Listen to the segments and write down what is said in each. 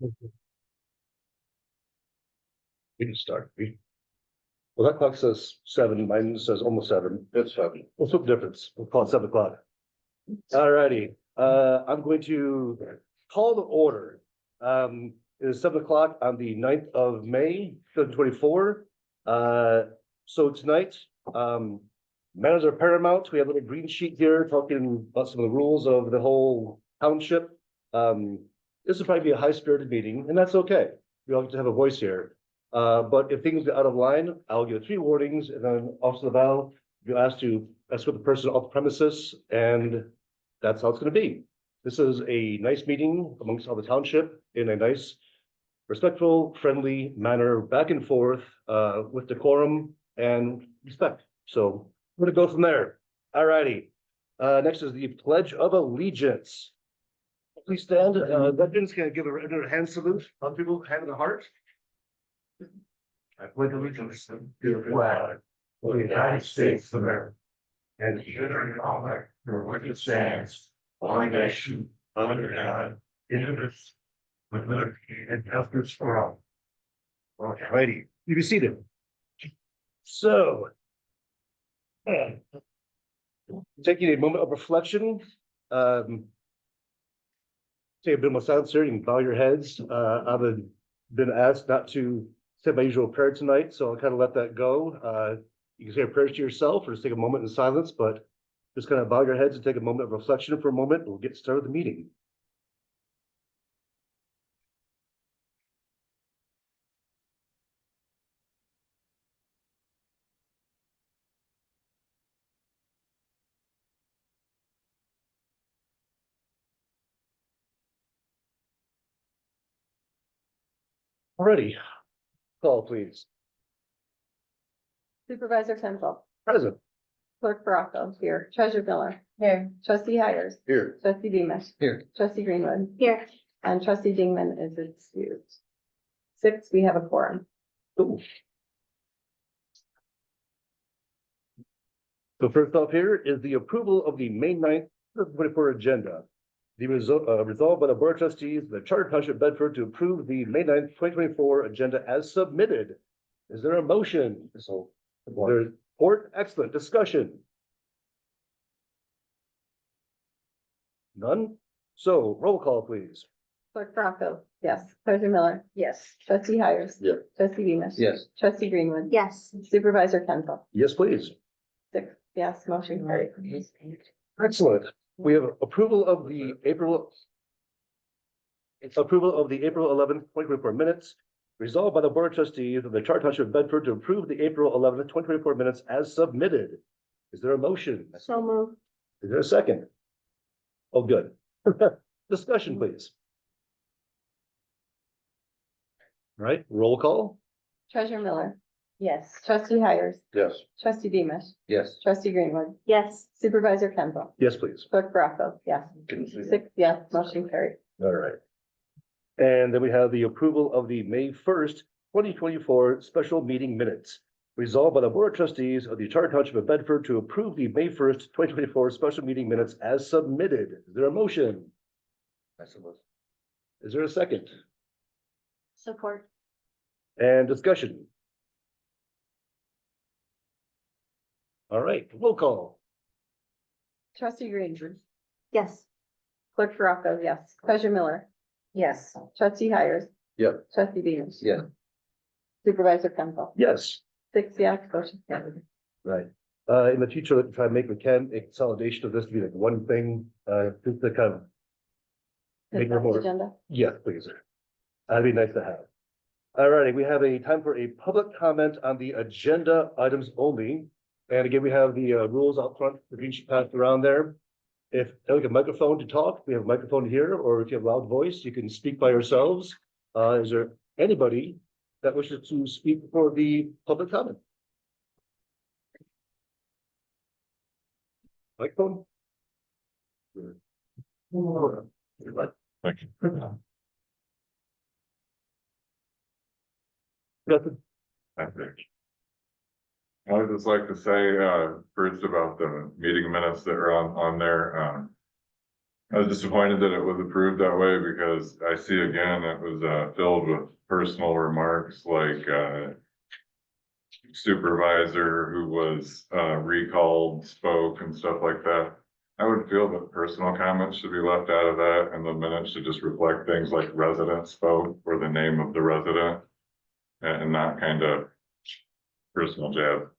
We can start. Well, that clock says 7, mine says almost 7. It's 7. What's the difference? We'll call it 7 o'clock. All righty, I'm going to call the order. It is 7 o'clock on the 9th of May, 2024. So tonight, matters are paramount. We have a little green sheet here talking about some of the rules of the whole township. This will probably be a high-spirited meeting, and that's okay. We all get to have a voice here. But if things get out of line, I'll give 3 warnings, and then Officer Laval, you'll ask to escort the person off the premises, and that's how it's going to be. This is a nice meeting amongst all the township in a nice, respectful, friendly manner, back and forth, with decorum and respect. So we're going to go from there. All righty. Next is the Pledge of Allegiance. Please stand. Veterans can give a hand salute. Other people, hand in the heart. I pledge allegiance to the flag of the United States of America and to the republic for which it stands, one nation, under God, indivisible, with liberty and justice for all. All righty, you can see them. So, taking a moment of reflection, take a bit of silence here. You can bow your heads. I've been asked not to say my usual prayer tonight, so I'll kind of let that go. You can say a prayer to yourself or just take a moment in silence, but just kind of bow your heads and take a moment of reflection for a moment. We'll get started with the meeting. Alrighty, call please. Supervisor Central, Present. Clerk Baraco, here. Treasurer Miller. Here. Trustee Hires. Here. Trustee Demus. Here. Trustee Greenwood. Here. And Trustee Dingman is excused. 6, we have a quorum. Ooh. So first off here is the approval of the May 9th, 2024 agenda. The resolved by the Board of Trustees of the Charter Township Bedford to approve the May 9th, 2024 agenda as submitted. Is there a motion? So there's support. Excellent. Discussion. None. So roll call, please. Clerk Baraco. Yes. Treasurer Miller. Yes. Trustee Hires. Yeah. Trustee Demus. Yes. Trustee Greenwood. Yes. Supervisor Central. Yes, please. 6, yes, motion carried. Excellent. We have approval of the April 11th, 2024 minutes. Resolved by the Board of Trustees of the Charter Township of Bedford to approve the April 11th, 2024 minutes as submitted. Is there a motion? So moved. Is there a second? Oh, good. Discussion, please. All right, roll call. Treasurer Miller. Yes. Trustee Hires. Yes. Trustee Demus. Yes. Trustee Greenwood. Yes. Supervisor Central. Yes, please. Clerk Baraco. Yes. 6, yes, motion carried. All right. And then we have the approval of the May 1st, 2024 special meeting minutes. Resolved by the Board of Trustees of the Charter Township of Bedford to approve the May 1st, 2024 special meeting minutes as submitted. Is there a motion? Is there a second? Support. And discussion? All right, roll call. Trustee Greenwood. Yes. Clerk Baraco, yes. Treasurer Miller. Yes. Trustee Hires. Yep. Trustee Demus. Yeah. Supervisor Central. Yes. 6, yes, motion carried. Right. In the future, let's try and make a consolidation of this to be like one thing, just to kind of make it Consent more. agenda. Yes, please. That'd be nice to have. All righty, we have a time for a public comment on the agenda items only. And again, we have the rules out front, the green sheet passed around there. If you like a microphone to talk, we have a microphone here, or if you have a loud voice, you can speak by yourselves. Is there anybody that wishes to speak for the public comment? Microphone? Thank you. Nothing. I would just like to say, first about the meeting minutes that are on there. I was disappointed that it was approved that way because I see again, it was filled with personal remarks like supervisor who was recalled spoke and stuff like that. I would feel that personal comments should be left out of that and the minutes should just reflect things like resident spoke or the name of the resident and not kind of personal jab.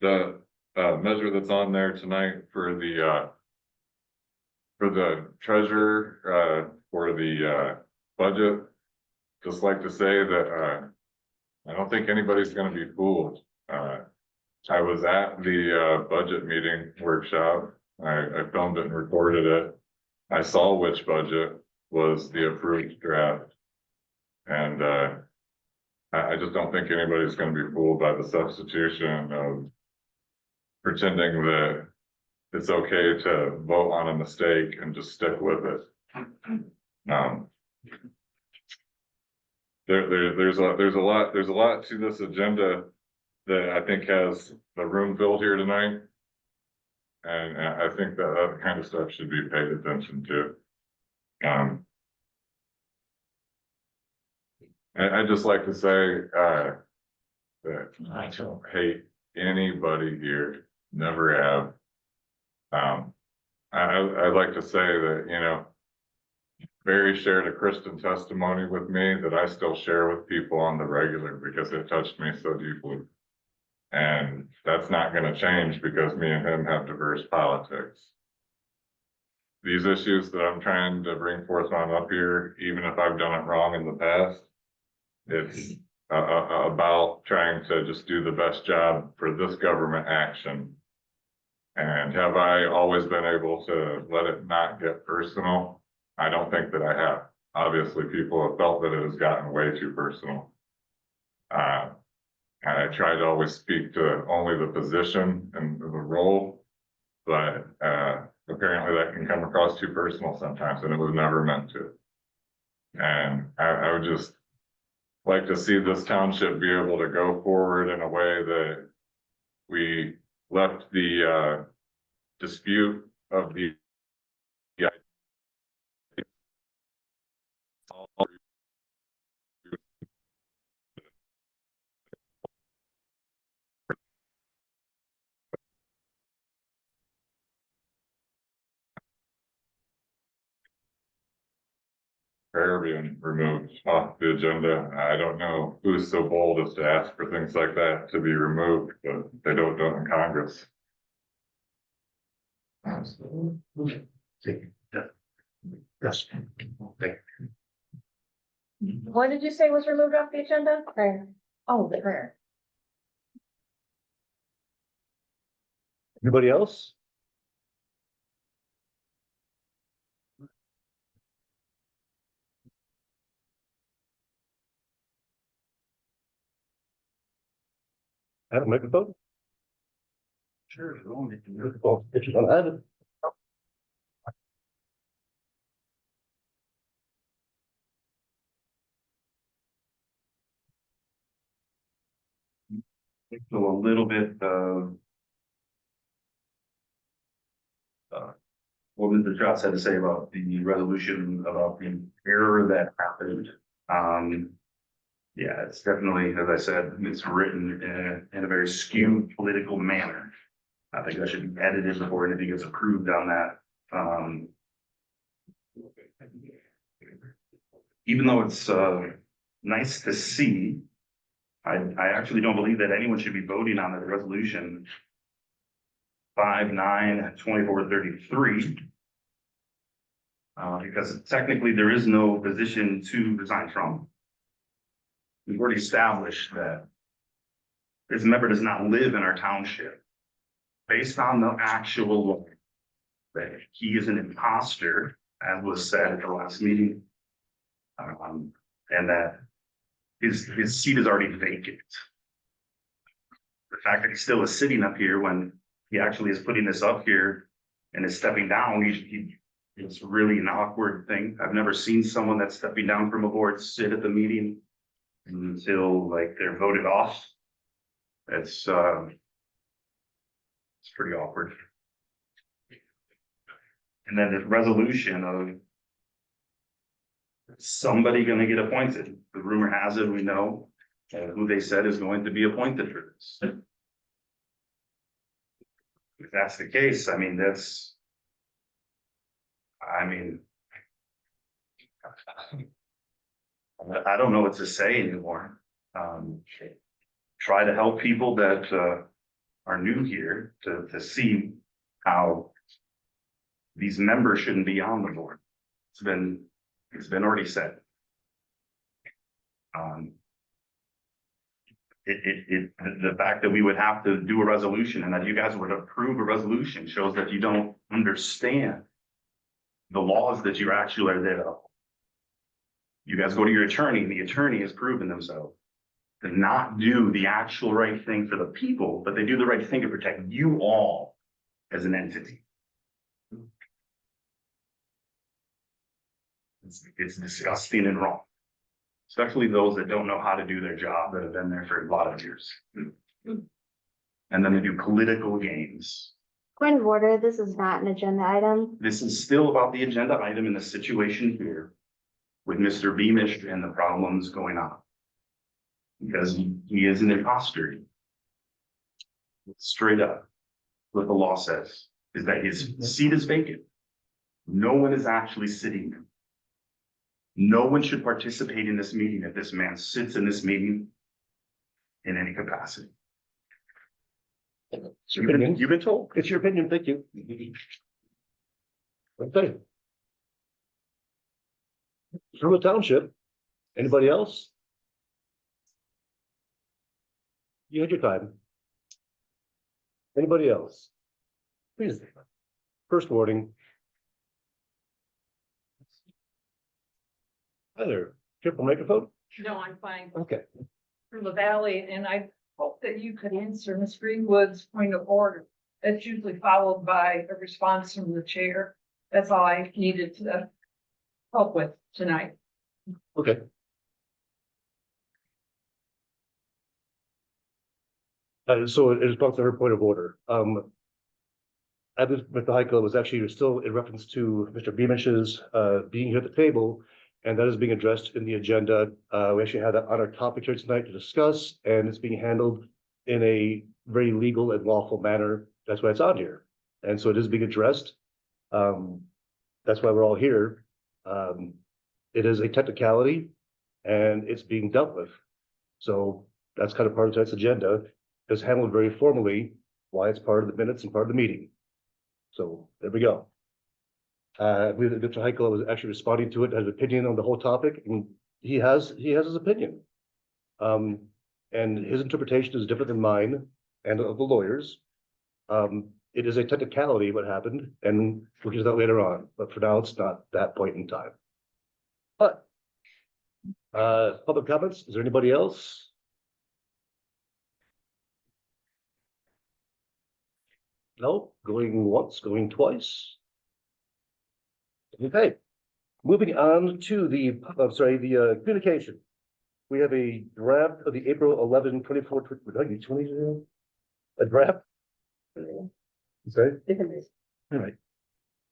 The measure that's on there tonight for the treasurer, for the budget, just like to say that I don't think anybody's gonna be fooled. I was at the budget meeting workshop. I filmed it and recorded it. I saw which budget was the approved draft. And I just don't think anybody's gonna be fooled by the substitution of pretending that it's okay to vote on a mistake and just stick with it. There's a lot to this agenda that I think has the room filled here tonight. And I think that kind of stuff should be paid attention to. I'd just like to say that I don't hate anybody here, never have. I'd like to say that, you know, Barry shared a Christian testimony with me that I still share with people on the regular because it touched me so deeply. And that's not going to change because me and him have diverse politics. These issues that I'm trying to bring forth on up here, even if I've done it wrong in the past, it's about trying to just do the best job for this government action. And have I always been able to let it not get personal? I don't think that I have. Obviously, people have felt that it has gotten way too personal. I try to always speak to only the position and the role, but apparently that can come across too personal sometimes, and it was never meant to. And I would just like to see this township be able to go forward in a way that we left the dispute of the prayer being removed off the agenda. I don't know who's so bold as to ask for things like that to be removed, but they don't do it in Congress. Yes. What did you say was removed off the agenda? Prayer. Oh, the prayer. Anybody else? Have a microphone? Sure. If you don't have it. So a little bit, what Mr. Strauss had to say about the resolution, about the error that happened. Yeah, it's definitely, as I said, it's written in a very skewed political manner. I think that should be edited before anything gets approved on that. Even though it's nice to see, I actually don't believe that anyone should be voting on the resolution 5/9/2433. Because technically there is no position to resign from. We've already established that this member does not live in our township. Based on the actual law, that he is an imposter, as was said at the last meeting. And that his seat is already vacant. The fact that he still is sitting up here when he actually is putting this up here and is stepping down, it's really an awkward thing. I've never seen someone that's stepping down from a board sit at the meeting until like they're voted off. It's pretty awkward. And then the resolution of somebody gonna get appointed. The rumor has it, we know, who they said is going to be appointed for this. If that's the case, I mean, I mean. I don't know what to say anymore. Try to help people that, are new here to see how these members shouldn't be on the board. It's been already said. The fact that we would have to do a resolution and that you guys would approve a resolution shows that you don't understand the laws that you actually are there to uphold. You guys go to your attorney and the attorney has proven themselves to not do the actual right thing for the people, but they do the right thing to protect you all as an entity. It's disgusting and wrong, especially those that don't know how to do their job, that have been there for a lot of years. And then they do political games. Point of order, this is not an agenda item. This is still about the agenda item in the situation here with Mr. Beamish and the problems going on. Because he is an imposter. Straight up, what the law says is that his seat is vacant. No one is actually sitting there. No one should participate in this meeting if this man sits in this meeting in any capacity. It's your opinion. You've been told. It's your opinion, thank you. Okay. From the township, anybody else? You had your time. Anybody else? Please, first warning. Hi there, triple microphone? No, I'm fine Okay. from the valley, and I hope that you could answer Ms. Greenwood's point of order. That's usually followed by a response from the chair. That's all I needed to help with tonight. Okay. So it is brought to her point of order. Mr. Heiko was actually still in reference to Mr. Beamish's being here at the table, and that is being addressed in the agenda. We actually had that on our topic here tonight to discuss, and it's being handled in a very legal and lawful manner. That's why it's on here. And so it is being addressed. That's why we're all here. It is a technicality and it's being dealt with. So that's kind of part of tonight's agenda. It's handled very formally, why it's part of the minutes and part of the meeting. So there we go. I believe that Mr. Heiko was actually responding to it, has an opinion on the whole topic, and he has his opinion. And his interpretation is different than mine and of the lawyers. It is a technicality what happened, and we'll get to that later on, but for now, it's not that point in time. But public comments, is there anybody else? No, going once, going twice. Okay, moving on to the, I'm sorry, the communication. We have a draft of the April 11, 24, 20, a draft. Sorry. All right.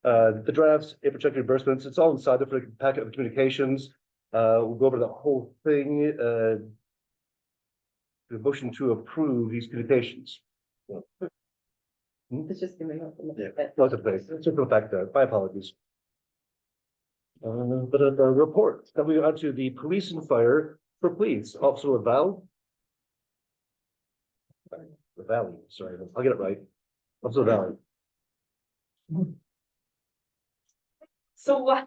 The drafts, April check reimbursements, it's all inside the packet of communications. We'll go over the whole thing. The motion to approve these communications. It's just giving up. Yeah, no, it's okay. Let's go back there. My apologies. But a report. Then we go on to the police and fire for police. Officer Laval. Valley, sorry, I'll get it right. Officer Valley. So,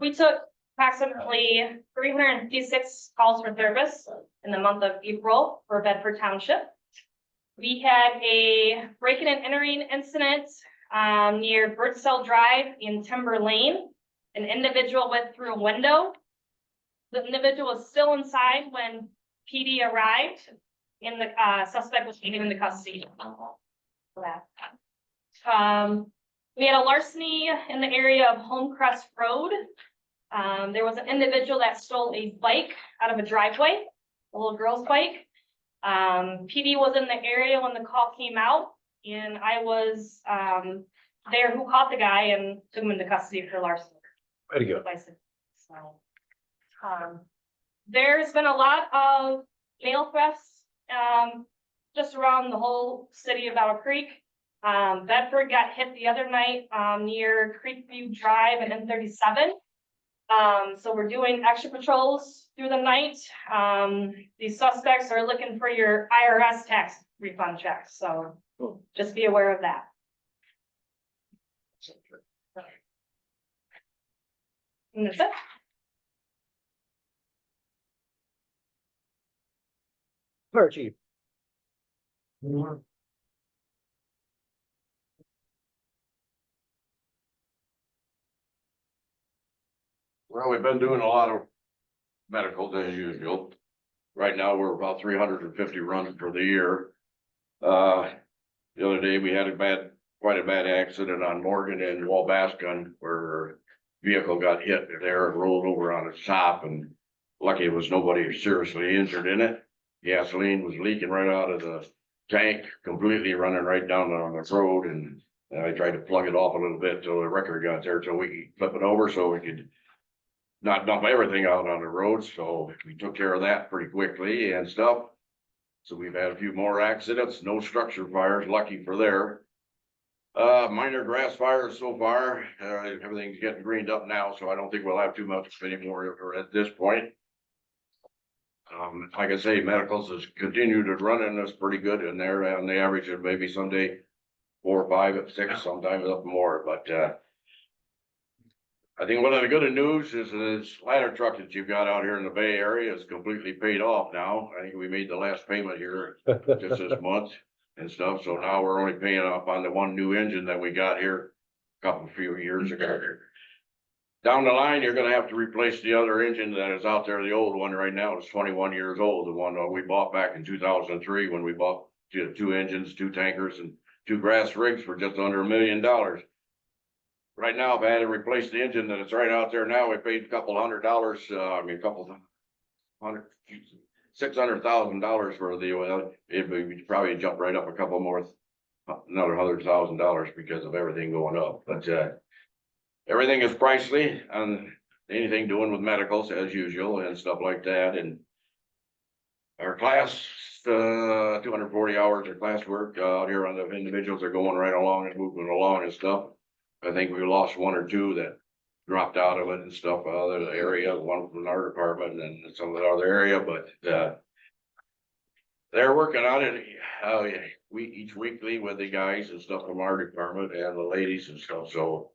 we took approximately 356 calls for service in the month of April for Bedford Township. We had a breaking and entering incident, near Birdsell Drive in Timber Lane. An individual went through a window. The individual was still inside when PD arrived, and the, suspect was taken into custody. For that. We had a larceny in the area of Homecrest Road. There was an individual that stole a bike out of a driveway, a little girl's bike. PD was in the area when the call came out, and I was there who caught the guy and took him into custody for larceny. Way to go. Bicycle. So, there's been a lot of mail thefts, just around the whole city of Battle Creek. Bedford got hit the other night, near Creekview Drive and N37. So we're doing extra patrols through the night. These suspects are looking for your IRS tax refund checks, so just be aware of that. And that's it. Fire chief. Well, we've been doing a lot of medicals as usual. Right now, we're about 350 runs for the year. The other day, we had quite a bad accident on Morgan and Wabascon where a vehicle got hit there and rolled over on its top, and lucky it was nobody seriously injured in it. Gasoline was leaking right out of the tank, completely running right down on the road, and I tried to plug it off a little bit till the wrecker got there so we could flip it over so we could not dump everything out on the road, so we took care of that pretty quickly and stuff. So we've had a few more accidents, no structure fires, lucky for there. Minor grass fires so far, everything's getting greened up now, so I don't think we'll have too much anymore at this point. Like I say, medicals has continued to run and it's pretty good in there, on the average of maybe someday 4 or 5, 6, sometimes up more, but I think one of the good news is this ladder truck that you've got out here in the Bay Area is completely paid off now. I think we made the last payment here just this month and stuff. So now we're only paying off on the one new engine that we got here a few years ago. Down the line, you're gonna have to replace the other engine that is out there. The old one right now is 21 years old. The one we bought back in 2003 when we bought 2 engines, 2 tankers and 2 grass rigs for just under $1 million. Right now, if I had to replace the engine that is right out there now, we paid a couple $100, $600,000 for the, it would probably jump right up a couple more, another $100,000 because of everything going up. But, everything is pricey and anything doing with medicals as usual and stuff like that. And our class, 240 hours of class work out here on the individuals are going right along and moving along and stuff. I think we lost 1 or 2 that dropped out of it and stuff, other area, one from our department and some of the other area, but, they're working on it, each weekly with the guys and stuff from our department and the ladies and stuff, so.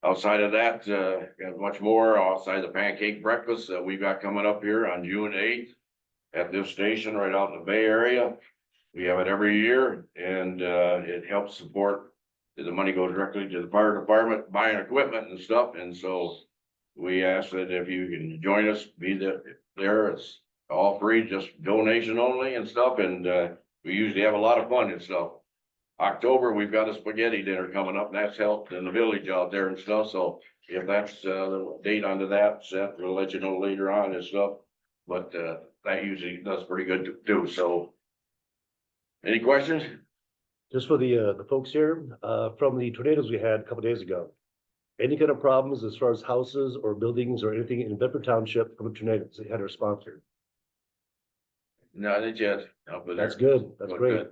Outside of that, got much more outside the pancake breakfast that we've got coming up here on June 8th at this station right out in the Bay Area. We have it every year and, it helps support. The money goes directly to the fire department buying equipment and stuff. And so we ask that if you can join us, be there. It's all free, just donation only and stuff. And, we usually have a lot of fun and stuff. October, we've got a spaghetti dinner coming up and that's held in the village out there and stuff. So if that's the date onto that set, we'll let you know later on and stuff. But, that usually does pretty good too. So any questions? Just for the folks here, from the tornadoes we had a couple days ago. Any kind of problems as far as houses or buildings or anything in Bedford Township from the tornadoes that you had to respond to? Not yet. That's good. That's Look great. good.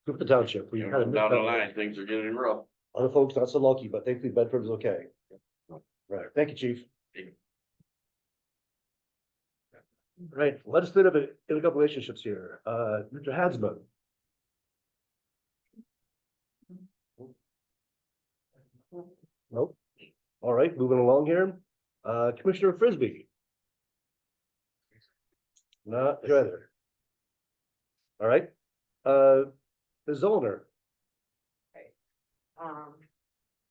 Good for the township. We You had know, down the line, things are getting rough. other folks not so lucky, but thankfully Bedford is okay. Right. Thank you, chief. Right. Legislative intergovernmental relationships here. Mr. Hadsman. Nope. All right, moving along here. Commissioner Frisbee. Not either. All right, the zoner.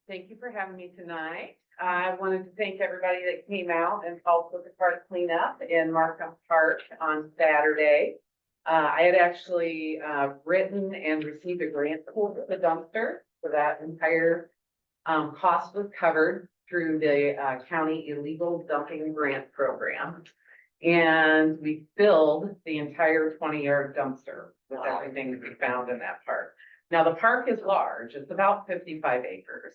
Thank you for having me tonight. I wanted to thank everybody that came out and helped with the park cleanup in Markham Park on Saturday. I had actually written and received a grant for the dumpster, so that entire cost was covered through the county illegal dumping grant program. And we filled the entire 20-yard dumpster with everything that we found in that park. Now, the park is large. It's about 55 acres,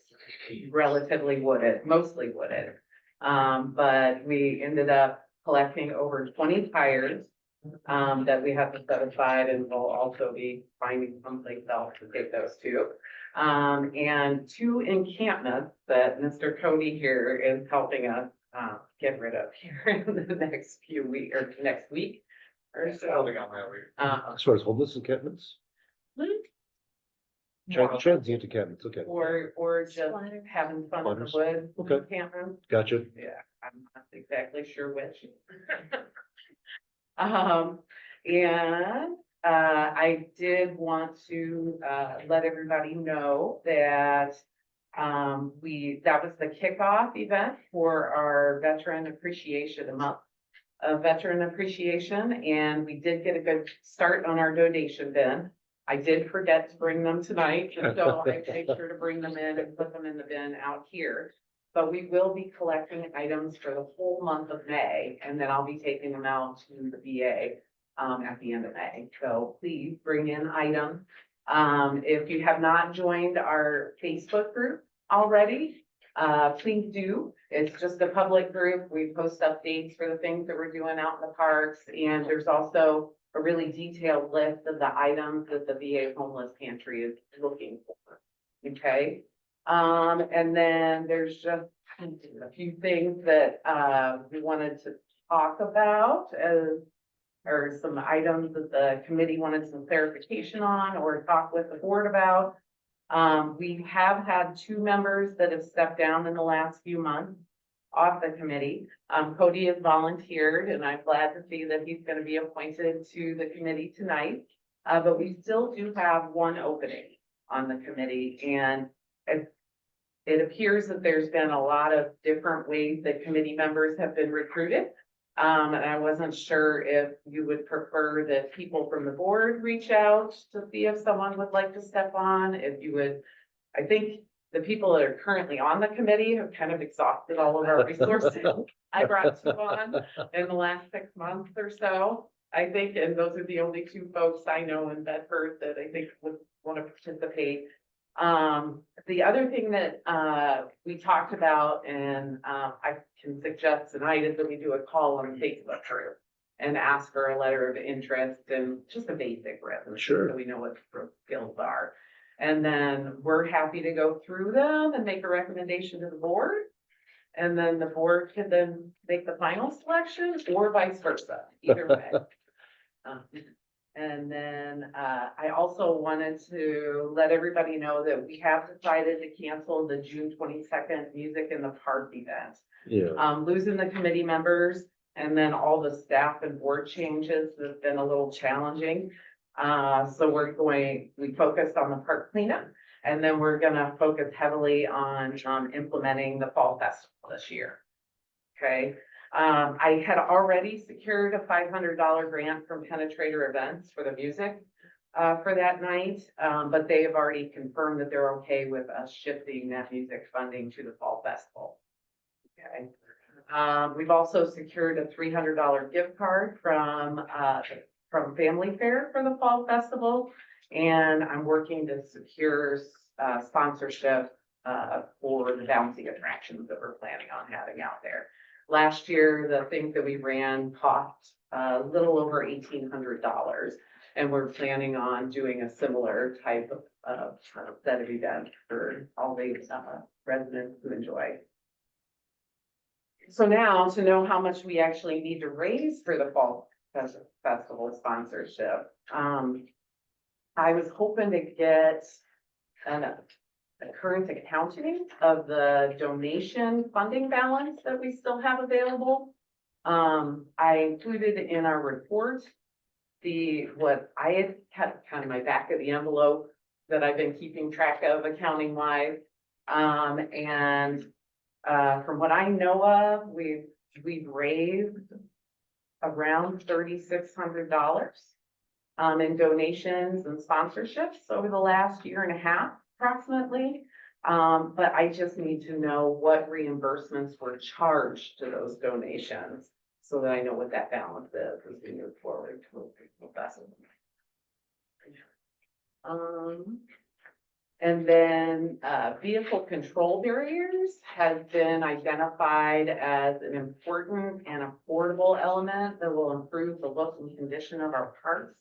relatively wooded, mostly wooded. But we ended up collecting over 20 tires that we have to set aside, and we'll also be finding someplace else to take those to. And 2 encampments that Mr. Cody here is helping us get rid of here in the next few weeks, or next week or so. As far as homeless encampments, transient encampments, okay, Or just having fun in the woods. Okay. Encampments. gotcha. Yeah, I'm not exactly sure which. And I did want to let everybody know that that was the kickoff event for our Veteran Appreciation Month of Veteran Appreciation, and we did get a good start on our donation bin. I did forget to bring them tonight, and so I made sure to bring them in and put them in the bin out here. But we will be collecting items for the whole month of May, and then I'll be taking them out to the VA at the end of May. So please bring in items. If you have not joined our Facebook group already, please do. It's just a public group. We post updates for the things that we're doing out in the parks, and there's also a really detailed list of the items that the VA homeless pantry is looking for. Okay. And then there's just a few things that we wanted to talk about or some items that the committee wanted some clarification on or talk with the board about. We have had 2 members that have stepped down in the last few months off the committee. Cody has volunteered, and I'm glad to see that he's going to be appointed to the committee tonight. But we still do have 1 opening on the committee, and it appears that there's been a lot of different ways that committee members have been recruited. And I wasn't sure if you would prefer that people from the board reach out to see if someone would like to step on, if you would. I think the people that are currently on the committee have kind of exhausted all of our resources. I brought 2 on in the last 6 months or so, I think, and those are the only 2 folks I know in Bedford that I think would want to participate. The other thing that we talked about, and I can suggest tonight, is that we do a call on the Facebook group and ask for a letter of interest and just a basic resume. Sure. So we know what the skills are. And then we're happy to go through them and make a recommendation to the board. And then the board can then make the final selection, or vice versa, either way. And then I also wanted to let everybody know that we have decided to cancel the June 22nd Music in the Park event. Yeah, Losing the committee members and then all the staff and board changes has been a little challenging. So we focused on the park cleanup, and then we're gonna focus heavily on implementing the fall festival this year. Okay. I had already secured a $500 grant from Penetrator Events for the music for that night, but they have already confirmed that they're okay with us shifting that music funding to the fall festival. Okay. We've also secured a $300 gift card from Family Fair for the fall festival, and I'm working to secure sponsorship for the bouncy attractions that we're planning on having out there. Last year, the things that we ran cost a little over $1,800, and we're planning on doing a similar type of set of events for all the residents who enjoy. So now, to know how much we actually need to raise for the fall festival sponsorship, I was hoping to get a current accounting of the donation funding balance that we still have available. I included in our report what I had kept kind of my back of the envelope that I've been keeping track of accounting wise. And from what I know of, we've raised around $3,600 in donations and sponsorships over the last year and a half, approximately. But I just need to know what reimbursements were charged to those donations so that I know what that balance is as we move forward to the festival. And then, vehicle control barriers has been identified as an important and affordable element that will improve the look and condition of our parks.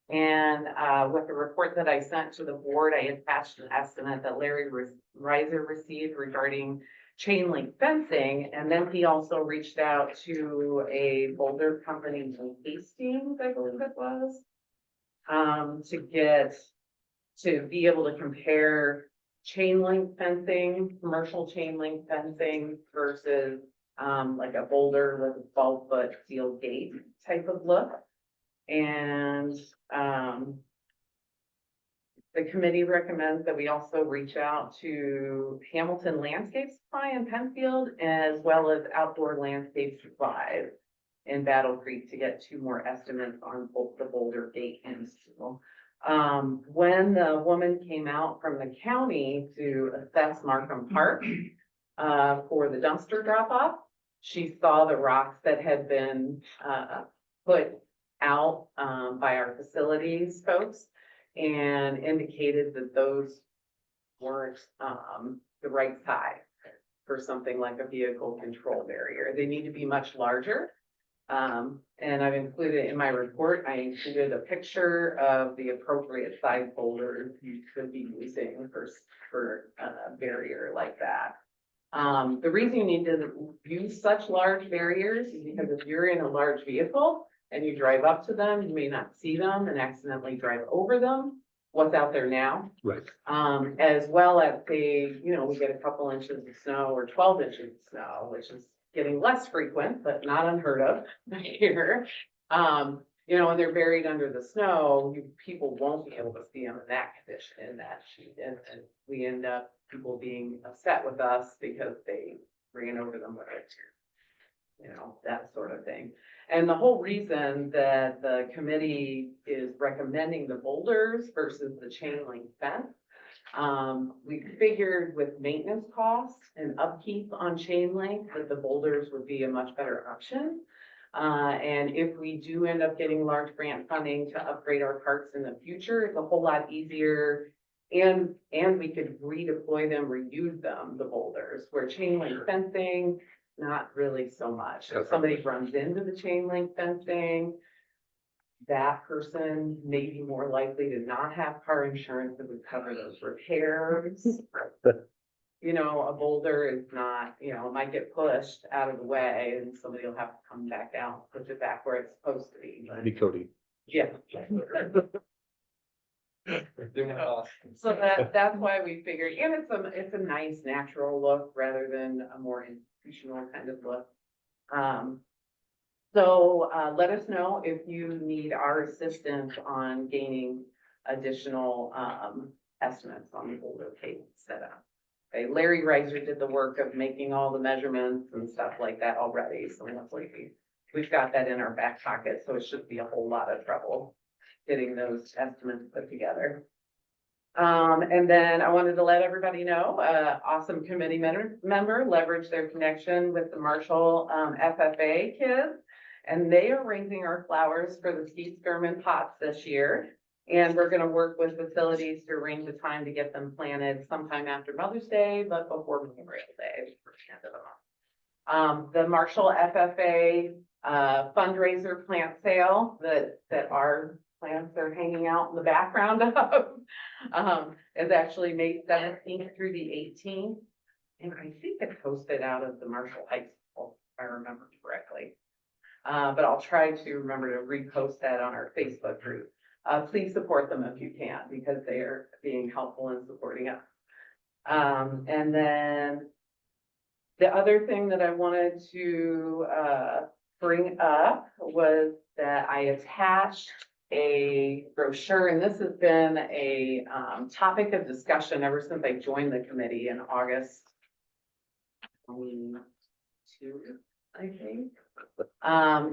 And, with the report that I sent to the board, I attached an estimate that Larry Reiser received regarding chain link fencing. And then he also reached out to a boulder company in Hastings, I believe it was, to be able to compare chain link fencing, commercial chain link fencing versus like a boulder with a 12-foot steel gate type of look. And the committee recommends that we also reach out to Hamilton Landscape Supply in Penfield, as well as Outdoor Landscape Supplies in Battle Creek to get 2 more estimates on both the boulder gate and steel. When the woman came out from the county to assess Markham Park, for the dumpster drop off, she saw the rocks that had been, put out, by our facilities folks and indicated that those weren't, the right size for something like a vehicle control barrier. They need to be much larger. And I've included in my report, I included a picture of the appropriate size boulder you could be using for a barrier like that. The reason you need to use such large barriers is because if you're in a large vehicle and you drive up to them, you may not see them and accidentally drive over them. What's out there now? Right. As well as we get a couple inches of snow or 12 inches of snow, which is getting less frequent, but not unheard of here. And they're buried under the snow, people won't be able to see them in that condition, in that sheet. And we end up people being upset with us because they ran over them with it, that sort of thing. And the whole reason that the committee is recommending the boulders versus the chain link fence, we figured with maintenance costs and upkeep on chain link that the boulders would be a much better option. And if we do end up getting large grant funding to upgrade our parks in the future, it's a whole lot easier. And we could redeploy them, reuse them, the boulders, where chain link fencing, not really so much. If somebody runs into the chain link fencing, that person may be more likely to not have car insurance that would cover those repairs. A boulder is not, it might get pushed out of the way and somebody will have to come back out, push it back where it's supposed to be. But, Be Cody. yeah. So that's why we figured, and it's a nice natural look rather than a more institutional kind of look. So let us know if you need our assistance on gaining additional estimates on the boulder case setup. Okay, Larry Reiser did the work of making all the measurements and stuff like that already, so hopefully we've got that in our back pocket, so it shouldn't be a whole lot of trouble getting those estimates put together. And then I wanted to let everybody know, awesome committee member leveraged their connection with the Marshall FFA kids, and they are raising our flowers for the Steve Skirman pots this year. And we're going to work with facilities to arrange a time to get them planted sometime after Mother's Day, but before Memorial Day, for the end of the month. The Marshall FFA fundraiser plant sale that our plants are hanging out in the background of is actually May 17th through the 18th. And I think it's hosted out of the Marshall High School, if I remember correctly. But I'll try to remember to repost that on our Facebook group. Please support them if you can, because they are being helpful in supporting us. And then the other thing that I wanted to bring up was that I attached a brochure, and this has been a topic of discussion ever since I joined the committee in August 22, I think,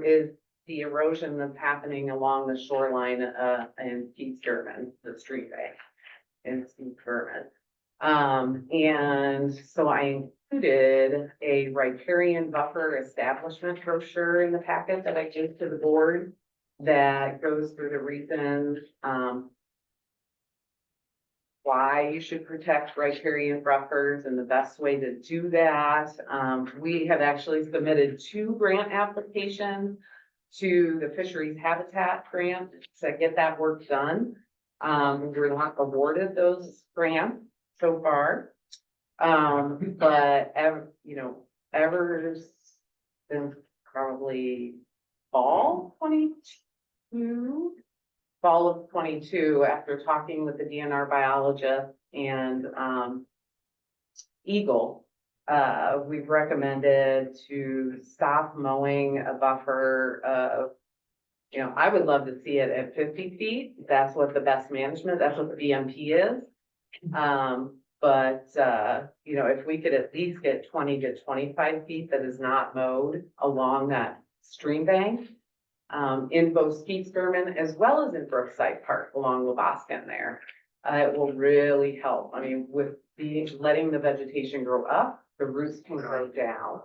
is the erosion that's happening along the shoreline in Steve Skirman, the street bank in Steve Skirman. And so I included a riparian buffer establishment brochure in the packet that I gave to the board that goes through the reasons why you should protect riparian buffers and the best way to do that. We have actually submitted 2 grant applications to the Fisheries Habitat Grant to get that work done. We're not awarded those grants so far. But ever since probably fall of 22, after talking with the DNR biologist and, Eagle, we've recommended to stop mowing a buffer of, I would love to see it at 50 feet. That's what the best management, that's what the BMP is. But if we could at least get 20 to 25 feet that is not mowed along that stream bank, in both Skeet Skirmin as well as in Brookside Park along Wabascan there, it will really help. I mean, with letting the vegetation grow up, the roots can grow down.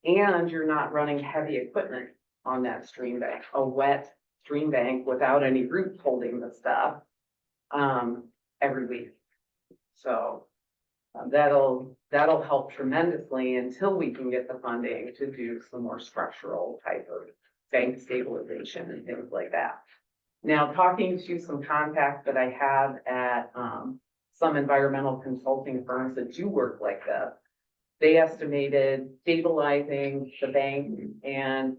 And you're not running heavy equipment on that stream bank, a wet stream bank without any roots holding the stuff, every week. So that'll help tremendously until we can get the funding to do some more structural type of bank stabilization and things like that. Now, talking to some contacts that I have at some environmental consulting firms that do work like this, they estimated stabilizing the bank and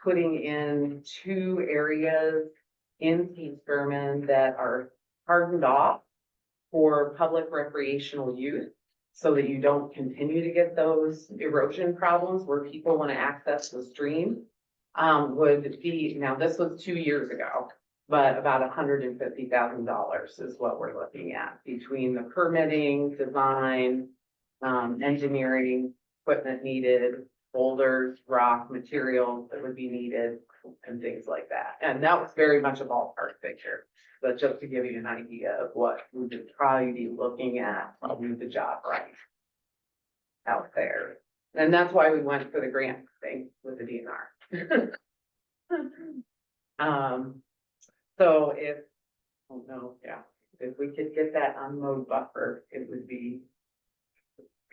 putting in 2 areas in Skeet Skirmin that are hardened off for public recreational use, so that you don't continue to get those erosion problems where people want to access the stream, would be, now this was 2 years ago, but about $150,000 is what we're looking at between the permitting, design, engineering, equipment needed, boulders, rock, materials that would be needed, and things like that. And that was very much a ballpark figure, but just to give you an idea of what we would probably be looking at to do the job right out there. And that's why we went for the grant thing with the DNR. So if we could get that unmowed buffer, it would be,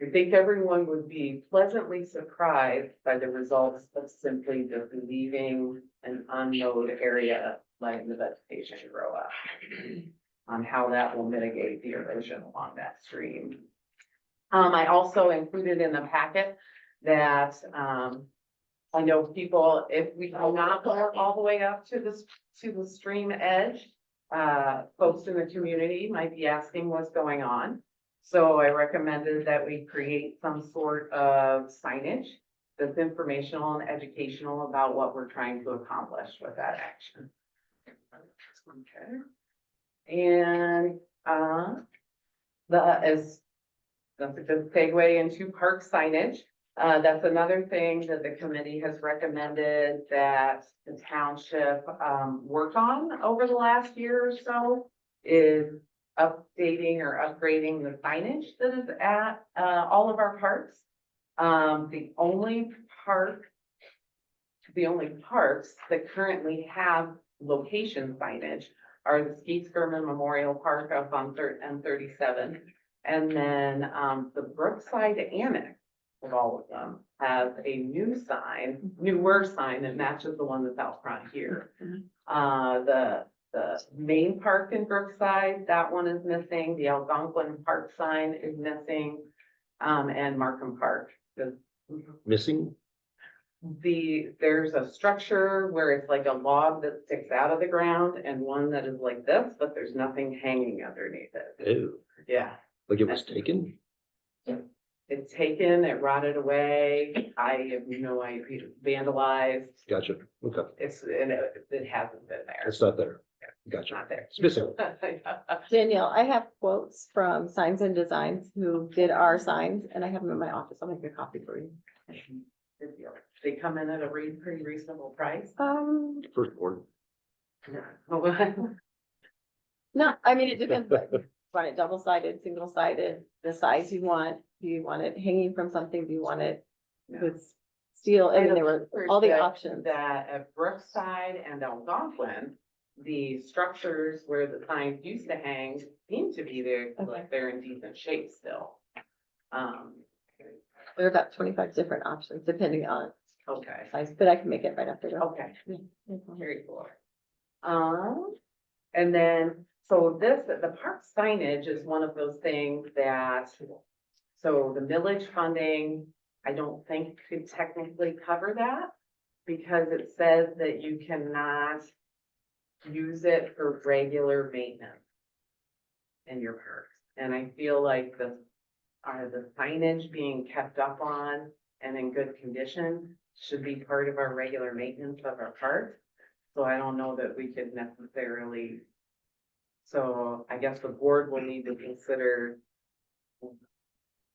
I think everyone would be pleasantly surprised by the results of simply just leaving an unmowed area, letting the vegetation grow up, on how that will mitigate the erosion along that stream. I also included in the packet that, I know people, if we do not go all the way up to the stream edge, folks in the community might be asking what's going on. So I recommended that we create some sort of signage that's informational and educational about what we're trying to accomplish with that action. Okay. And that's a good segue into park signage. That's another thing that the committee has recommended that the township work on over the last year or so, is updating or upgrading the signage that is at all of our parks. The only parks that currently have location signage are the Skeet Skirmin Memorial Park up on M37, and then the Brookside Annex of all of them has a newer sign that matches the one that's out front here. The main park in Brookside, that one is missing. The Algonquin Park sign is missing, and Markham Park is Missing? there's a structure where it's like a log that sticks out of the ground and one that is like this, but there's nothing hanging underneath it. Ew, Yeah, like it was taken? it's taken, it rotted away. I have no idea, vandalized. Gotcha, okay, It hasn't been there. it's not there. It's Gotcha. not there. It's missing. Danielle, I have quotes from Signs and Designs who did our signs, and I have them in my office. I'll make a copy for you. Good deal. They come in at a pretty reasonable price. First board. No, I mean, it depends, but you want it double-sided, single-sided, the size you want. Do you want it hanging from something? Do you want it with steel? I mean, there were all the options. That at Brookside and Algonquin, the structures where the signs used to hang seem to be there, Okay. like they're in decent shape still. There are about 25 different options depending on Okay, size, but I can make it right after. that. okay. Yeah, no problem. Very cool. And then, so this, the park signage is one of those things that, so the millage funding, I don't think could technically cover that. Because it says that you cannot use it for regular maintenance in your parks. And I feel like the signage being kept up on and in good condition should be part of our regular maintenance of our parks. So I don't know that we could necessarily. So I guess the board will need to consider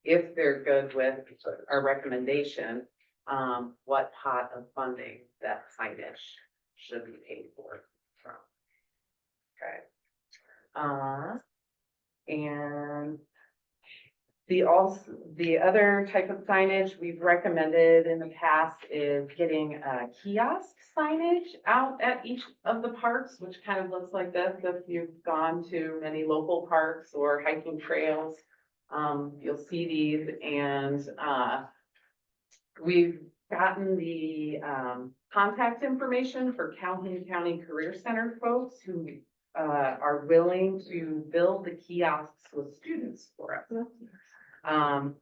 if they're good with our recommendation, what pot of funding that signage should be paid for from. Okay. And the other type of signage we've recommended in the past is getting kiosk signage out at each of the parks, which kind of looks like this. If you've gone to many local parks or hiking trails, you'll see these, and we've gotten the contact information for Calhoun County Career Center folks who are willing to build the kiosks with students for us.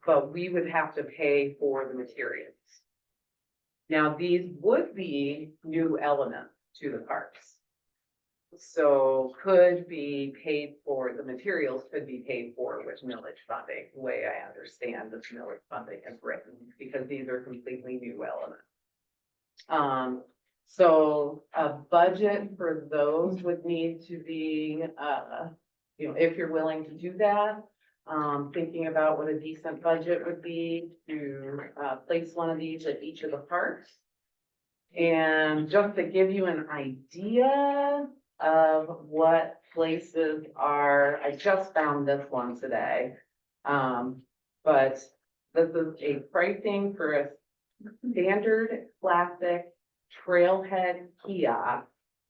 But we would have to pay for the materials. Now, these would be new elements to the parks. So could be paid for, the materials could be paid for with millage funding, the way I understand this millage funding is written, because these are completely new elements. So a budget for those would need to be, if you're willing to do that, thinking about what a decent budget would be to place one of these at each of the parks. And just to give you an idea of what places are, I just found this one today. But this is a pricing for a standard classic trailhead kiosk,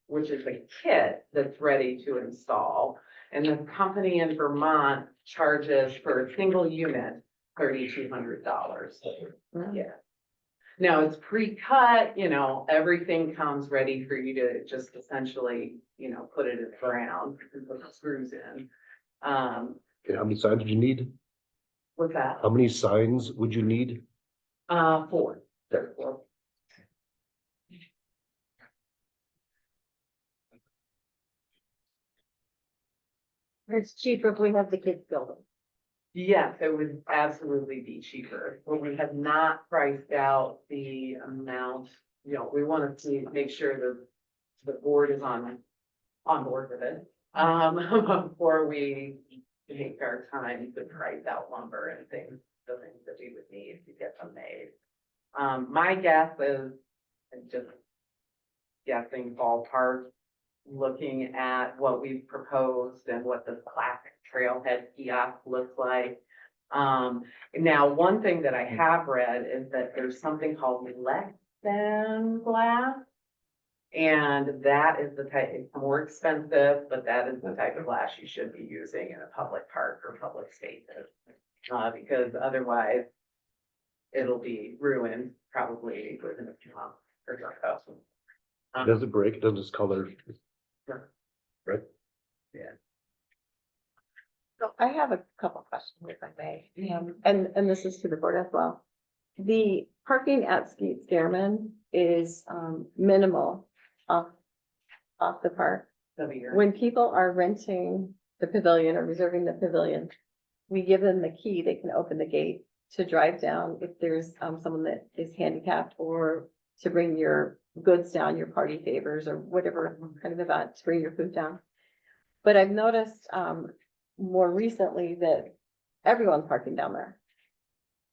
which is a kit that's ready to install. And the company in Vermont charges for a single unit $3,200. Yeah. Now it's pre-cut, everything comes ready for you to just essentially, put it in the ground and put the screws in. Okay, how many signs would you need? What's that? How many signs would you need? 4. There. 4. It's cheaper if we have the kids build them. Yes, it would absolutely be cheaper, but we have not priced out the amount, we want to make sure that the board is on board with it. Before we take our time to price out lumber and things, the things that we would need to get them made. My guess is, and just guessing ballpark, looking at what we've proposed and what the classic trailhead kiosk looks like. Now, one thing that I have read is that there's something called Lexan glass. And that is the type, it's more expensive, but that is the type of glass you should be using in a public park or public spaces. Because otherwise it'll be ruined probably within a few months or so. Does it break? Does this color? Sure. Right? So I have a couple questions, if I may, and this is to the board as well. The parking at Skeet Scareman is minimal off the park. When people are renting the pavilion or reserving the pavilion, we give them the key, they can open the gate to drive down if there's someone that is handicapped, or to bring your goods down, your party favors or whatever kind of event, to bring your food down. But I've noticed more recently that everyone's parking down there.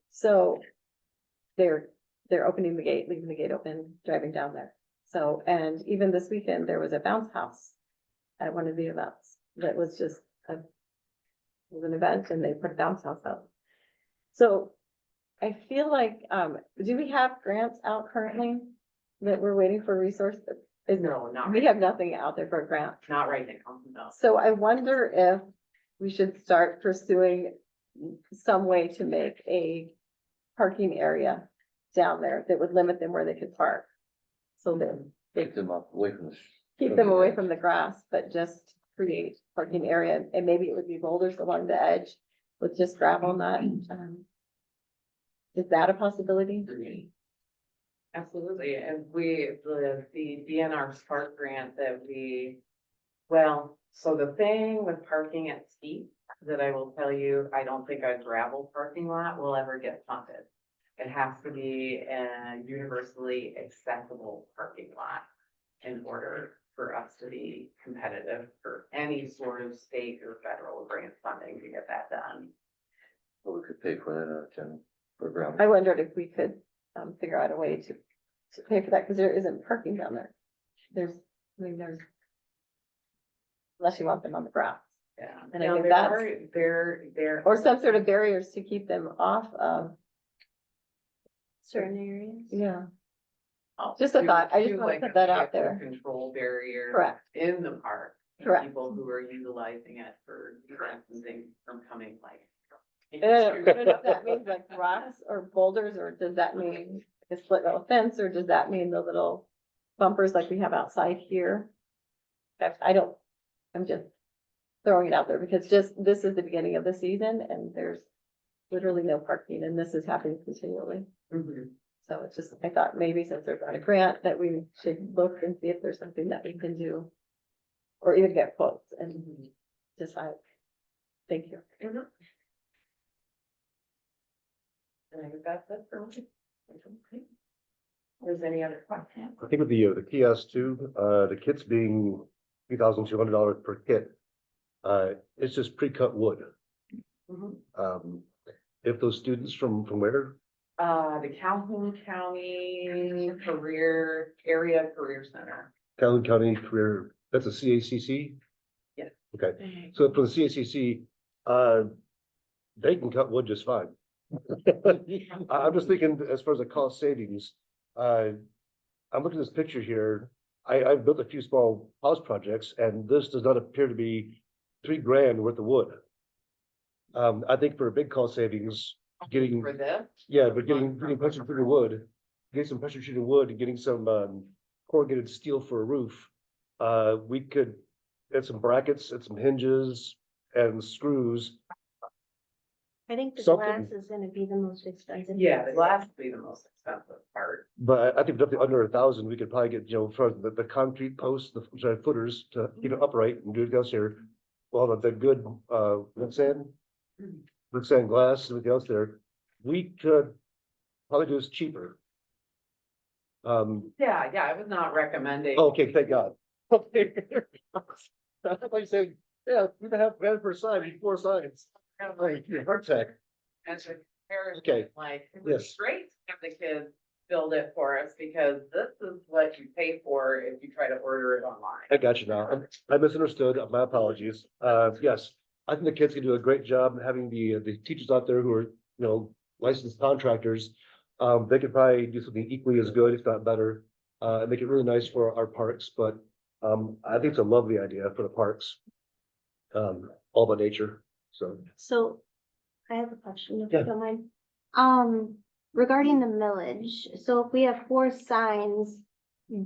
So they're opening the gate, leaving the gate open, driving down there. So, and even this weekend, there was a bounce house at one of the events that was just it was an event, and they put a bounce house up. So I feel like, do we have grants out currently that we're waiting for resources No, not, We have nothing out there for a grant. not right now, no. So I wonder if we should start pursuing some way to make a parking area down there that would limit them where they could park. So that they Take them away from the. keep them away from the grass, but just create parking area, and maybe it would be boulders along the edge with just gravel, not, is that a possibility? Absolutely, and the DNR Spark grant that well, so the thing with parking at Ski, that I will tell you, I don't think a gravel parking lot will ever get funded. It has to be a universally accessible parking lot in order for us to be competitive for any sort of state or federal grant funding to get that done. Well, we could pay for that, for ground. I wondered if we could, figure out a way to pay for that, because there isn't parking down there. There's, unless you want them on the grass. Yeah. And I Now, think there. Or some sort of barriers to keep them off of, Certain areas. yeah. Just a thought. I just wanna put that out there. Control barrier. Correct. In the park. for Correct. People who are utilizing it for events and things from coming like. I don't know if that means like rocks or boulders, or does that mean a split rail fence, or does that mean the little bumpers like we have outside here? I don't, I'm just throwing it out there because this is the beginning of the season and there's literally no parking and this is happening continually. Mhm. So it's just, I thought maybe since there's not a grant that we should look and see if there's something that we can do. Or even get quotes and decide. Thank you. Mhm. And I think that's it for me. There's any other questions? I think with the kiosk too, the kits being $3,200 per kit. It's just pre-cut wood. Mhm. If those students from where, The Calhoun County Area Career Center. Calhoun County Career, that's a CACC? Yes. Okay, so for the CACC, they can cut wood just fine. I'm just thinking as far as the cost savings, I'm looking at this picture here. I've built a few small house projects and this does not appear to be $3,000 worth of wood. I think for a big cost savings, getting, For this? yeah, but getting pressure treated wood, getting some pressure treated wood and getting some, corrugated steel for a roof. We could add some brackets and some hinges and screws. I think the Something. glass is gonna be the most expensive. Yeah, the glass would be the most expensive part. But I think definitely under 1,000, we could probably get, for the concrete posts, the footers to keep it upright and do it else here. Well, the good, red sand glass, everything else there, we could probably do this cheaper. Yeah, I was not recommending. Okay, thank God. Okay. I thought you said, yeah, we have per sign, we 4 signs. Like, heart attack. And to compare it, Okay. like, it was Yes. great to have the kids build it for us because this is what you pay for if you try to order it online. I got you now. I misunderstood. My apologies. Yes, I think the kids can do a great job having the teachers out there who are, licensed contractors. They could probably do something equally as good, if not better, and make it really nice for our parks. But I think it's a lovely idea for the parks. All about nature. So I have a question, if Yeah. you don't mind. Regarding the millage, so if we have 4 signs,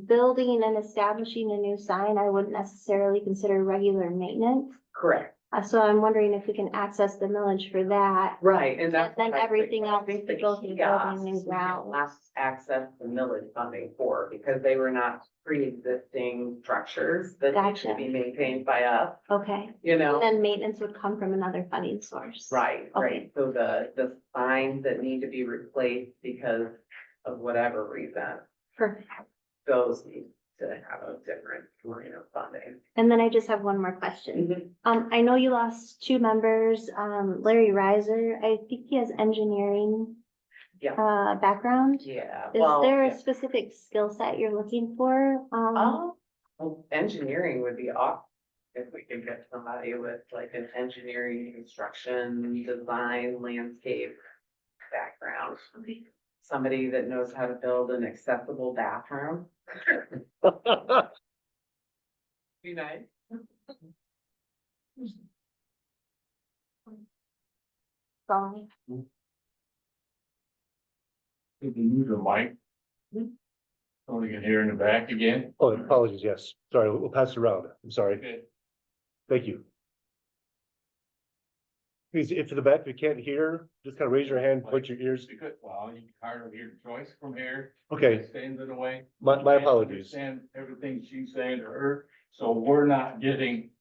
building and establishing a new sign, I wouldn't necessarily consider regular maintenance. Correct. So I'm wondering if we can access the millage for that. Right, and that's. Then what I everything think. else I think to the go through kiosks building and we get ground. less access to millage funding for, because they were not pre-existing structures that need Gotcha. to be maintained by us, Okay, you and know? then maintenance would come from another funding source. Right, Okay. right, so the signs that need to be replaced because of whatever reason, Perfect. those need to have a different, funding. And then I just have one more question. I know you lost 2 members, Larry Reiser, I think he has engineering Yeah. background. Yeah, Is well, there a yeah. specific skill set you're looking for? Well, engineering would be awesome if we could get somebody with like an engineering, construction, design, landscape background. somebody that knows how to build an accessible bathroom. Be nice. Sorry. Did you use the mic? So we can hear in the back again? Oh, apologies, yes. Sorry, we'll pass it around. I'm sorry. Okay. Thank you. Please, if in the back, if you can't hear, just kind of raise your hand, point your ears. Because, well, you can hardly hear Joyce from here. Okay, Stands in the way. my Can't apologies. Understand everything she's saying to her, so we're not getting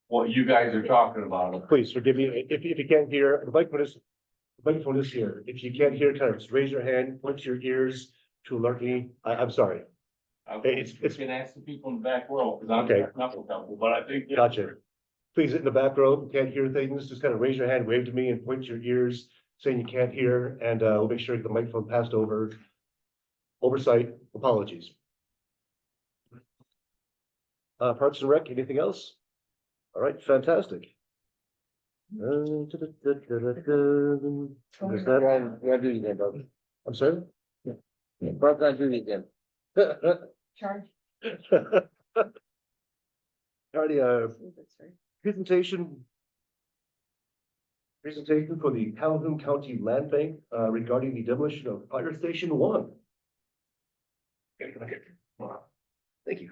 what you guys are talking about. Please forgive me. If you can't hear, the microphone is here. If you can't hear, kind of just raise your hand, point your ears to alert me. I'm sorry. It's- You can ask the people in the back row, because I'm Okay. not with them, but I think. Gotcha. Please, in the back row, if you can't hear things, just kind of raise your hand, wave to me and point your ears saying you can't hear, and we'll make sure the microphone passed over. Oversight, apologies. Parks and Rec, anything else? All right, fantastic. Is that? I'm sorry? Charge. Alrighty, presentation. Presentation for the Calhoun County Land Bank, regarding the demolition of Fire Station 1. Thank you.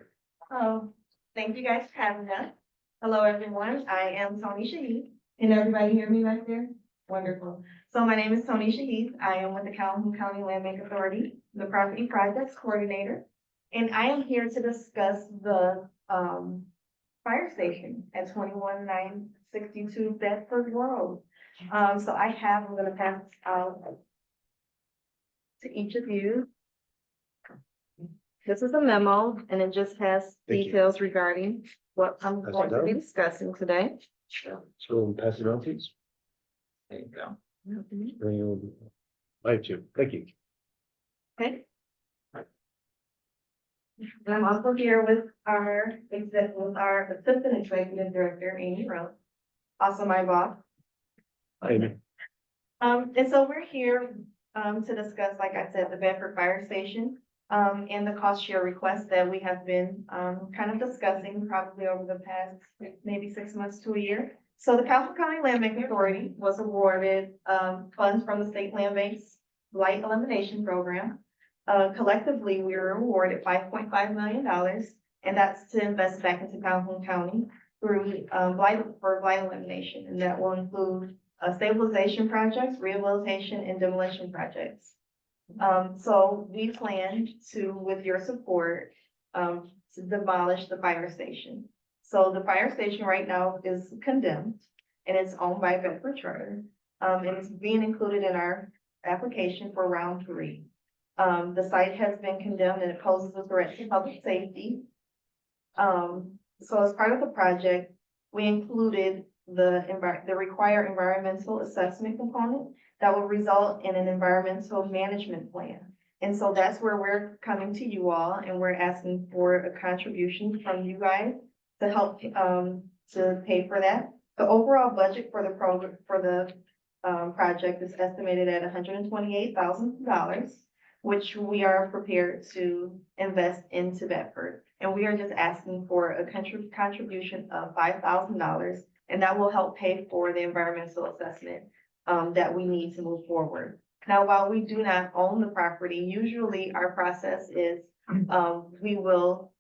Thank you guys for having us. Hello, everyone. I am Tony Shahid. Can everybody hear me right there? Wonderful. So my name is Tony Shahid. I am with the Calhoun County Land Bank Authority, the Property Projects Coordinator. And I am here to discuss the fire station at 21962 Bedford Road. I'm gonna pass out to each of you. This is a memo and it just has Thank you. details regarding what I'm Pass it going to be down. discussing today. So pass it on, please. There you go. I have two. Thank you. Okay. And I'm also here with our Assistant Executive Director, Amy Rose, also my boss. Amy. And so we're here, to discuss, like I said, the Bedford Fire Station, and the cost share request that we have been, kind of discussing probably over the past maybe 6 months to a year. So the Calhoun County Land Bank Authority was awarded, funds from the State Land Bank's Blight Elimination Program. Collectively, we were awarded $5.5 million, and that's to invest back into Calhoun County through, blight elimination, and that will include stabilization projects, rehabilitation, and demolition projects. So we plan to, with your support, to demolish the fire station. So the fire station right now is condemned and it's owned by Bedford Charter. And it's being included in our application for round 3. The site has been condemned and it poses a threat to public safety. So as part of the project, we included the required environmental assessment component that will result in an environmental management plan. And so that's where we're coming to you all and we're asking for a contribution from you guys to help, to pay for that. The overall budget for the project is estimated at $128,000, which we are prepared to invest into Bedford. And we are just asking for a contribution of $5,000, and that will help pay for the environmental assessment that we need to move forward. Now, while we do not own the property, usually our process is we will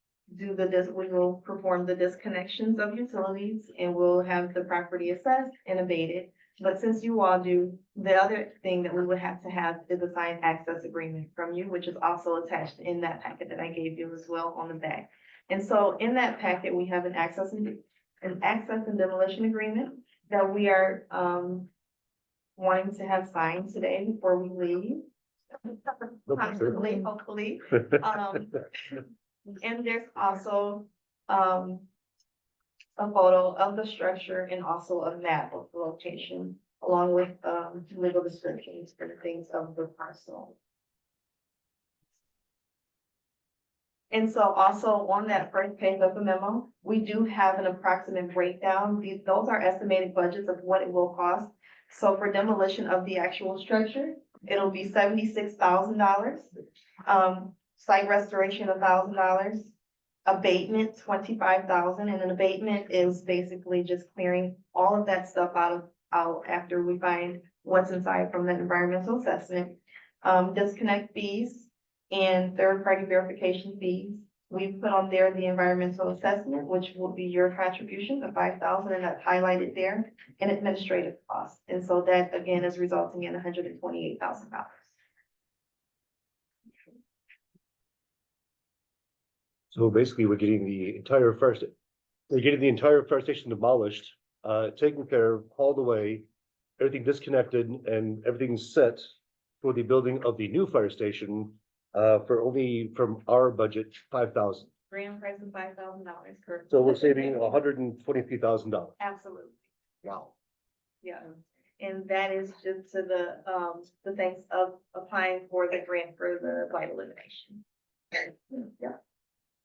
perform the disconnections of utilities and we'll have the property assessed and abated. But since you all do, the other thing that we would have to have is a signed access agreement from you, which is also attached in that packet that I gave you as well on the back. And so in that packet, we have an access and demolition agreement that we are wanting to have signed today before we leave. Hopefully. And there's also a photo of the structure and also a map of the location, along with legal descriptions for the things of the parcel. And so also on that first page of the memo, we do have an approximate breakdown. Those are estimated budgets of what it will cost. So for demolition of the actual structure, it'll be $76,000. Site restoration, $1,000. Abatement, 25,000, and an abatement is basically just clearing all of that stuff out after we find what's inside from the environmental assessment. Disconnect fees and third-party verification fees. We put on there the environmental assessment, which will be your contribution, the 5,000, and that's highlighted there, and administrative costs. And so that again is resulting in $128,000. So basically, we're getting the entire fire station demolished, taken care of, hauled away, everything disconnected, and everything's set for the building of the new fire station, for only from our budget, 5,000. Grand price of $5,000, correct? So we're saving $123,000. Absolutely, Wow. yeah. And that is just to the thanks of applying for the grant for the blight elimination. Yeah.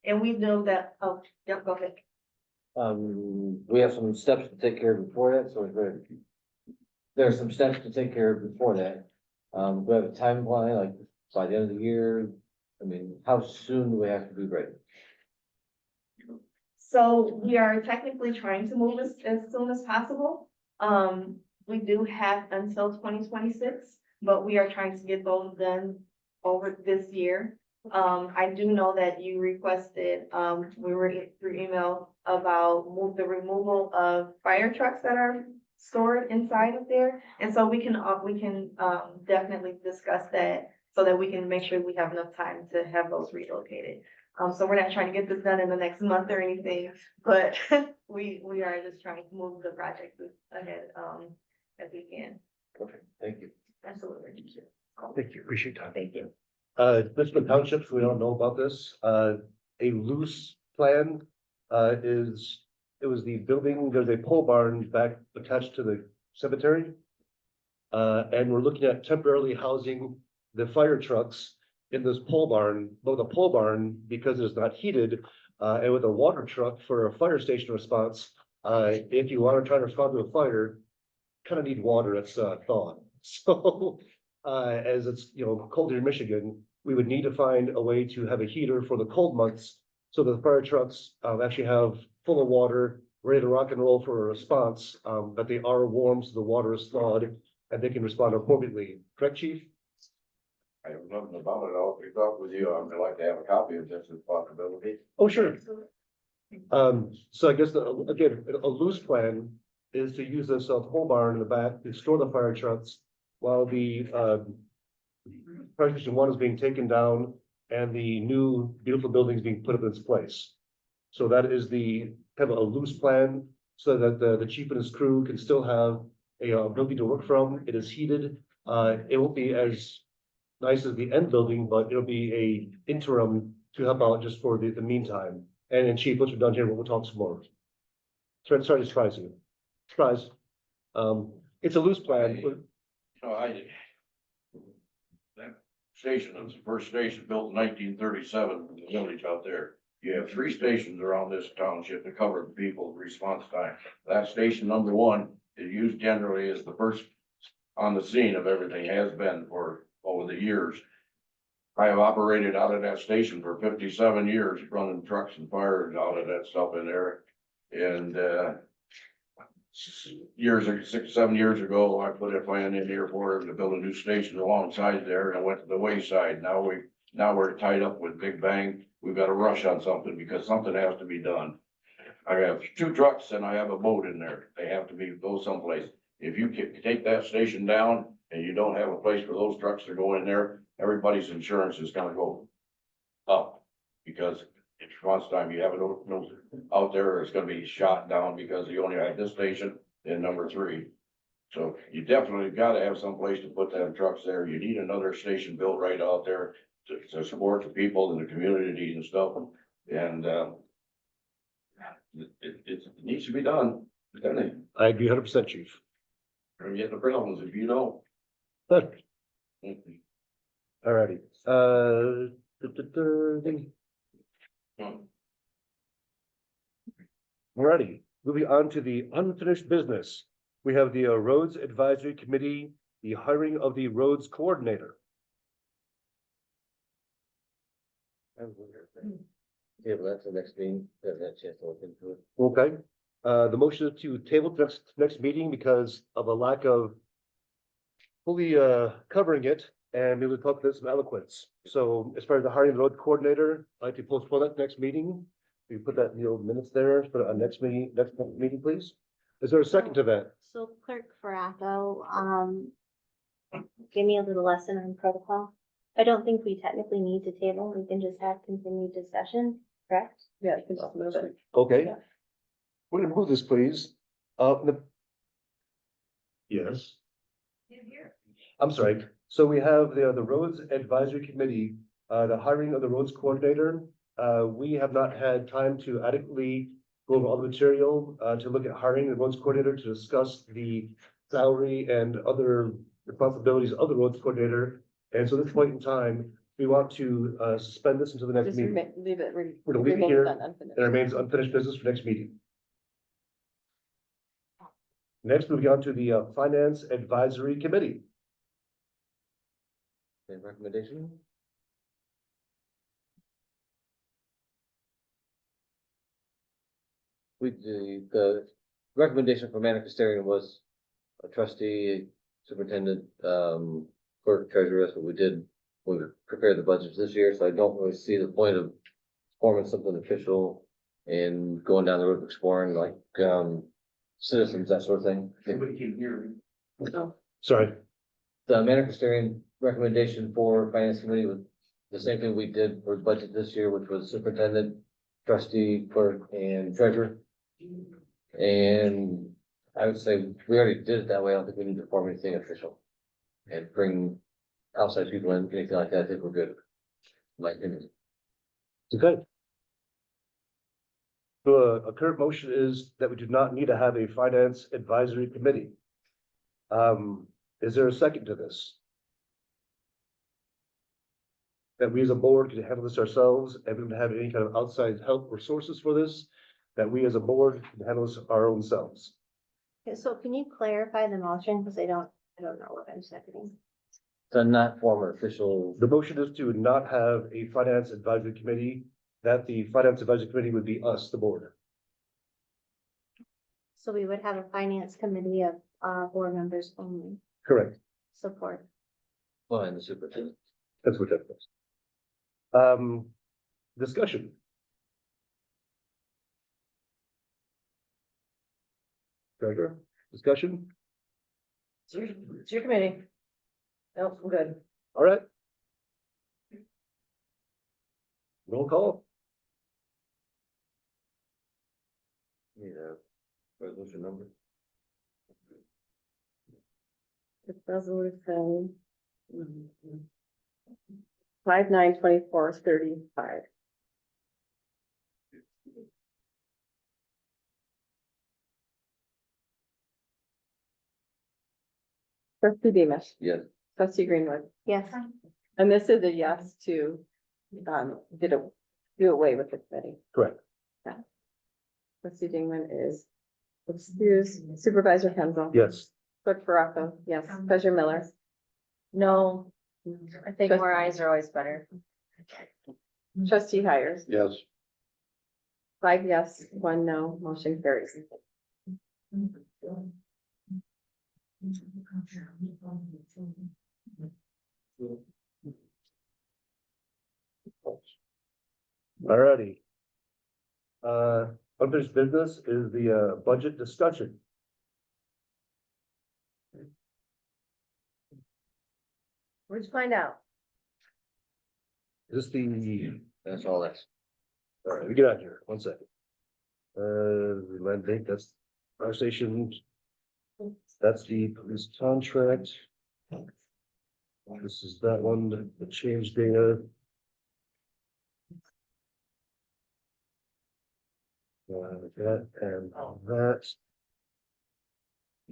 And we know that, oh, yeah, go ahead. We have some steps to take care of before that, so there are some steps to take care of before that. We have a timeline, like by the end of the year. I mean, how soon do we have to be ready? So we are technically trying to move as soon as possible. We do have until 2026, but we are trying to get those done over this year. I do know that you requested, we were through email about the removal of fire trucks that are stored inside of there. And so we can definitely discuss that so that we can make sure we have enough time to have those relocated. So we're not trying to get this done in the next month or anything, but we are just trying to move the project ahead, as we can. Okay, thank you. Absolutely. Thank you, appreciate your time. Thank you. Richmond Townships, we don't know about this. A loose plan, it was the building, there's a pole barn back attached to the cemetery. And we're looking at temporarily housing the fire trucks in this pole barn, but the pole barn, because it's not heated, and with a water truck for a fire station response, if you want to try to respond to a fire, kind of need water that's thawed. So, as it's, cold here in Michigan, we would need to find a way to have a heater for the cold months so that the fire trucks actually have full of water, ready to rock and roll for a response, but they are warm, so the water is thawed and they can respond appropriately. Correct, Chief? I have nothing about it. I'll be talking with you. I'd like to have a copy of this as a possibility. Oh, sure. So I guess, again, a loose plan is to use this whole barn in the back to store the fire trucks while the fire station 1 is being taken down and the new beautiful building is being put up in its place. So that is the kind of a loose plan so that the chief and his crew can still have a building to work from. It is heated. It won't be as nice as the end building, but it'll be a interim to help out just for the meantime. And then Chief, once we're done here, we'll talk some more. Sorry to surprise you. Surprise. It's a loose plan. That station is the first station built in 1937 in the village out there. You have 3 stations around this township to cover the people's response time. That station number 1 is used generally as the first on the scene of everything, has been for over the years. I have operated out of that station for 57 years, running trucks and fires out of that stuff in there. And, 6, 7 years ago, I put a plan in here for to build a new station alongside there, and I went to the wayside. Now we're tied up with Big Bang. We've got to rush on something because something has to be done. I have 2 trucks and I have a boat in there. They have to go someplace. If you take that station down and you don't have a place for those trucks to go in there, everybody's insurance is gonna go up. Because it's response time, you have it out there, it's gonna be shot down because you only have this station and number 3. So you definitely gotta have some place to put them trucks there. You need another station built right out there to support the people in the community and stuff. And it needs to be done. I agree 100%, Chief. And get the problems if you don't. Good. Alrighty. Alrighty, moving on to the unfinished business. We have the Roads Advisory Committee the hiring of the roads coordinator. Yeah, but that's the next meeting, doesn't have a chance to look into it. Okay, the motion is to table to next meeting because of a lack of fully covering it, and we would talk this some eloquence. So as far as the hiring of the road coordinator, I'd like to postpone that next meeting. We put that in the old minutes there for our next meeting, please. Is there a second to that? So Clerk Faraco, give me a little lesson on protocol. I don't think we technically need to table, we can just have continued discussion, correct? Yeah, you can just move it. Okay. Yeah. We're gonna move this, please. Yes. I'm sorry. So we have the Roads Advisory Committee, the hiring of the roads coordinator. We have not had time to adequately go over all the material, to look at hiring the roads coordinator, to discuss the salary and other responsibilities of the roads coordinator. And so at this point in time, we want to, suspend this until the next Just meeting. leave it. We're gonna leave it remain here. unfinished. It remains unfinished business for next meeting. Next, moving on to the Finance Advisory Committee. Any recommendation? The recommendation for Manica Starion was a trustee, superintendent, clerk, treasurer, that's what we did. We prepared the budgets this year, so I don't really see the point of forming something official and going down the road of exploring like, citizens, that sort of thing. Everybody can hear me. Sorry. The Manica Starion recommendation for finance committee was the same thing we did for budget this year, which was superintendent, trustee, clerk, and treasurer. And I would say we already did it that way. I don't think we need to form anything official. And bring outside people in, anything like that, I think we're good. My opinion. Okay. So a current motion is that we do not need to have a Finance Advisory Committee. Is there a second to this? That we as a board can handle this ourselves and we don't have any kind of outside help or sources for this, that we as a board can handle this our own selves. Okay, so can you clarify the motion, because I don't know what I'm seconding. To not form an official, The motion is to not have a Finance Advisory Committee, that the Finance Advisory Committee would be us, the board. So we would have a finance committee of, board members only, Correct. support. well, and the superintendent. That's what that was. Discussion. Treasurer, discussion? It's your committee. Nope, I'm good. All right. Roll call. Need a resolution number. It's resolution 5/9/24/35. Trustee Beamish, Yes. trustee Greenwood, Yes. and this is a yes to, do away with the committee. Correct. Trustee Dingman is excused. Supervisor Hensel. Yes. Clerk Baraco, yes. Treasurer Miller. No, I think more eyes are always better. Trustee Hires. Yes. 5 yes, 1 no, motion carries. Alrighty. Unfinished business is the budget discussion. Where'd you find out? Is this the, That's all that's. all right, we get out here, 1 second. Land bank, that's fire station. That's the police contract. This is that one, the change data. That and that.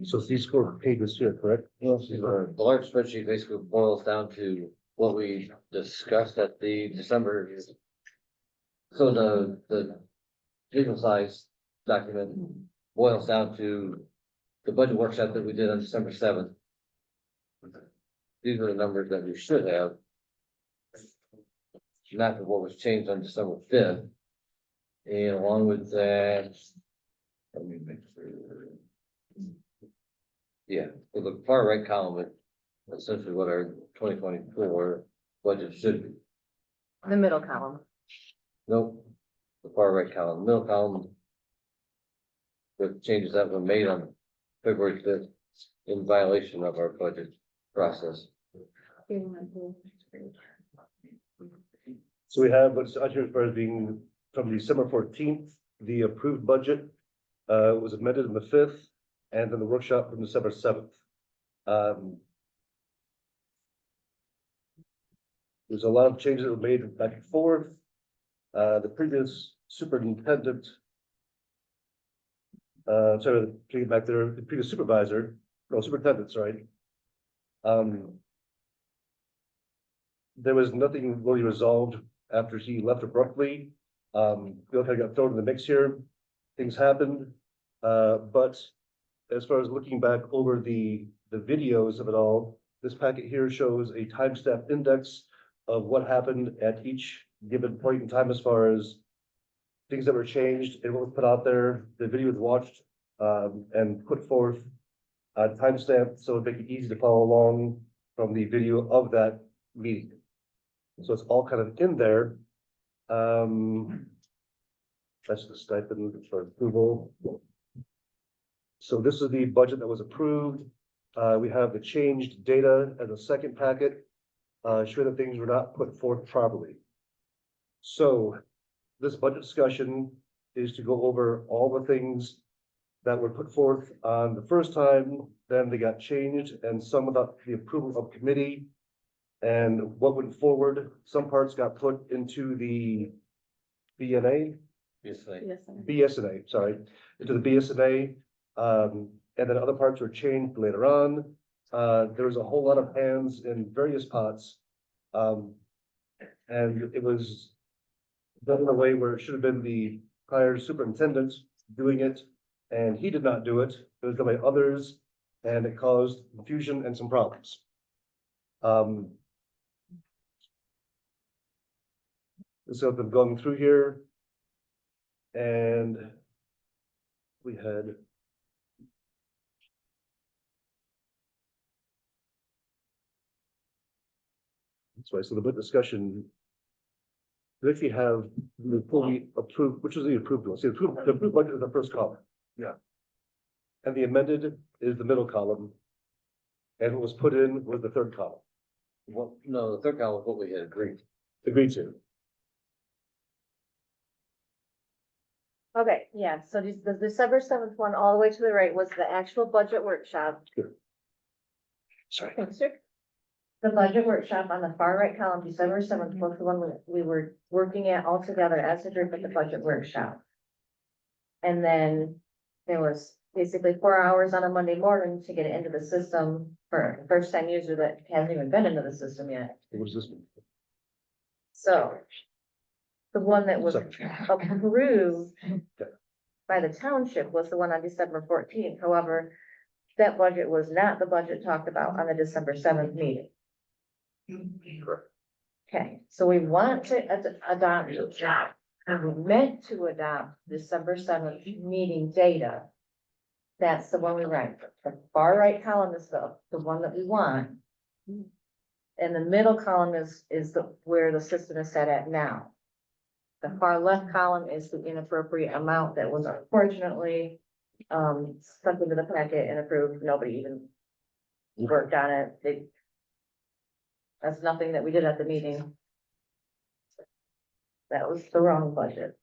So these 4 pages here, correct? Yes. The large spreadsheet basically boils down to what we discussed at the December. So the legal size document boils down to the budget workshop that we did on December 7th. these are the numbers that we should have. Not what was changed on December 5th. And along with that. Let me make sure. Yeah, for the far right column, it essentially what our 2024 budget should be. The middle column. Nope, the far right column, middle column. The changes that were made on February 5th in violation of our budget process. So we have what's on here as far as being from December 14th, the approved budget was amended on the 5th, and then the workshop from December 7th. There's a lot of changes that were made back and forth. The previous superintendent, sorry, to get back there, the previous supervisor, no, superintendent, sorry. There was nothing really resolved after he left abruptly. Bill kind of got thrown in the mix here. Things happened, but as far as looking back over the videos of it all, this packet here shows a timestamp index of what happened at each given point in time as far as things that were changed and what was put out there. The video was watched and put forth timestamp, so it'd make it easy to follow along from the video of that meeting. So it's all kind of in there. That's the stipend for approval. So this is the budget that was approved. We have the changed data as a second packet, showing that things were not put forth properly. So this budget discussion is to go over all the things that were put forth on the first time, then they got changed, and some without the approval of committee. And what went forward, some parts got put into the BNA, Yes, BSNA, sorry, into the BSNA. And then other parts were changed later on. There was a whole lot of hands in various pots. And it was done in a way where it should have been the prior superintendent doing it, and he did not do it. It was done by others, and it caused confusion and some problems. So I've been going through here, and we had that's why. So the budget discussion. We actually have the fully approved, which is the approved one. See, the approved budget is the first column. Yeah. And the amended is the middle column. And what was put in was the third column. well, no, the third column was what we had agreed. Agreed to. Okay, yeah, so the December 7th one, all the way to the right was the actual budget workshop. Sorry. Thanks, sir. The budget workshop on the far right column, December 7th, was the one we were working at all together as a group at the budget workshop. And then there was basically 4 hours on a Monday morning to get it into the system for a first time user that hasn't even been into the system yet. What was this one? So the one that was Sorry. approved by the township was the one on December 14th. However, that budget was not the budget talked about on the December 7th meeting. Okay, so we want to adopt, we meant to adopt December 7th meeting data. That's the one we write. The far right column is the one that we want. And the middle column is where the system is set at now. The far left column is the inappropriate amount that was unfortunately stuck into the packet and approved. Nobody even worked on it. That's nothing that we did at the meeting. That was the wrong budget.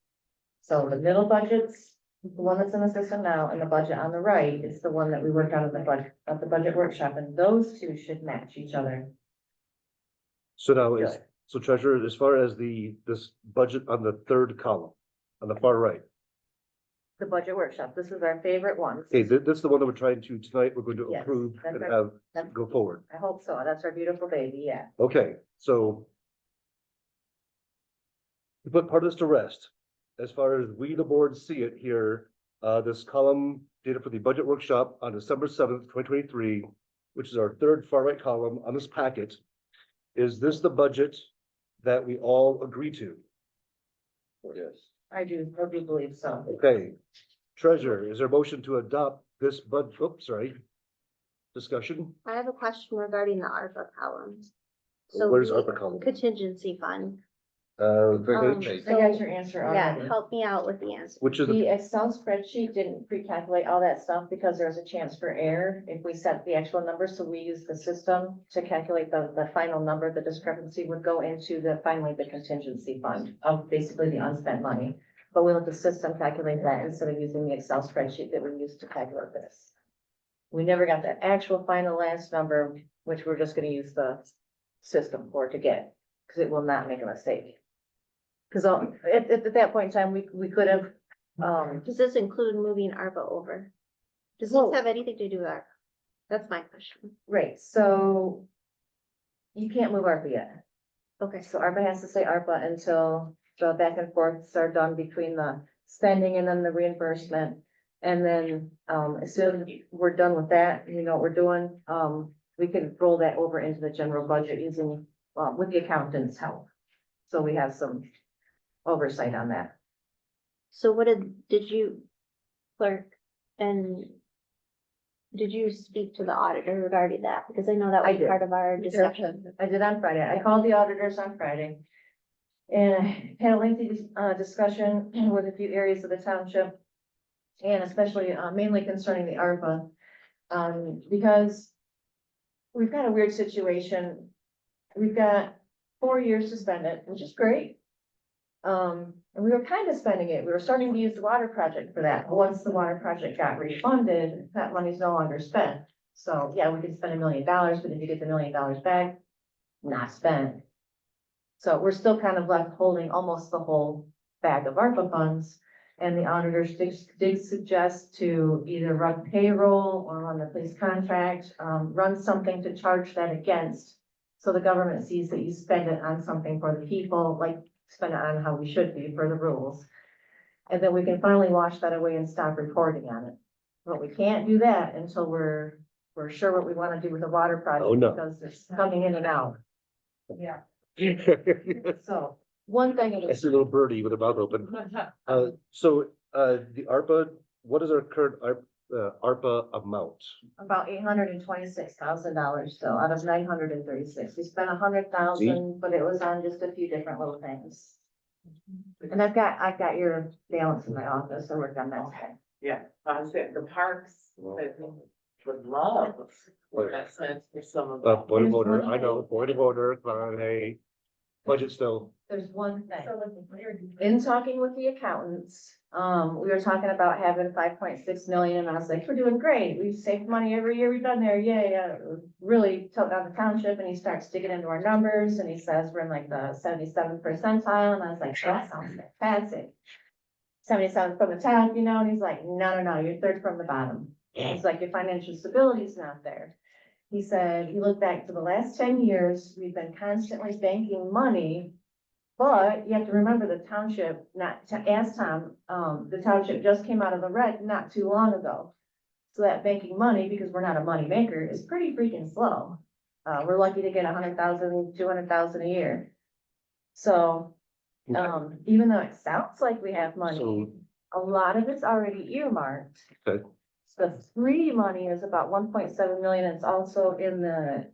So the middle budget's the one that's in the system now, and the budget on the right is the one that we worked on at the budget workshop, and those two should match each other. So now is, Good. so treasurer, as far as this budget on the third column, on the far right. The budget workshop, this is our favorite one. Okay, this is the one that we're trying to, tonight, we're going to Yes, approve that's and right. have That's- go forward. I hope so. That's our beautiful baby, yeah. Okay, so to put part of this to rest, as far as we, the board, see it here, this column data for the budget workshop on December 7th, 2023, which is our third far right column on this packet. Is this the budget that we all agree to? Yes. I do believe so. Okay, treasurer, is there a motion to adopt this oops, sorry. Discussion, I have a question regarding the ARPA columns. where's the ARPA column? Contingency fund. Page, I got your answer Yeah, already. help me out with the answer. which is the, The Excel spreadsheet didn't pre-calculate all that stuff because there was a chance for error if we set the actual number, so we used the system to calculate the final number. The discrepancy would go into finally the contingency fund of basically the unspent money. But we let the system calculate that instead of using the Excel spreadsheet that we used to calculate this. We never got the actual final last number, which we're just gonna use the system for to get, because it will not make a mistake. Because at that point in time, we could have, Does this include moving ARPA over? Does No. this have anything to do with ARPA? That's my question. right, so you can't move ARPA yet. Okay, So ARPA has to stay ARPA until the back and forths are done between the spending and then the reimbursement. And then, as soon as we're done with that, you know what we're doing, we can roll that over into the general budget using, with the accountant's help. So we have some oversight on that. so what did you, clerk, and did you speak to the auditor regarding that? Because I know that I was did. part of our discussion. I did on Friday. I called the auditors on Friday. And I had a lengthy, discussion with a few areas of the township. And especially, mainly concerning the ARPA. Because we've got a weird situation. We've got 4 years to spend it, which is great. And we were kind of spending it. We were starting to use the water project for that. But once the water project got refunded, that money's no longer spent. So, yeah, we could spend $1 million, but if you get the $1 million back, not spent. So we're still kind of left holding almost the whole bag of ARPA funds. And the auditors did suggest to either run payroll or run the police contract, run something to charge that against. So the government sees that you spend it on something for the people, like spend it on how we should be for the rules. And then we can finally wash that away and stop reporting on it. But we can't do that until we're sure what we want to do with the water project. Oh, no. Because it's coming in and out. Yeah. So one thing. I see a little birdie with her mouth open. So, the ARPA, what is our current ARPA amount? About $826,000, so out of 936, we spent 100,000, but it was on just a few different little things. And I've got your balance in my office, I worked on that. Yeah, I said the parks, would love. Investments for some of them. Point of order, I know, point of order, come on, hey, budget still. There's one thing. In talking with the accountants, we were talking about having 5.6 million, and I was like, we're doing great. We've saved money every year we've done there. Yay, really took out the township, and he starts digging into our numbers, and he says we're in like the 77th percentile, and I was like, that sounds fantastic. 77 from the top, you know, and he's like, no, you're third from the bottom. It's like your financial stability is not there. He said, he looked back to the last 10 years, we've been constantly banking money. But you have to remember the township, not to ask Tom, the township just came out of the red not too long ago. So that banking money, because we're not a money maker, is pretty freaking slow. We're lucky to get 100,000, 200,000 a year. So, even though it sounds like we have money, So- a lot of it's already earmarked. Okay. The free money is about 1.7 million. It's also in the,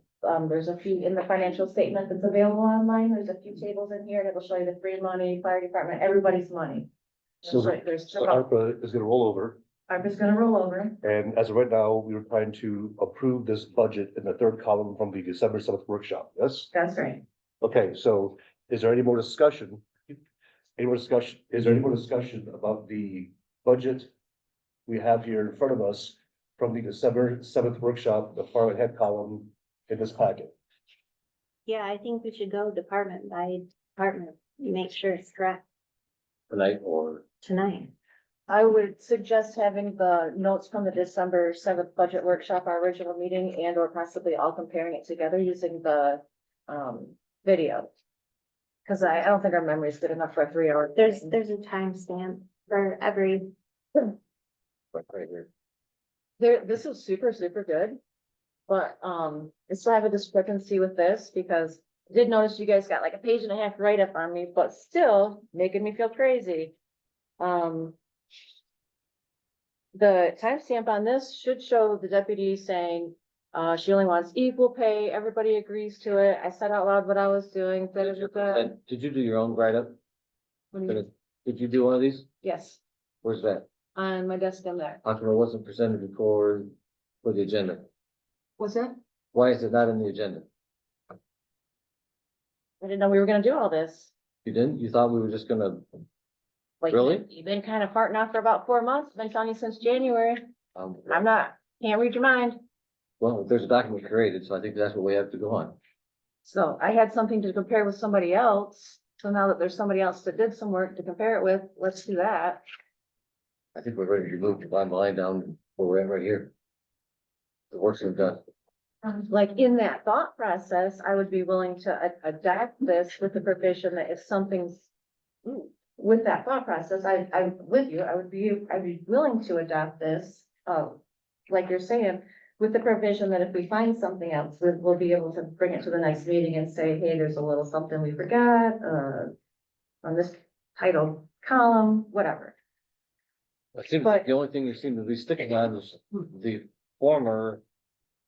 there's a few in the financial statement that's available online. There's a few tables in here that will show you the free money, fire department, everybody's money. So There's So ARPA is gonna roll over, I'm just gonna roll over. and as of right now, we were trying to approve this budget in the third column from the December 7th workshop, yes? That's right. Okay, so is there any more discussion? Is there any more discussion about the budget we have here in front of us from the December 7th workshop, the far ahead column in this packet? Yeah, I think we should go department by department, make sure it's correct Tonight or tonight. I would suggest having the notes from the December 7th budget workshop, our original meeting, and or possibly all comparing it together using the video. Cause I don't think our memory is good enough for a 3-hour. There's a timestamp for every, right here? This is super, super good. but, I still have a discrepancy with this because I did notice you guys got like a page and a half write-up on me, but still making me feel crazy. The timestamp on this should show the deputy saying, she only wants equal pay, everybody agrees to it. I said out loud what I was doing. Did you do your own write-up? Did you do one of these? Yes, Where's that? on my desk in there. How come it wasn't presented before for the agenda? What's that? Why is it not in the agenda? I didn't know we were gonna do all this. You didn't? You thought we were just gonna, Like, Really? You've been kind of farting off for about 4 months, been telling you since January. um, I'm not, can't read your mind. well, there's a document created, so I think that's what we have to go on. So I had something to compare with somebody else. So now that there's somebody else that did some work to compare it with, let's do that. I think we're ready to move the bottom line down where we're at right here. The work's been done. Like in that thought process, I would be willing to adapt this with the provision that if something's with that thought process, I'm with you, I'd be willing to adopt this, like you're saying, with the provision that if we find something else, we'll be able to bring it to the next meeting and say, hey, there's a little something we forgot, on this title column, whatever. It seems But- the only thing you seem to be sticking on is the former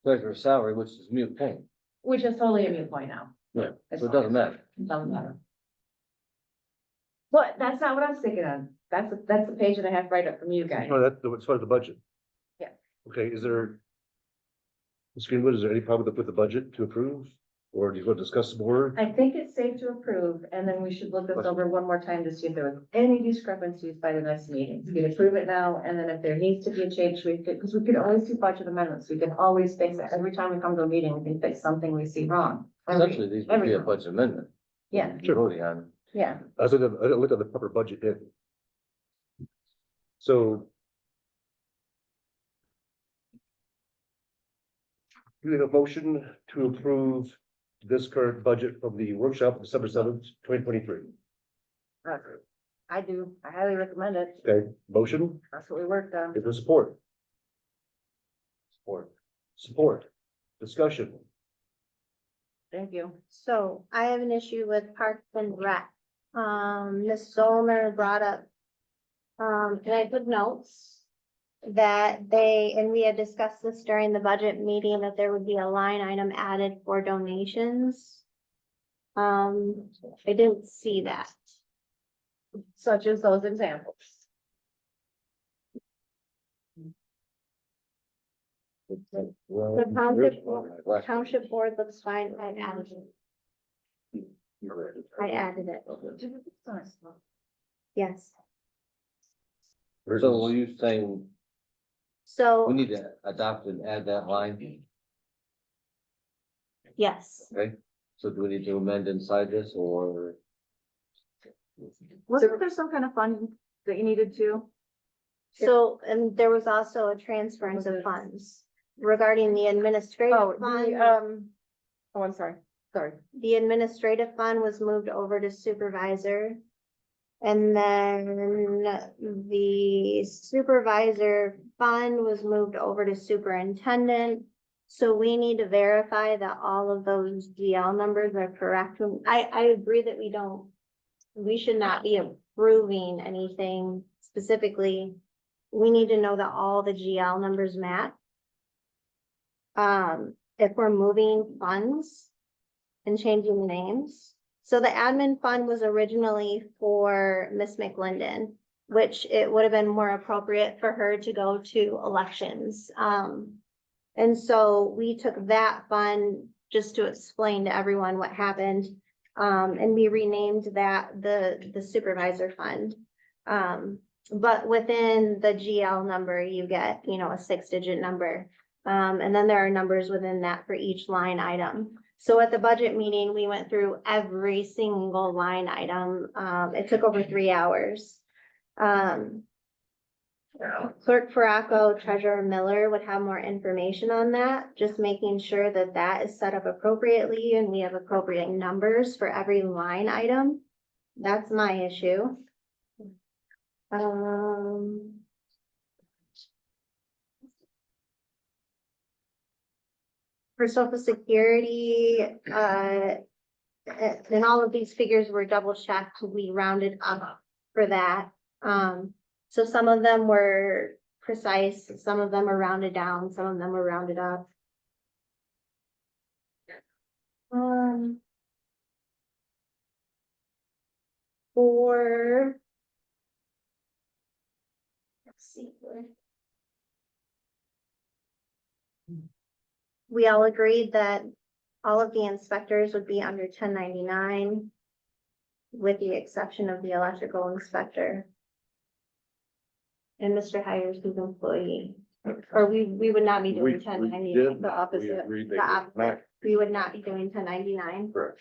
treasurer's salary, which is mute point. Which is totally a moot point now. Yeah, so it doesn't matter. It doesn't matter. But that's not what I'm sticking on. That's a page and a half write-up from you guys. No, that's as far as the budget. Yeah. Okay, is there? Ms. Greenwood, is there any problem with the budget to approve? Or do you want to discuss some more? I think it's safe to approve, and then we should look this over one more time to see if there was any discrepancies by the next meeting. We can approve it now, and then if there needs to be a change, because we could always do budget amendments. We can always fix it. Every time we come to a meeting, we can fix something we see wrong. Essentially, these would be a every- budget amendment. Yeah, You're voting on. yeah. I didn't look at the proper budget yet. So. Do we have a motion to approve this current budget from the workshop, December 7th, 2023? I do. I highly recommend it. Okay, motion, That's what we worked on. is there support? Support. Support, discussion. Thank you. So I have an issue with Parks and Rec. Ms. Zollner brought up, and I took notes that and we had discussed this during the budget meeting, that there would be a line item added for donations. I didn't see that. Such as those examples. Well, The township, last- township board looks fine. I added it. I added it. Yes. So were you saying So, we need to adopt and add that line? yes. Okay, so do we need to amend inside this or? Wasn't there some kind of fund that you needed to? So, and there was also a transference of funds regarding the administrative fund. Oh, I'm sorry. The administrative fund was moved over to supervisor. And then the supervisor fund was moved over to superintendent. So we need to verify that all of those GL numbers are correct. I agree that we should not be approving anything specifically. We need to know that all the GL numbers match. If we're moving funds and changing the names. So the admin fund was originally for Miss McLendon, which it would have been more appropriate for her to go to elections. And so we took that fund just to explain to everyone what happened. And we renamed that the supervisor fund. But within the GL number, you get, a 6-digit number. And then there are numbers within that for each line item. So at the budget meeting, we went through every single line item. It took over 3 hours. Clerk Faracco, Treasurer Miller would have more information on that, just making sure that that is set up appropriately and we have appropriate numbers for every line item. That's my issue. For social security, and all of these figures were double checked, we rounded up for that. So some of them were precise, some of them are rounded down, some of them are rounded up. For. Let's see. We all agreed that all of the inspectors would be under 1099, with the exception of the electrical inspector. And Mr. Hires his employee, or we would not be We doing 1099, did, the we opposite. agreed they The did opposite. not. We would not be doing 1099. Correct.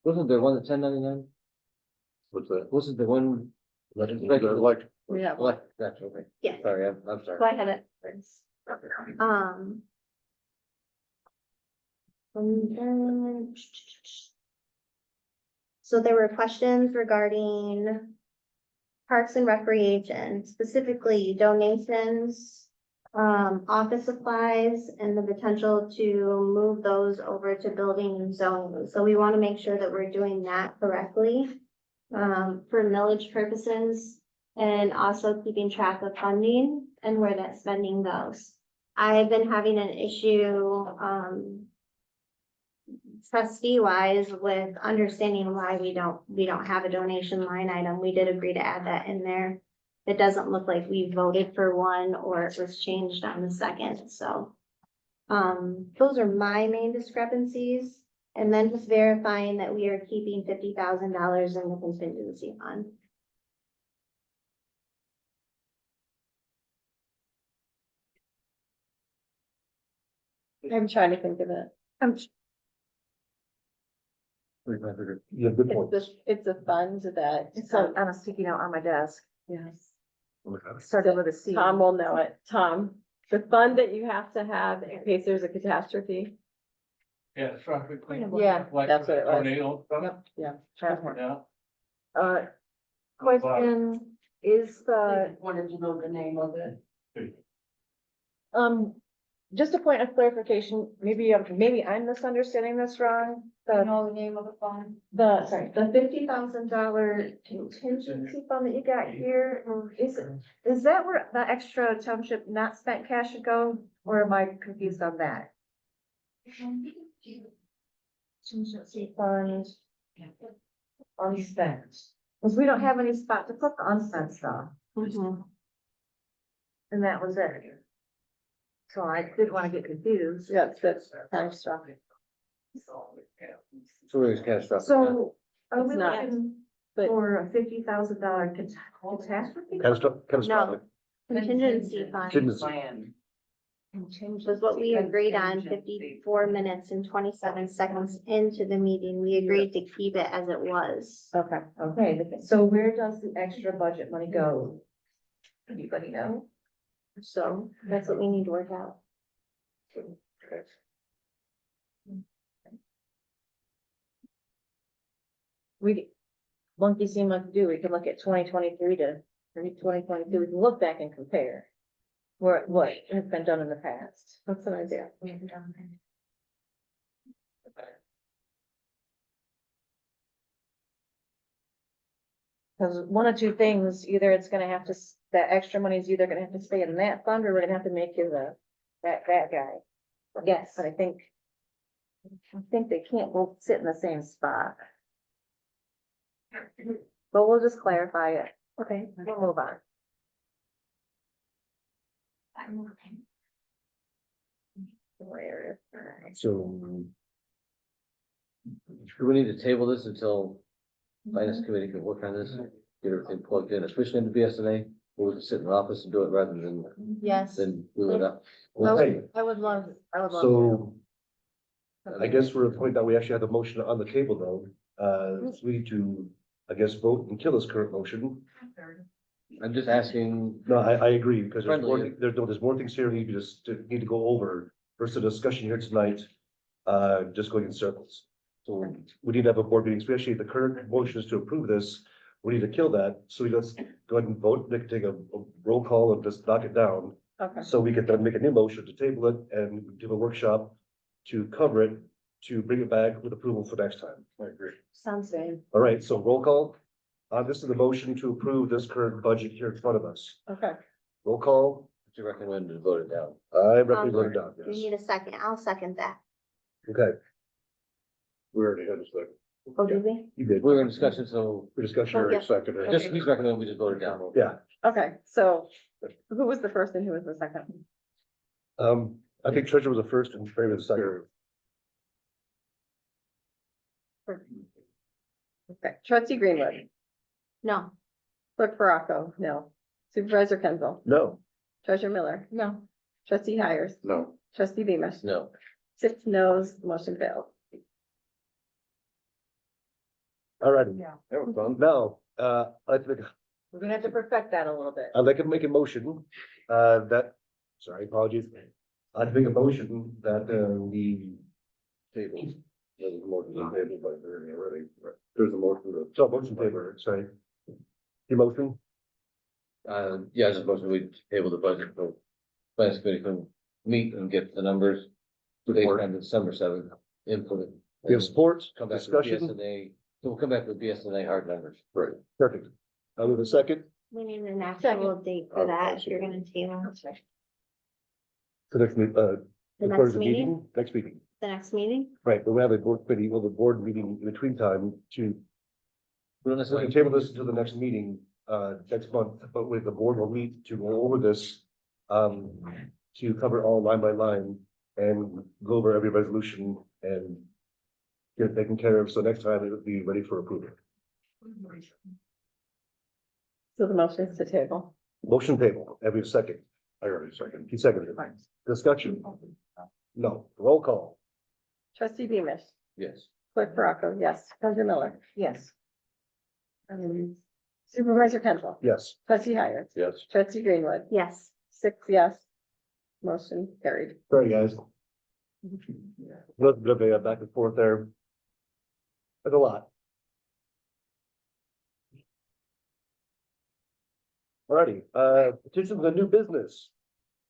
Wasn't there one at 1099? What's that? Wasn't there one? Like, We have one. What, that's okay. Yes. Sorry, I'm sorry. So I had it first. And then- So there were questions regarding Parks and Recreation, specifically donations, office supplies, and the potential to move those over to building and zoning. So we want to make sure that we're doing that correctly, for millage purposes, and also keeping track of funding and where that spending goes. I've been having an issue, trustee wise with understanding why we don't have a donation line item. We did agree to add that in there. It doesn't look like we voted for one or it was changed on the second, so. Those are my main discrepancies. And then just verifying that we are keeping $50,000 in the contingency fund. I'm trying to think of it. Yeah, good point. It's the funds that. It's on a sticky note on my desk. Yes. Started with a C. Tom will know it. Tom, the fund that you have to have in case there's a catastrophe. Yeah, traffic cleanup. Yeah, like that's what it was. Tornado stuff. Yeah. Yeah. Question, is the, Wanted to know the name of it. just a point of clarification, maybe I'm misunderstanding this wrong. Know the name of the fund? The $50,000 contingency fund that you got here, is that where the extra township not spent cash should go? Or am I confused on that? Contingency fund. Unspent, because we don't have any spot to put the unspent stuff, and that was it. So I did want to get confused. Yeah, that's kind of stuff. So it was catastrophic. So are we It's not, looking but- for a $50,000 catastrophe? Catastrophic. Contingency fund Contingency. was what we agreed on 54 minutes and 27 seconds into the meeting. We agreed to keep it as it was. Okay, so where does the extra budget money go? Anybody know? So that's what we need to work out. Monkey see, monkey do, we can look at 2023 to 2022, we can look back and compare. What has been done in the past. That's an idea. Because one of two things, either it's gonna have to, that extra money is either gonna have to stay in that fund, or we're gonna have to make you that guy. Yes, but I think they can't both sit in the same spot. But we'll just clarify it. Okay, we'll move on. So, Do we need to table this until finance committee can work on this, get everything plugged in, especially in the BSNA? Or we can sit in the office and do it rather Yes, than do it up. okay, I would love. so I guess we're at the point that we actually have the motion on the table though. So we need to, I guess, vote and kill this current motion. I'm just asking, No, I agree, because there's more, Friendly. there's more things here you just need to go over versus the discussion here tonight, just going in circles. So we need to have a board meeting, especially if the current motion is to approve this, we need to kill that. So let's go ahead and vote, take a roll call and just knock it down. Okay, So we could then make a new motion to table it and do a workshop to cover it, to bring it back with approval for next time. I agree. Sounds good. All right, so roll call. This is the motion to approve this current budget here in front of us. okay. Roll call. Do you recommend to vote it down? I recommend vote it down, You yes. need a second. I'll second that. Okay. We already had a second. Oh, do we? You did. We were in discussion, so For discussion, Oh, yeah. second. just please recommend we just vote it down. Yeah, Okay, so who was the first and who was the second? I think treasurer was the first and Barry was the second. Okay, trustee Greenwood, No. clerk Baraco, no. Supervisor Kendall, No. treasurer Miller, no. Trustee Hires, No. trustee Beamish, No. 6 no's, motion failed. All righty. Yeah. That was fun. Now, We're gonna have to perfect that a little bit. I'd like to make a motion, sorry, apologies. I'd make a motion that, the table. There's a motion on the table by Barry already. There's a motion to. So motion paper, sorry. Your motion? Yeah, I just supposed we table the budget, so finance committee can meet and get the numbers. Based on December 7th, input it. We have support, Come back with discussion. BSNA, so we'll come back with BSNA hard numbers. Right, perfect. I move a second We need an actual date for that if you're gonna table to next, the as far next as the meeting, next meeting. the next meeting. Right, but we have a board committee, well, the board meeting in between time to, Put on we this can one. table this until the next meeting, next month, but with the board will meet to go over this. To cover all line by line and go over every resolution and get it taken care of, so next time it would be ready for approval. So the motion is to table. Motion table, every second. I already second. He seconded it. Discussion? No. Roll call. Trustee Beamish, Yes. clerk Baraco, yes. Treasurer Miller, Yes. Supervisor Kendall, Yes. trustee Hires, Yes. trustee Greenwood, Yes. 6 yes. Motion carried. Sorry, guys. Little bit of a back and forth there. That's a lot. Alrighty, petition for the new business.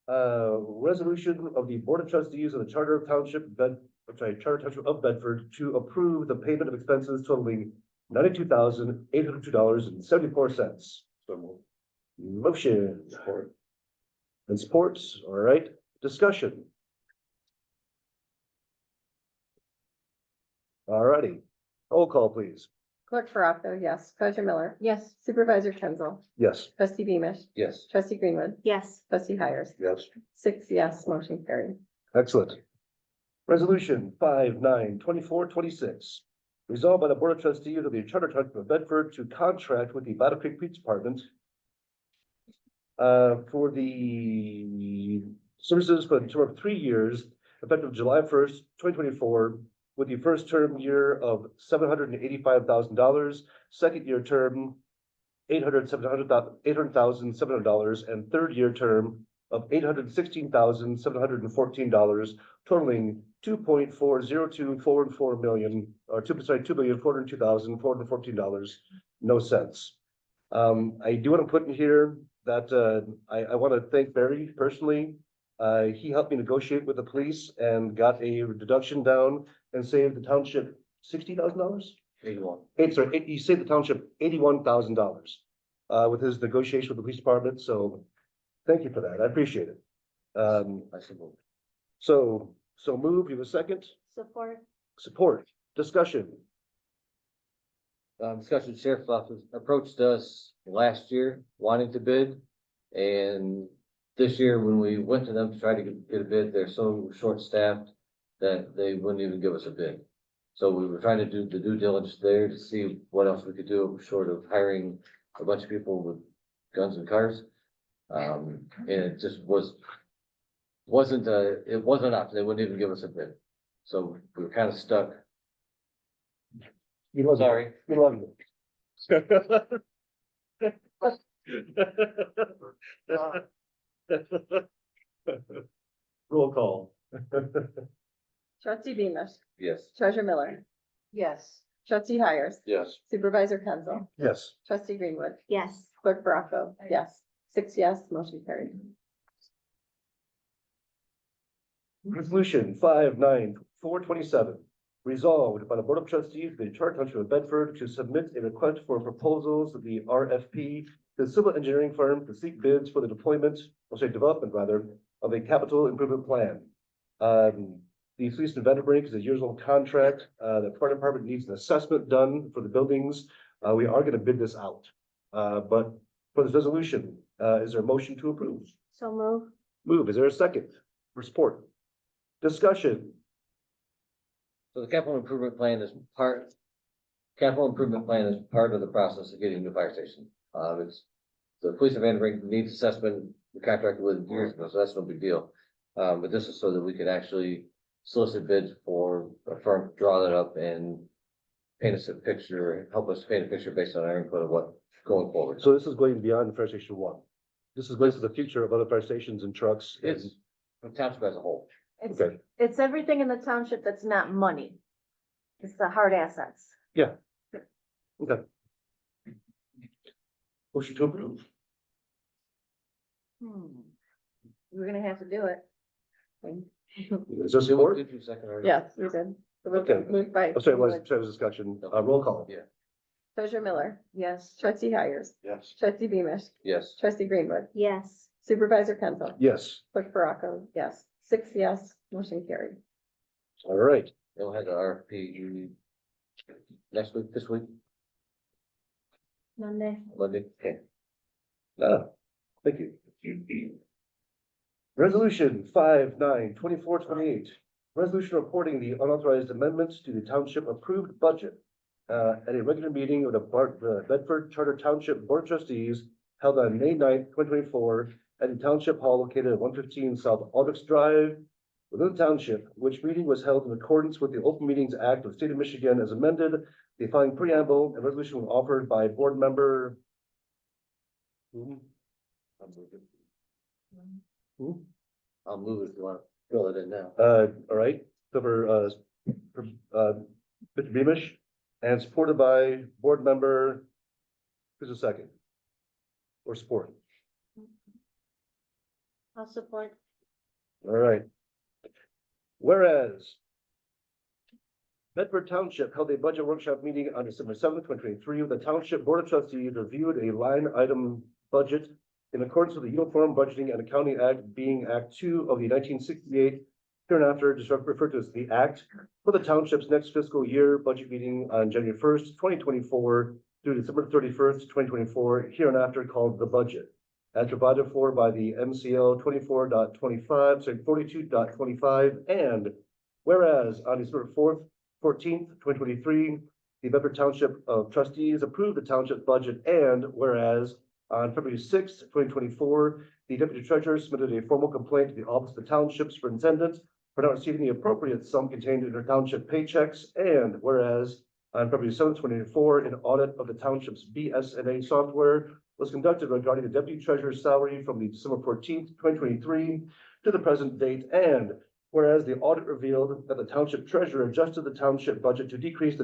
Resolution of the Board of Trustees of the Charter of Township Charter Township of Bedford to approve the payment of expenses totaling $92,802.74. So motion support. And supports, all right, discussion. Alrighty, roll call, please. Clerk Baraco, yes. Treasurer Miller, Yes. supervisor Kendall, Yes. trustee Beamish, Yes. trustee Greenwood, Yes. trustee Hires, Yes. 6 yes, motion carried. Excellent. Resolution 5/9/24/26. Resolved by the Board of Trustees of the Charter Township of Bedford to contract with the Battle Creek Police Department for the services for a term of 3 years, effective July 1st, 2024, with the first term year of $785,000, second year term $800,700, and third year term of $816,714, totaling $2.402414 million, or $2,402,414, no cents. I do want to put in here that I want to thank Barry personally. He helped me negotiate with the police and got a deduction down and saved the township $60,000. 81. He saved the township $81,000 with his negotiation with the police department. So thank you for that. I appreciate it. I suppose. So move. You have a second? Support. Support, discussion. Discussion, sheriff's office approached us last year wanting to bid. And this year, when we went to them to try to get a bid, they're so short-staffed that they wouldn't even give us a bid. So we were trying to do the due diligence there to see what else we could do short of hiring a bunch of people with guns and cars. And it just wasn't an option. They wouldn't even give us a bid. So we were kind of stuck. You love it. Sorry. You love it. Roll call. Trustee Beamish, Yes. treasurer Miller, Yes. trustee Hires, Yes. supervisor Kendall, Yes. trustee Greenwood, Yes. clerk Baraco, yes. 6 yes, motion carried. Resolution 59427, resolved by the Board of Trustees of the Charter Township of Bedford to submit a request for proposals to the RFP to the civil engineering firm to seek bids for the development rather, of a capital improvement plan. The Fleece and Vanderbrink is a years-old contract. The fire department needs an assessment done for the buildings. We are gonna bid this out. But for this resolution, is there a motion to approve? So move. Move, is there a second? For support? Discussion, So the capital improvement plan is part of the process of getting a new fire station. It's the police of Vanderbrink needs assessment, the contractor with years ago, so that's no big deal. But this is so that we could actually solicit bids for a firm, to draw that up and paint us a picture, help us paint a picture based on our input of what going forward. so this is going beyond Fire Station 1. This is going to the future of other fire stations and trucks. It's the township as a whole. It's, Okay, it's everything in the township that's not money. It's the hard assets. okay. Motion to approve. We're gonna have to do it. Is there support? Did you second already? Yes, we did. Okay. Moved by. I'm sorry, was discussion, roll call. Yeah. Treasurer Miller, Yes. trustee Hires, Yes. trustee Beamish, Yes. trustee Greenwood, Yes. supervisor Penfield, Yes, clerk Baraco, yes. 6 yes, motion carried. all right. They'll have the RFP next week, this week, Monday. Monday. Okay. Thank you. Resolution 592428, resolution reporting the unauthorized amendments to the township approved budget at a regular meeting of the Bedford Charter Township Board of Trustees held on May 9th, 2024 at the Township Hall located at 115 South Aldrich Drive within the township, which meeting was held in accordance with the Open Meetings Act of the State of Michigan as amended. The following preamble and resolution was offered by board member. I'll move it if you want to fill it in now. All right, so Mr. Beamish, and supported by board member, who's a second? Or support? I'll support. All right. Whereas Bedford Township held a budget workshop meeting on December 7th, 2023, with the Township Board of Trustees reviewed a line item budget in accordance with the Uniform Budgeting and Accounting Act, being Act 2 of the 1968, hereinafter just referred to as the Act, for the township's next fiscal year budget meeting on January 1st, 2024 through December 31st, 2024, hereinafter called the budget, as provided for by the MCL 24.25, sorry, 42.25, and whereas on December 14th, 2023, the Bedford Township of Trustees approved the township budget, and whereas on February 6th, 2024, the deputy treasurer submitted a formal complaint to the office of the township superintendent for not receiving the appropriate sum contained in her township paychecks, and whereas on February 7th, 2024, an audit of the township's BSNA software was conducted regarding the deputy treasurer's salary from the December 14th, 2023 to the present date, and whereas the audit revealed that the township treasurer adjusted the township budget to increase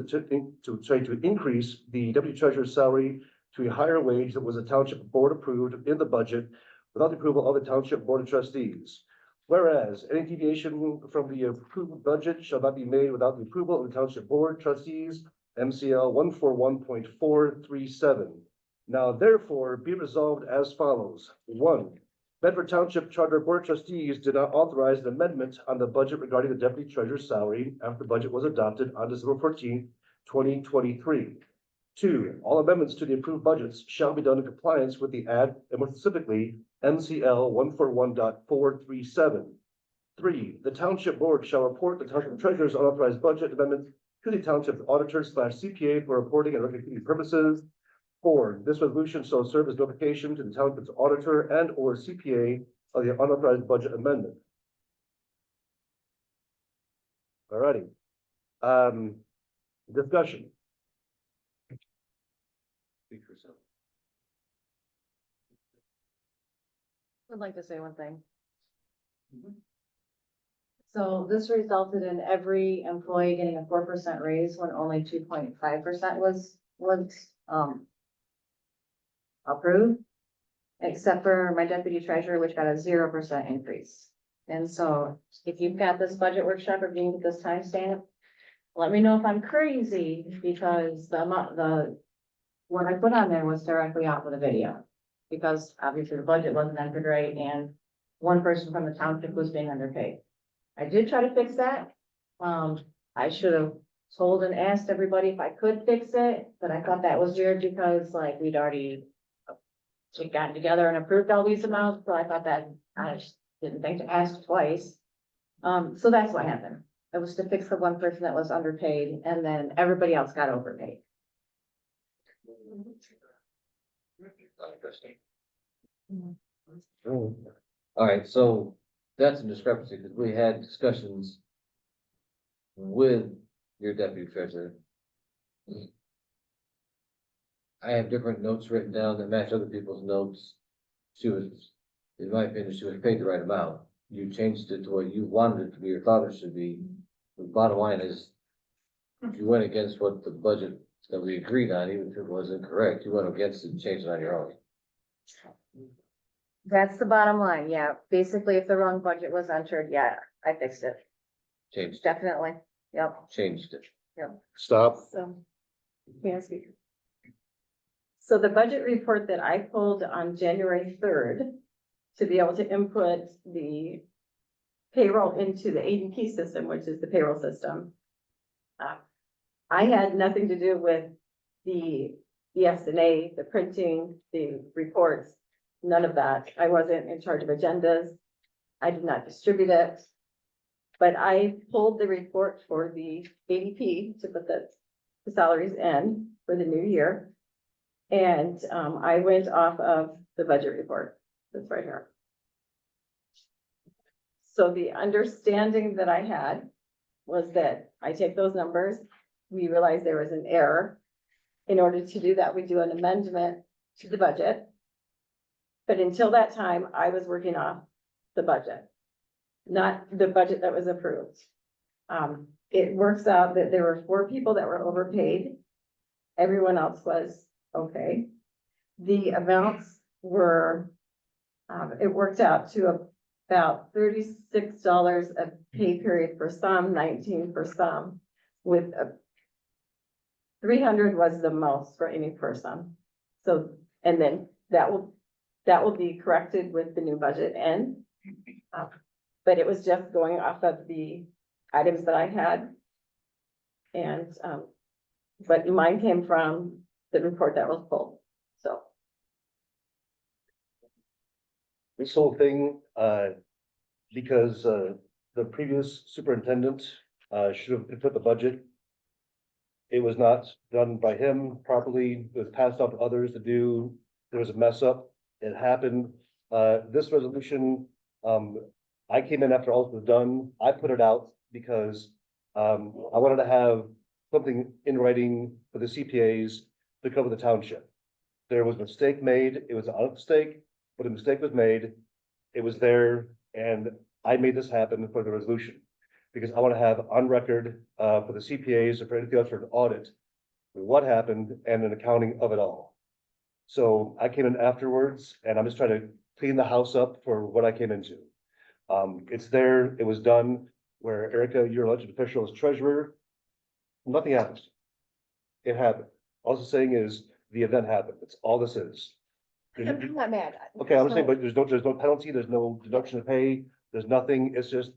the deputy treasurer's salary to a higher wage that was a township board approved in the budget without the approval of the township board of trustees. Whereas any deviation from the approved budget shall not be made without the approval of the township board trustees, MCL 141.437. Now therefore be resolved as follows. 1. Bedford Township Charter Board of Trustees did not authorize an amendment on the budget regarding the deputy treasurer's salary after the budget was adopted on December 14th, 2023. 2. All amendments to the approved budgets shall be done in compliance with the Act, and more specifically, MCL 141.437. 3. The Township Board shall report the Township Treasurer's unauthorized budget amendment to the Township Auditor/CPA for reporting and record-keeping purposes. 4. This resolution shall serve as notification to the Township's Auditor and/or CPA of the unauthorized budget amendment. All righty. Discussion. Speak for yourself. I'd like to say one thing. So this resulted in every employee getting a 4% raise when only 2.5% was approved. Except for my deputy treasurer, which got a 0% increase And so if you've got this budget workshop or you can get this timestamp, let me know if I'm crazy, because the amount, what I put on there was directly off of the video. Because obviously the budget wasn't entered right, and one person from the township was being underpaid. I did try to fix that. I should have told and asked everybody if I could fix it, but I thought that was weird because like we'd already gotten together and approved all these amounts, so I thought that, I just didn't think to ask twice. So that's what happened. It was to fix the one person that was underpaid, and then everybody else got overpaid. All right, so that's a discrepancy, because we had discussions with your deputy treasurer. I have different notes written down that match other people's notes. She was, in my opinion, she was paid the right amount. You changed it to what you wanted it to be, or thought it should be. The bottom line is, you went against what the budget that we agreed on, even if it was incorrect, you went against it and changed it on your own. That's the bottom line, yeah. Basically, if the wrong budget was entered, yeah, I fixed it. Changed, Definitely, yep, changed it. yep. Stop. So. May I speak? So the budget report that I pulled on January 3rd to be able to input the payroll into the ADP system, which is the payroll system. I had nothing to do with the SNA, the printing, the reports, none of that. I wasn't in charge of agendas. I did not distribute it. But I pulled the report for the ADP to put the salaries in for the new year. And I went off of the budget report that's right here. So the understanding that I had was that I take those numbers, we realized there was an error. In order to do that, we do an amendment to the budget. But until that time, I was working off the budget, not the budget that was approved. It works out that there were 4 people that were overpaid. Everyone else was okay. The amounts were, it worked out to about $36 a pay period for some, 19 for some, with 300 was the most for any person. So, and then that will be corrected with the new budget and, but it was just going off of the items that I had. And, but mine came from the report that was pulled, so. This whole thing, because, the previous superintendent, should have put the budget. It was not done by him properly, it was passed off to others to do, there was a mess up, it happened. This resolution, I came in after all was done, I put it out because, I wanted to have something in writing for the CPAs to cover the township. There was a mistake made, it was an honest mistake, but a mistake was made, it was there, and I made this happen for the resolution. Because I want to have on record, for the CPAs or for anything else for an audit, what happened and an accounting of it all. So I came in afterwards and I'm just trying to clean the house up for what I came into. It's there, it was done, where Erica, your elected official as treasurer, nothing happens. It happened. All I'm saying is the event happened. That's all this is. I'm not mad. Okay, I'm saying, but there's no penalty, there's no deduction of pay, there's nothing, it's just,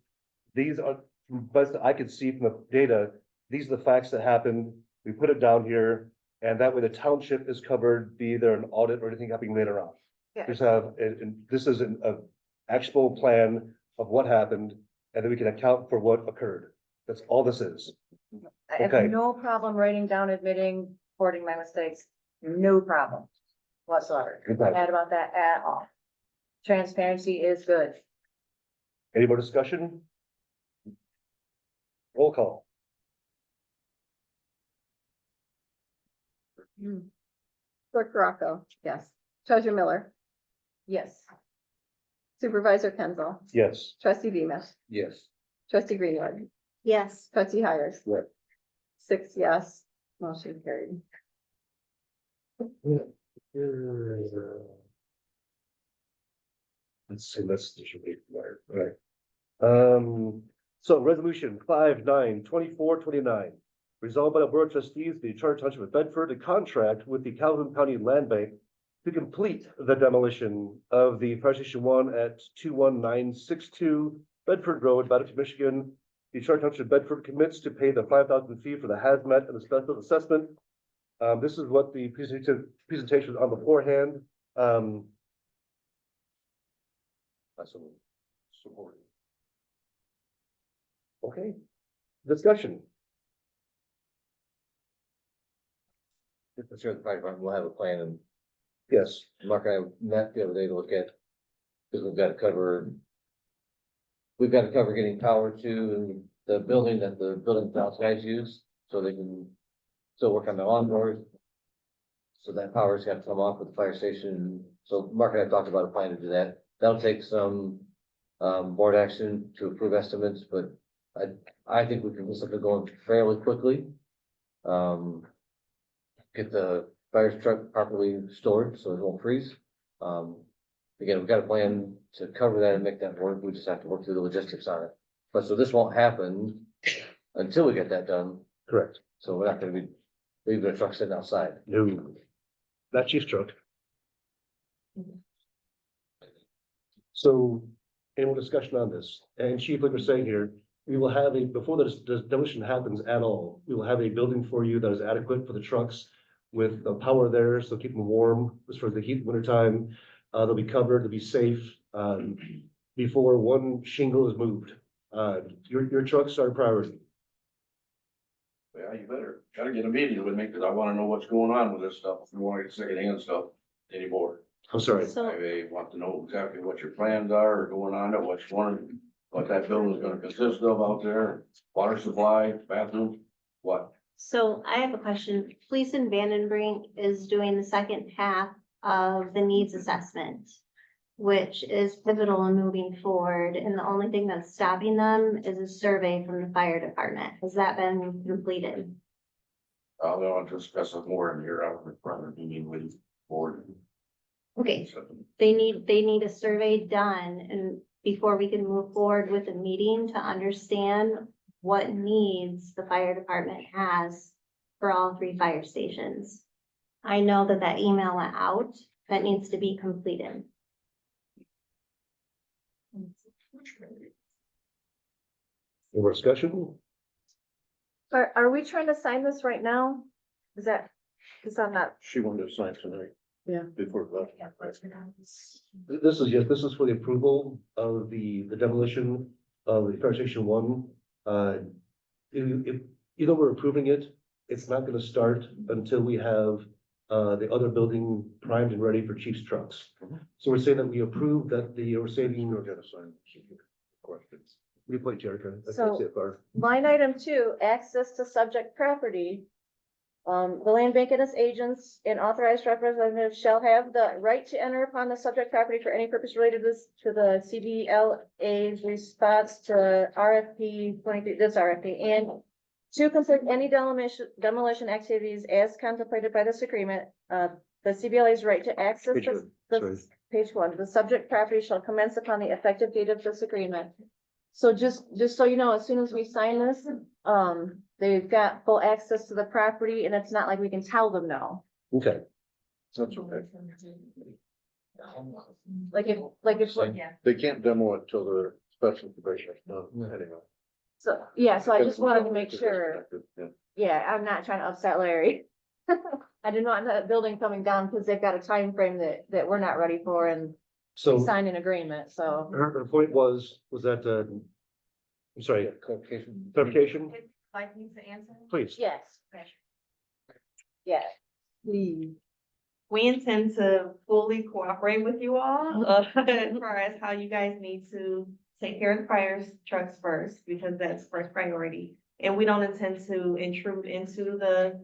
these are, best I could see from the data, these are the facts that happened, we put it down here, and that way the township is covered, be there an audit or anything happening later on. Yeah. Just have, and this is an actual plan of what happened, and then we can account for what occurred. That's all this is. I have Okay. no problem writing down, admitting, reporting my mistakes, no problem whatsoever. Okay. Not mad about that at all. Transparency is good. Any more discussion? Roll call. Clerk Rocco, yes. Treasurer Miller, Yes. Supervisor Kenzel, Yes. Trustee Bemis, Yes. Trustee Greenwood, Yes, Trustee Hires. Right. 6 yes, motion carried. Let's see, this should be, right. So resolution 5/9/24/29. Resolved by the Board of Trustees, of the Charter Township of Bedford, to contract with the Calhoun County Land Bank to complete the demolition of the Fire Station 1 at 21962 Bedford Road, Badger, Michigan. The Charter Township of Bedford commits to pay the 5,000 fee for the hazmat and the special assessment. This is what the presentation was on beforehand. That's support. Okay, discussion. Let's hear the fire department, we'll have a plan, and Yes, Mark and I met the other day to look at, because we've got to cover. We've got to cover getting power to the building that the building guys use, so they can still work on the lawnmowers. So that power's got to come off with the fire station, so Mark and I talked about a plan to do that. That'll take some board action to approve estimates, but I think we can get something going fairly quickly. Get the fire truck properly stored so it won't freeze. Again, we've got a plan to cover that and make that work. We just have to work through the logistics on it. But so this won't happen until we get that done. correct. So we're not gonna be leaving the truck sitting outside. No, not chief's truck. So, any more discussion on this? And chief, like we're saying here, we will have a, before this demolition happens at all, we will have a building for you that is adequate for the trucks with the power there, so keep them warm, as far as the heat in winter time. They'll be covered, they'll be safe, before one shingle is moved. Your trucks are a priority. Yeah, you gotta get a meeting with me, cause I wanna know what's going on with this stuff, if you wanna get secondhand stuff anymore. I'm sorry. So, I want to know exactly what your plans are, going on, what that building is gonna consist of out there, water supply, bathroom, what? so I have a question. Police in Vandenbrink is doing the second half of the needs assessment, which is pivotal in moving forward, and the only thing that's stopping them is a survey from the fire department. Has that been completed? I'll want to discuss it more in here, I'll rather meeting with the board. Okay, they need a survey done and before we can move forward with a meeting to understand what needs the fire department has for all 3 fire stations. I know that email went out, that needs to be completed. Any more discussion? Are we trying to sign this right now? Is that, because I'm not, She wanted to sign tonight. Yeah. Before that. This is, yes, this is for the approval of the demolition of the fire station 1. If you know we're approving it, it's not gonna start until we have the other building primed and ready for chief's trucks. So we're saying that we approve that we're saving. We're gonna sign. Questions. Replay, Jericho. That's So- it, Barb. line item 2, access to subject property. The land bank and its agents and authorized representatives shall have the right to enter upon the subject property for any purpose related to the CBLA's response to RFP 23, this RFP, and to complete any demolition activities as contemplated by this agreement. The CBLA's right to access Page one, sorry. page 1, the subject property shall commence upon the effective date of this agreement. So just so you know, as soon as we sign this, they've got full access to the property and it's not like we can tell them no. Okay. That's okay. Like if, They can't demo it till the special probation is done anyway. so, yeah, so I just wanted to make sure, yeah, I'm not trying to upset Larry. I didn't want that building coming down because they've got a time frame that we're not ready for and we So signed an agreement, so. her point was that, I'm sorry, clarification, Like me to answer? please. Yes. Yeah. We intend to fully cooperate with you all, as far as how you guys need to take care of the fire trucks first, because that's first priority. And we don't intend to intrude into the,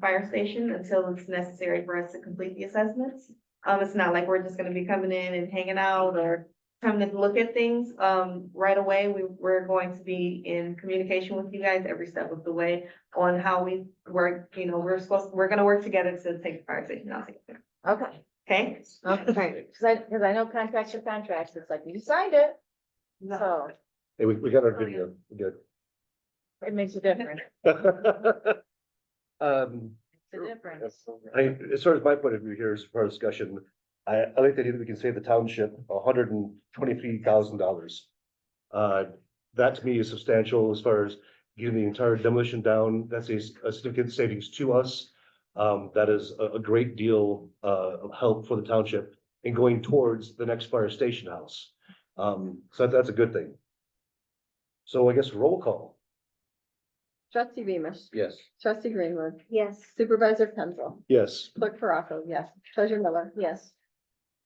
fire station until it's necessary for us to complete the assessments. It's not like we're just gonna be coming in and hanging out or coming to look at things, right away. We're going to be in communication with you guys every step of the way on how we work. You know, we're gonna work together to take the fire station out together. Okay, Okay? okay, because I know contracts are contracts, it's like, you signed it, so. Hey, we got our video, we're It makes a difference. good. It's a difference. As far as my point of view here, as far as discussion, I like that we can save the township $123,000. That to me is substantial as far as getting the entire demolition down. That's a significant savings to us. That is a great deal, of help for the township in going towards the next fire station house. So that's a good thing. So I guess roll call. Trustee Beamish. Yes. Trustee Greenwood. Yes. Supervisor Penzel. Yes. Clerk Baraco, yes. Treasurer Miller. Yes.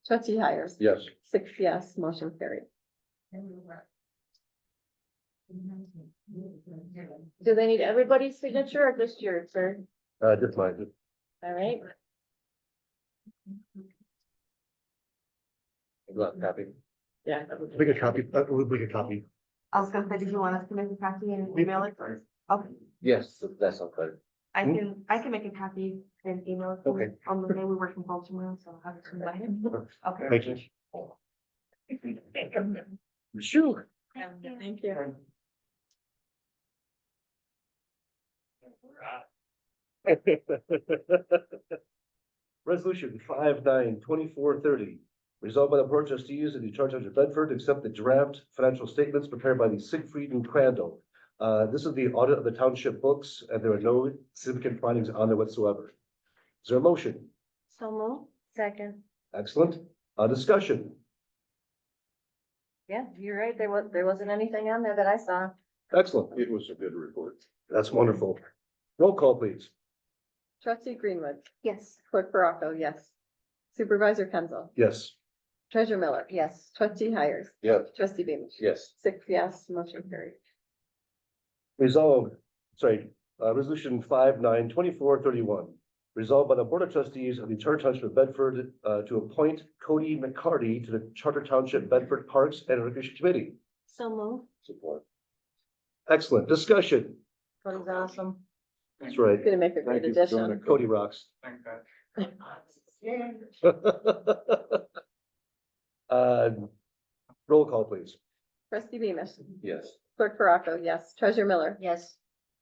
Trustee Hires. Yes. 6 yes, motion carried. Do they need everybody's signature or just yours, sir? Just mine. All right. Copy. Yeah. We could copy, we could copy. I was gonna say, did you want us to make a copy and email it first? Okay, Yes, that's not better. I can make a copy and email it. to you. Okay. On the day we work from home tomorrow, so I'll have it tomorrow. Okay. Thank you. Sure. Thank you. Resolution 5/9/2430, resolved by the Board of Trustees of the Township of Bedford to accept the draft financial statements prepared by the Siegfried and Crandall. This is the audit of the township books, and there are no significant findings on there whatsoever. Is there a motion? So move. Second. Excellent. Discussion. Yeah, you're right. There wasn't anything on there that I saw. Excellent. It was a good report. That's wonderful. Roll call, please. Trustee Greenwood. Yes. Clerk Baraco, yes. Supervisor Penzel. Yes. Treasurer Miller. Yes. Trustee Hires. Yes. Trustee Beamish. Yes. 6 yes, motion carried. Resolution 5/9/2431, resolved by the Board of Trustees of the Charter Township of Bedford, to appoint Cody McCarty to the Charter Township Bedford Parks and Recreation Committee. So move. Support. Excellent. Discussion. Cody's awesome. That's right. Gonna make a great addition. Cody rocks. Thanks, guys. Roll call, please. Trustee Beamish. Yes. Clerk Baraco, yes. Treasurer Miller. Yes.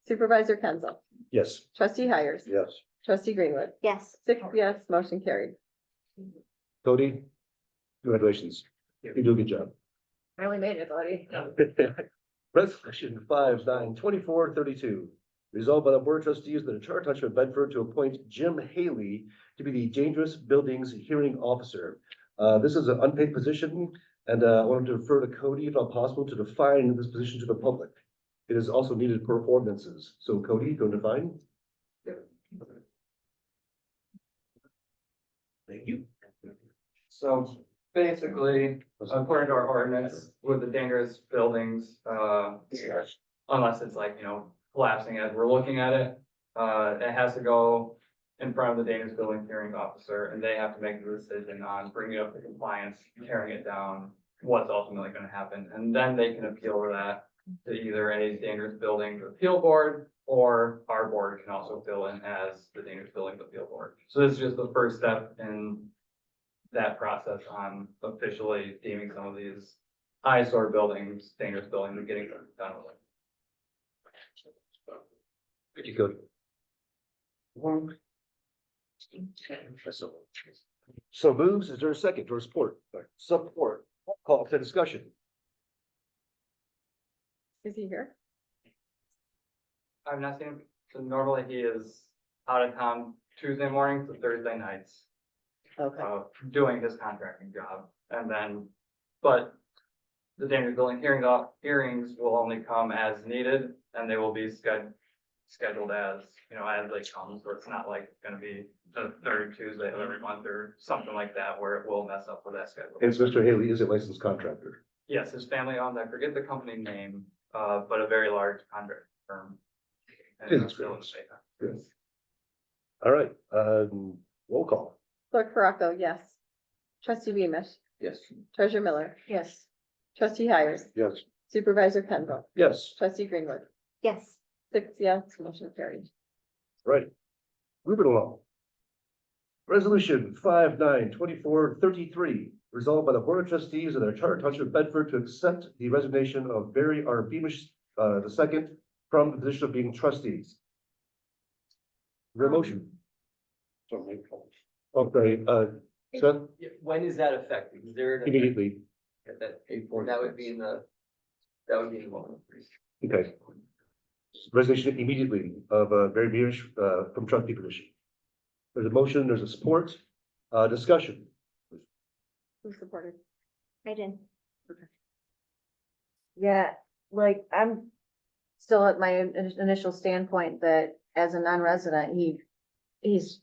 Supervisor Penzel. Yes. Trustee Hires. Yes. Trustee Greenwood. Yes. 6 yes, motion carried. Cody, congratulations. You do a good job. I only made it, buddy. Resolution 5/9/2432, resolved by the Board of Trustees of the Charter Township of Bedford to appoint Jim Haley to be the Dangerous Buildings Hearing Officer. This is an unpaid position, and I want to defer to Cody, if not possible, to define this position to the public. It is also needed per ordinances. So Cody, go define. Thank you. So basically, according to our ordinance, with the dangerous buildings, unless it's like, collapsing as we're looking at it, it has to go in front of the dangerous building hearing officer, and they have to make the decision on bringing it up to compliance, tearing it down, what's ultimately gonna happen, and then they can appeal that to either a dangerous building appeal board, or our board can also fill in as the dangerous building appeal board. So this is just the first step in that process on officially deeming some of these eyesore buildings, dangerous buildings, and getting them done with. Thank you, Cody. So moves, is there a second or support? Support. Call to discussion. Is he here? I've not seen him, so normally he is out of town Tuesday mornings to Thursday nights, Okay. doing his contracting job, and then, but the dangerous building hearings will only come as needed, and they will be scheduled as, as they come, so it's not like gonna be the third Tuesday of every month or something like that, where it will mess up with that schedule. And Mr. Haley is a licensed contractor. Yes, his family owned, I forget the company name, but a very large contract firm. And it's still in the state. Good. All right, roll call. Clerk Baraco, yes. Trustee Beamish. Yes. Treasurer Miller. Yes. Trustee Hires. Yes. Supervisor Penzel. Yes, Trustee Greenwood. Yes. 6 yes, motion carried. right. Moving along. Resolution 5/9/2433, resolved by the Board of Trustees of the Charter Township of Bedford to accept the resignation of Barry R. Beamish, II from the position of being trustees. Your motion. Okay, Seth, When is that effective? Is there? immediately. That would be in the, that would be in the moment. Okay. Resignation immediately of Barry Beamish from trustee position. There's a motion, there's a support, discussion. Who supported? I did. Yeah, like, I'm still at my initial standpoint that as a non-resident, he's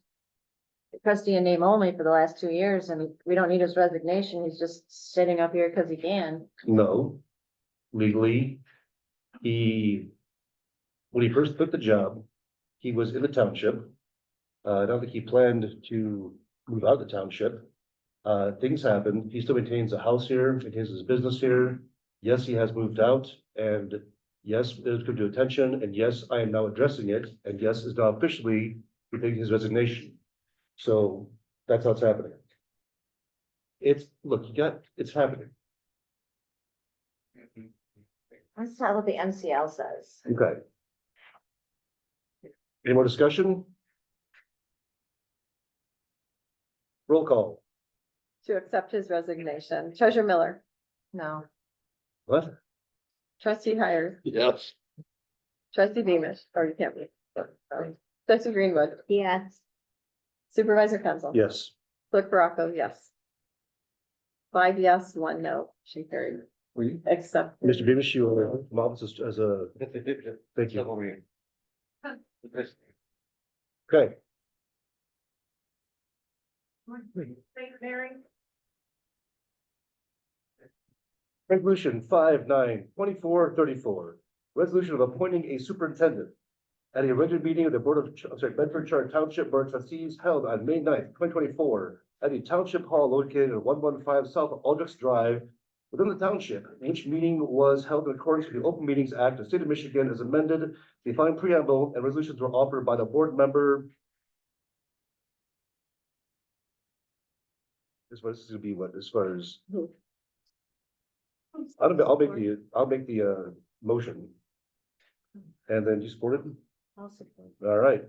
trustee in name only for the last 2 years, and we don't need his resignation. He's just sitting up here because he can. No. Legally, when he first took the job, he was in the township. I don't think he planned to move out of the township. Things happened. He still maintains a house here, maintains his business here. Yes, he has moved out, and yes, it has come to attention, and yes, I am now addressing it, and yes, is now officially taking his resignation. So that's how it's happening. It's happening. That's not what the MCL says. Okay. Any more discussion? Roll call. To accept his resignation. Treasurer Miller, No. What? trustee Hires, Yes. trustee Beamish, or you can't be. Sorry. Trustee Greenwood, Yes. supervisor Penzel. Yes. Clerk Baraco, yes. 5 yes, 1 no, she carried, except. Mr. Beamish, you are from office as a, thank you. Okay. Mary? Resolution 5/9/2434. Resolution of appointing a superintendent. At a regular meeting of the Bedford Charter Township Board of Trustees held on May 9th, 2024, at the Township Hall located at 115 South Aldrich Drive within the township, which meeting was held in accordance with the Open Meetings Act of the State of Michigan as amended. The following preamble and resolutions were offered by the board member. This is gonna be what, as far as. I'll make the motion. And then you support it? I'll support. All right.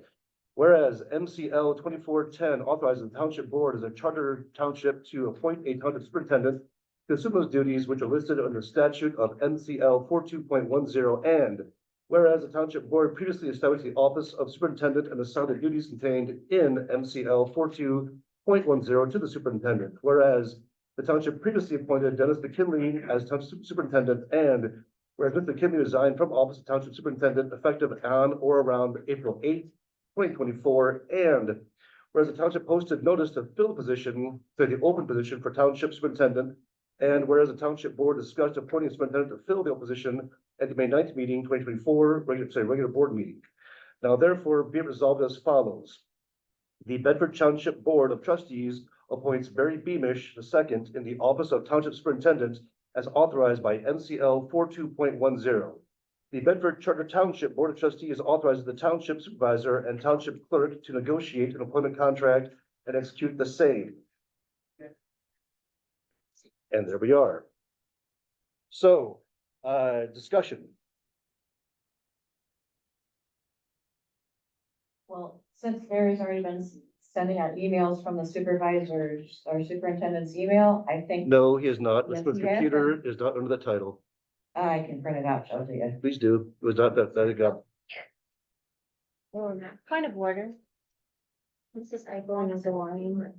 Whereas MCL 2410 authorizes the township board as a charter township to appoint a township superintendent to assume those duties which are listed under statute of MCL 42.10, and whereas the township board previously established the office of superintendent and assigned the duties contained in MCL 42.10 to the superintendent, whereas the township previously appointed Dennis McKinley as township superintendent, and whereas Mr. McKinley resigned from office of township superintendent effective on or around April 8th, 2024, and whereas the township posted notice to fill the open position for township superintendent, and whereas the township board discussed appointing a superintendent to fill the open position at the May 9th meeting, 2024, regular board meeting. Now therefore be it resolved as follows. The Bedford Township Board of Trustees appoints Barry Beamish II in the office of township superintendent as authorized by MCL 42.10. The Bedford Charter Township Board of Trustees authorizes the township supervisor and township clerk to negotiate an employment contract and execute the same. And there we are. So, discussion. Well, since Mary's already been sending out emails from the supervisors or superintendent's email, I think No, he is not. Yes, This he has computer is not under the title. I can print it out, show it to you. Please do. It was not that, there you go. Point of order. This is I going as a line.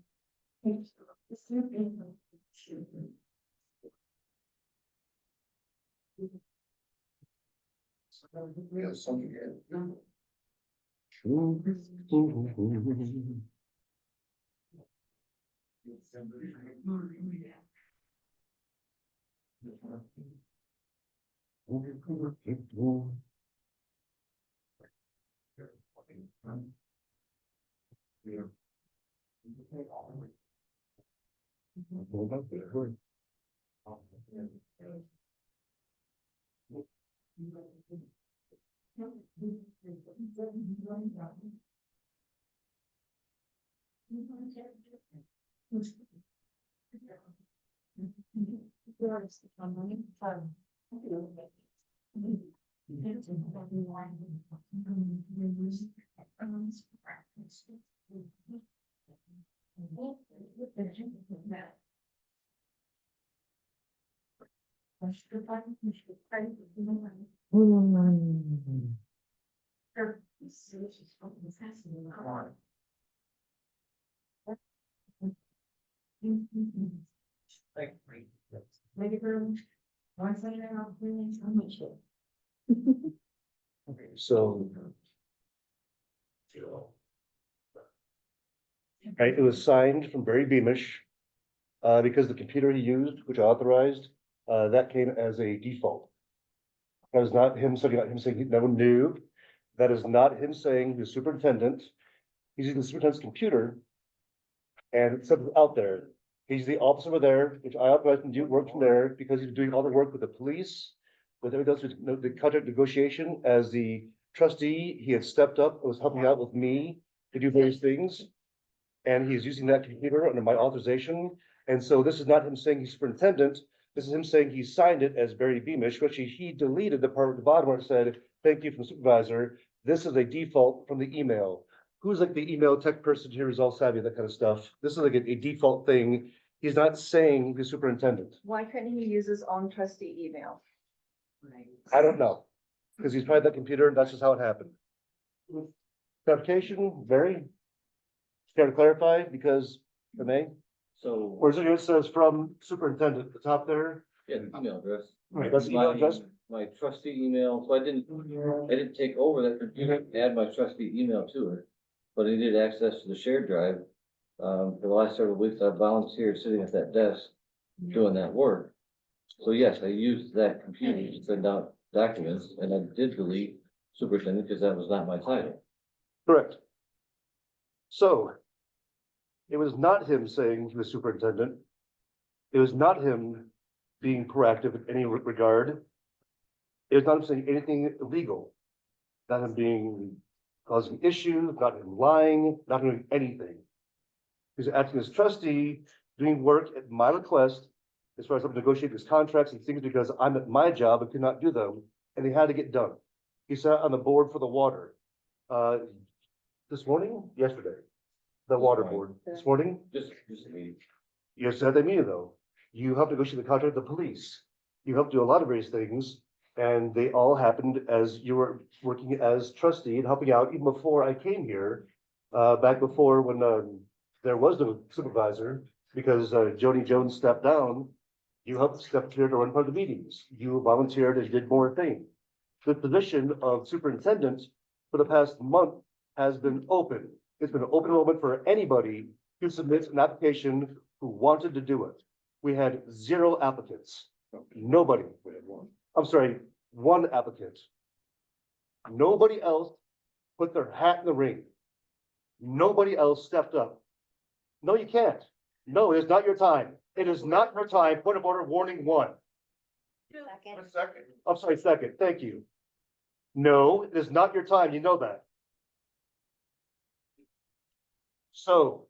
So. Right, it was signed from Barry Beamish. Because the computer he used, which I authorized, that came as a default. That is not him saying he never knew. That is not him saying he's superintendent. He's using the superintendent's computer. And it's something out there. He's the officer over there, which I authorized him to do work from there because he's doing all the work with the police. With everything else, with the contract negotiation as the trustee, he had stepped up, was helping out with me to do various things. And he's using that computer under my authorization. And so this is not him saying he's superintendent. This is him saying he signed it as Barry Beamish, which he deleted the part at the bottom where it said, thank you from supervisor. This is a default from the email. Who's like the email tech person here who's all savvy, that kind of stuff. This is like a default thing. He's not saying he's superintendent. Why couldn't he use his own trustee email? I don't know. Because he's tried that computer and that's just how it happened. Clarification, Barry? Care to clarify because the name? So, Or is it says from superintendent at the top there? yeah, the email address. Right, that's the email address. My trustee email, so I didn't take over that computer, add my trustee email to it. But I did access to the shared drive. For the last several weeks, I volunteered sitting at that desk doing that work. So yes, I used that computer to send out documents and I did delete superintendent because that was not my title. Correct. So it was not him saying he was superintendent. It was not him being proactive in any regard. It was not him saying anything illegal. Not him being causing issues, not him lying, not doing anything. He's acting as trustee, doing work at my request, as far as I'm negotiating his contracts and things because I'm at my job and could not do them, and they had to get done. He sat on the board for the water. This morning, yesterday, the water board, this morning. Just a meeting. Yes, at the meeting though, you have to negotiate the contract with the police. You have to do a lot of various things. And they all happened as you were working as trustee and helping out even before I came here. Back before when there was no supervisor, because Jody Jones stepped down. You helped step here to run part of the meetings. You volunteered and did more things. The position of superintendent for the past month has been open. It's been an open enrollment for anybody who submits an application who wanted to do it. We had 0 applicants. Nobody. I'm sorry, 1 applicant. Nobody else put their hat in the ring. Nobody else stepped up. No, you can't. No, it is not your time. It is not your time. Point of order, warning 1. Second. I'm sorry, second. Thank you. No, it is not your time. You know that. So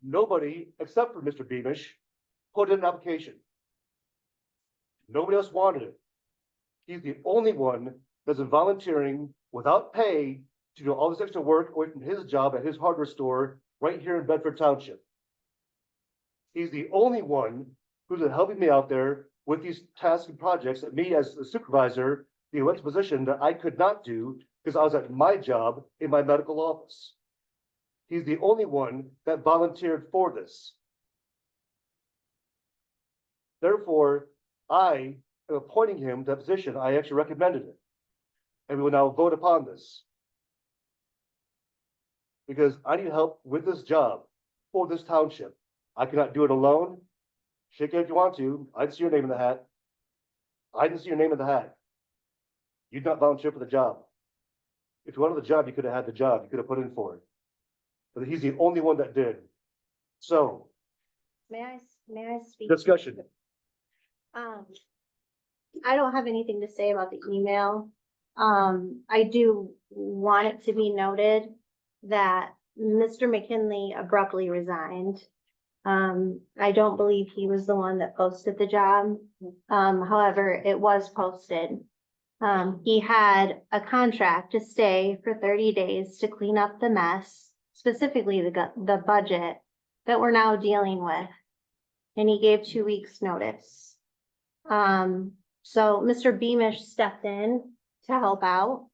nobody except for Mr. Beamish put in an application. Nobody else wanted it. He's the only one that's volunteering without pay to do all this extra work away from his job at his hardware store right here in Bedford Township. He's the only one who's been helping me out there with these tasks and projects that me as the supervisor, the elected position that I could not do because I was at my job in my medical office. He's the only one that volunteered for this. Therefore, I am appointing him to that position. I actually recommended it. And we will now vote upon this. Because I need help with this job for this township. I cannot do it alone. Shake it if you want to. I didn't see your name in the hat. I didn't see your name in the hat. You did not volunteer for the job. If you wanted the job, you could have had the job. You could have put in for it. But he's the only one that did. So. May I speak? Discussion. I don't have anything to say about the email. I do want it to be noted that Mr. McKinley abruptly resigned. I don't believe he was the one that posted the job. However, it was posted. He had a contract to stay for 30 days to clean up the mess, specifically the budget that we're now dealing with. And he gave 2 weeks' notice. So Mr. Beamish stepped in to help out.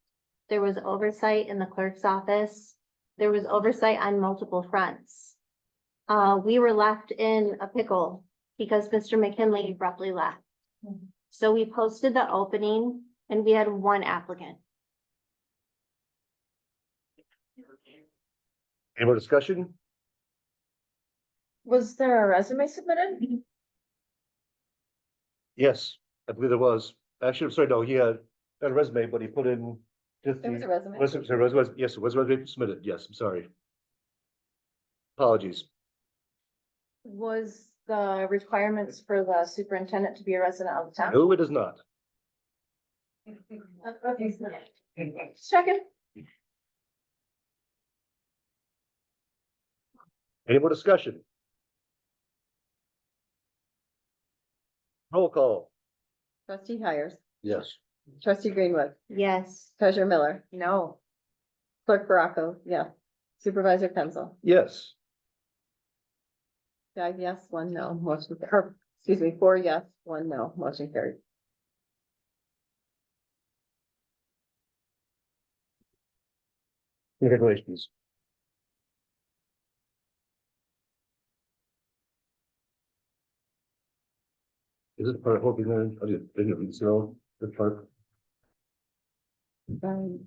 There was oversight in the clerk's office. There was oversight on multiple fronts. We were left in a pickle because Mr. McKinley abruptly left. So we posted the opening and we had 1 applicant. Any more discussion? Was there a resume submitted? Yes, I believe there was. Actually, I'm sorry, no, he had a resume, but he put in just There was the. a resume. Yes, it was a resume submitted. Yes, I'm sorry. Apologies. Was the requirements for the superintendent to be a resident of the town? No, it is not. Okay. Second. Any more discussion? Roll call. Trustee Hires, Yes. trustee Greenwood, Yes. treasurer Miller, No. clerk Baraco, yeah. Supervisor Penzel, Yes. 5 yes, 1 no, motion, or, excuse me, 4 yes, 1 no, motion carried. Congratulations. Is it part of hoping then? I didn't know the part. No,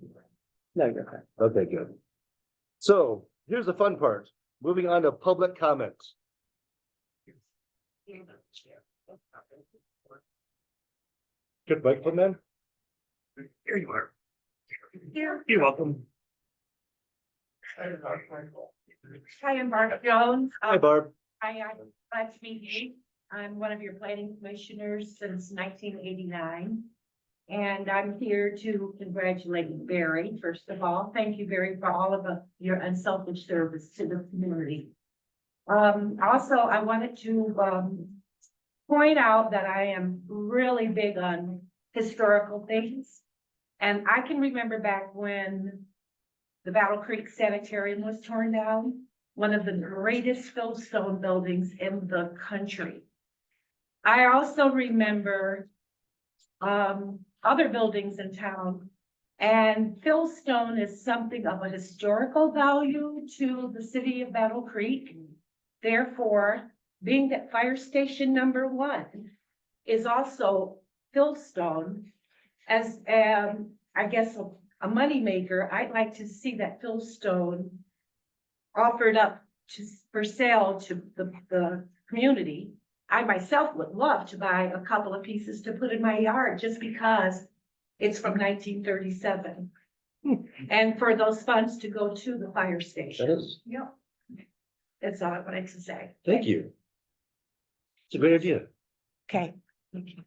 you're correct. Okay, good. So here's the fun part. Moving on to public comments. Good microphone man. Here you are. You're welcome. Hi, I'm Barb Jones. Hi, Barb. Hi, I'm glad to meet you. I'm one of your planning commissioners since 1989. And I'm here to congratulate Barry, first of all. Thank you, Barry, for all of your unselfish service to the community. Also, I wanted to point out that I am really big on historical things. And I can remember back when the Battle Creek Sanitarium was torn down, one of the greatest fieldstone buildings in the country. I also remember other buildings in town, and fieldstone is something of a historical value to the city of Battle Creek. Therefore, being that fire station number 1 is also fieldstone, as I guess a moneymaker, I'd like to see that fieldstone offered up for sale to the community. I myself would love to buy a couple of pieces to put in my yard just because it's from 1937. And for those funds to go to the fire station. That is. Yeah. That's all I wanted to say. Thank you. It's a great idea. Okay. Thank you.